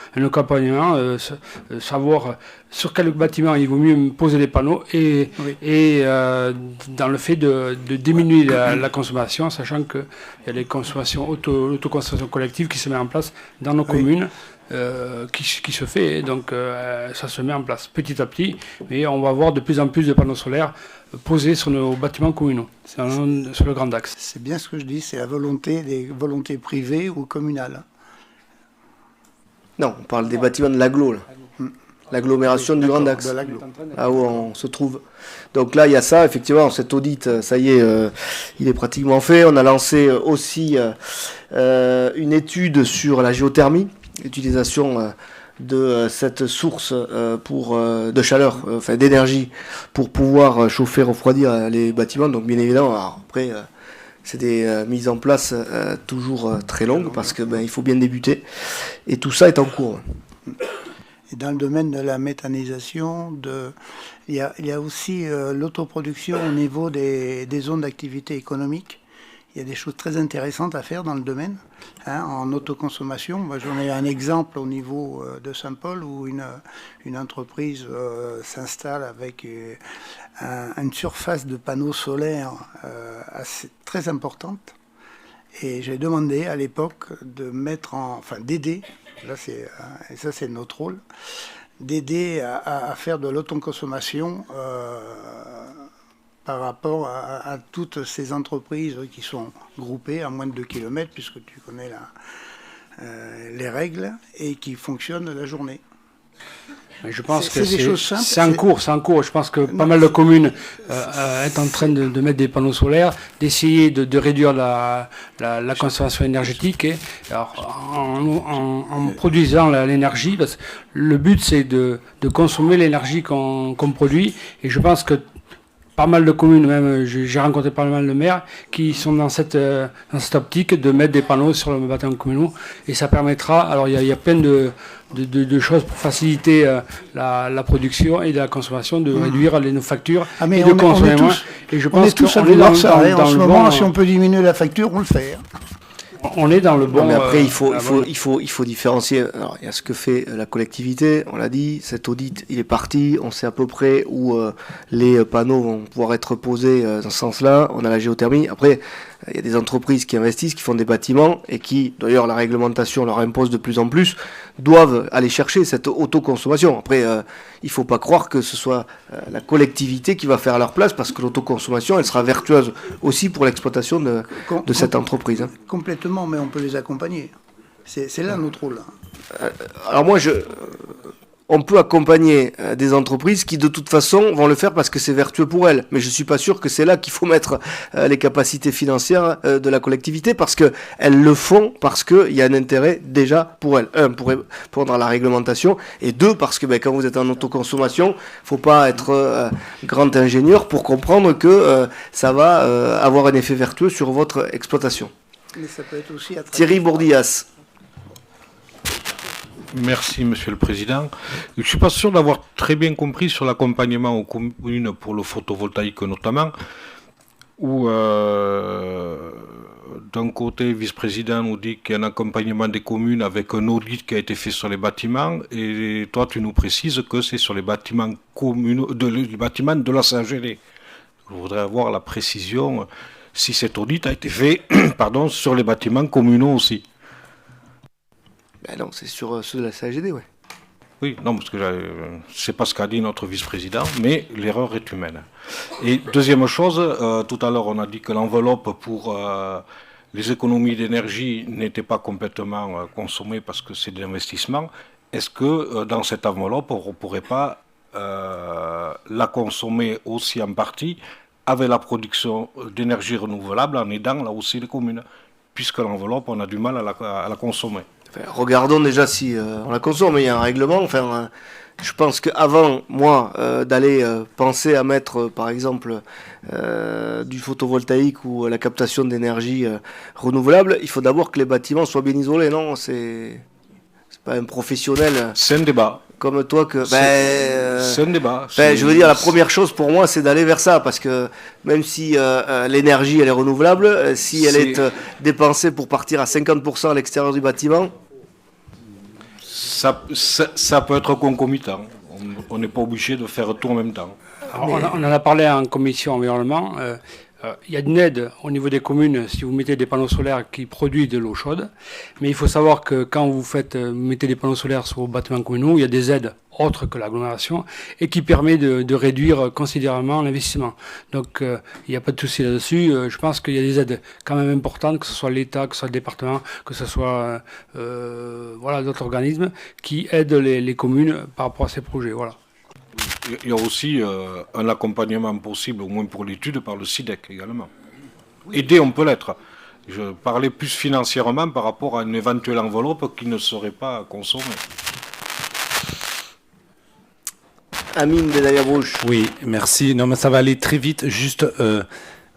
savoir sur quel bâtiment il vaut mieux poser les panneaux et dans le fait de diminuer la consommation, sachant qu'il y a les consommations, l'autoconsommation collective qui se met en place dans nos communes. Qui se fait, donc ça se met en place petit à petit, mais on va avoir de plus en plus de panneaux solaires posés sur nos bâtiments communaux, sur le Grand Axe. C'est bien ce que je dis, c'est la volonté des volontés privées ou communales. Non, on parle des bâtiments de l'agglo, l'agglomération du Grand Axe, où on se trouve. Donc là, il y a ça, effectivement, cet audit, ça y est, il est pratiquement fait. On a lancé aussi une étude sur la géothermie, l'utilisation de cette source de chaleur, d'énergie, pour pouvoir chauffer, refroidir les bâtiments. Donc bien évidemment, alors, après, c'est des mises en place toujours très longues, parce que il faut bien débuter. Et tout ça est en cours. Et dans le domaine de la méthanisation, il y a aussi l'autoproduction au niveau des zones d'activité économique. Il y a des choses très intéressantes à faire dans le domaine, en autoconsommation. Moi, j'en ai un exemple au niveau de Saint-Paul où une entreprise s'installe avec une surface de panneaux solaires très importante. Et j'ai demandé à l'époque de d'aider, et ça c'est notre rôle, d'aider à faire de l'autoconsommation par rapport à toutes ces entreprises qui sont groupées à moins de 2 km, puisque tu connais les règles, et qui fonctionnent la journée. Mais je pense que c'est en cours. Je pense que pas mal de communes est en train de mettre des panneaux solaires, d'essayer de réduire la consommation énergétique, et alors, en produisant l'énergie. Le but, c'est de consommer l'énergie qu'on produit, et je pense que pas mal de communes, même j'ai rencontré pas mal de maires qui sont dans cette optique de mettre des panneaux sur le bâtiment communaux, et ça permettra, alors il y a plein de choses pour faciliter la production et la consommation, de réduire nos factures et de consommer moins. Et je pense qu'on est dans ce moment, si on peut diminuer la facture, on le fait. On est dans le bon. Mais après, il faut différencier. Alors, il y a ce que fait la collectivité. On l'a dit, cet audit, il est parti. On sait à peu près où les panneaux vont pouvoir être posés dans ce sens-là. On a la géothermie. Après, il y a des entreprises qui investissent, qui font des bâtiments et qui, d'ailleurs, la réglementation leur impose de plus en plus, doivent aller chercher cette autoconsommation. Après, il ne faut pas croire que ce soit la collectivité qui va faire à leur place, parce que l'autoconsommation, elle sera vertueuse aussi pour l'exploitation de cette entreprise. Complètement, mais on peut les accompagner. C'est là notre rôle. Alors moi, on peut accompagner des entreprises qui de toute façon vont le faire parce que c'est vertueux pour elles. Mais je ne suis pas sûr que c'est là qu'il faut mettre les capacités financières de la collectivité, parce qu'elles le font parce qu'il y a un intérêt déjà pour elles. Un, pour répondre à la réglementation, et deux, parce que quand vous êtes en autoconsommation, il ne faut pas être grand ingénieur pour comprendre que ça va avoir un effet vertueux sur votre exploitation. Mais ça peut être aussi Thierry Bourdillas. Merci, Monsieur le Président. Je ne suis pas sûr d'avoir très bien compris sur l'accompagnement aux communes pour le photovoltaïque notamment, où d'un côté, le vice-président nous dit qu'il y a un accompagnement des communes avec un audit qui a été fait sur les bâtiments, et toi tu nous précises que c'est sur les bâtiments communaux, les bâtiments de la CGD. Je voudrais avoir la précision si cet audit a été fait sur les bâtiments communaux aussi. Non, c'est sur ceux de la CGD, oui. Oui, non, parce que c'est pas ce qu'a dit notre vice-président, mais l'erreur est humaine. Et deuxième chose, tout à l'heure on a dit que l'enveloppe pour les économies d'énergie n'était pas complètement consommée parce que c'est de l'investissement. Est-ce que dans cette enveloppe, on ne pourrait pas la consommer aussi en partie avec la production d'énergie renouvelable, en aidant là aussi les communes, puisque l'enveloppe, on a du mal à la consommer. Regardons déjà si on la consomme, mais il y a un règlement. Je pense qu'avant, moi, d'aller penser à mettre, par exemple, du photovoltaïque ou la captation d'énergie renouvelable, il faut d'abord que les bâtiments soient bien isolés, non ? C'est pas un professionnel. C'est un débat. Comme toi que. C'est un débat. Je veux dire, la première chose pour moi, c'est d'aller vers ça, parce que même si l'énergie elle est renouvelable, si elle est dépensée pour partir à 50% à l'extérieur du bâtiment. Ça peut être concomitant. On n'est pas obligé de faire tout en même temps. Alors, on en a parlé en commission environnement. Il y a une aide au niveau des communes si vous mettez des panneaux solaires qui produisent de l'eau chaude. Mais il faut savoir que quand vous mettez des panneaux solaires sur vos bâtiments communaux, il y a des aides autres que l'agglomération et qui permet de réduire considérablement l'investissement. Donc il n'y a pas de souci là-dessus. Je pense qu'il y a des aides quand même importantes, que ce soit l'État, que ce soit le département, que ce soit d'autres organismes qui aident les communes par rapport à ces projets. Voilà. Il y a aussi un accompagnement possible, au moins pour l'étude, par le SIDEC également. Aider, on peut l'être. Je parlais plus financièrement par rapport à une éventuelle enveloppe qui ne serait pas consommée. Amine Benayarouche. Oui, merci. Non, mais ça va aller très vite. Juste,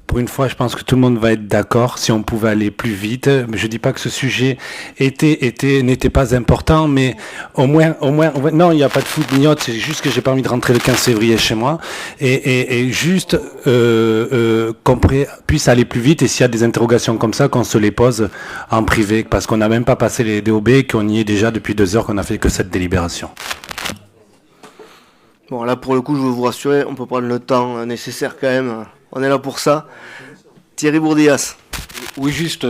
pour une fois, je pense que tout le monde va être d'accord si on pouvait aller plus vite. Mais je dis pas que ce sujet n'était pas important, mais au moins, non, il n'y a pas de foot mignotte. C'est juste que j'ai pas envie de rentrer le 15 février chez moi et juste qu'on puisse aller plus vite. Et s'il y a des interrogations comme ça, qu'on se les pose en privé, parce qu'on n'a même pas passé les DOB, qu'on y est déjà depuis 2 heures, qu'on a fait que cette délibération. Bon, là, pour le coup, je veux vous rassurer, on peut prendre le temps nécessaire quand même. On est là pour ça. Thierry Bourdillas. Oui, juste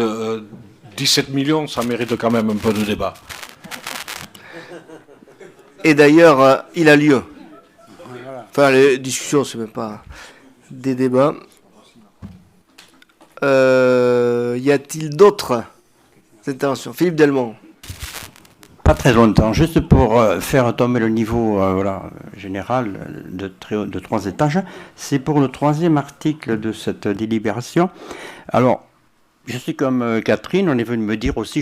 17 millions, ça mérite quand même un peu de débat. Et d'ailleurs, il a lieu. Enfin, les discussions, c'est même pas des débats. Y a-t-il d'autres interventions? Philippe Delmont. Pas très longtemps, juste pour faire tomber le niveau général de 3 étages. C'est pour le 3e article de cette délibération. Alors, je suis comme Catherine, on est venu me dire aussi,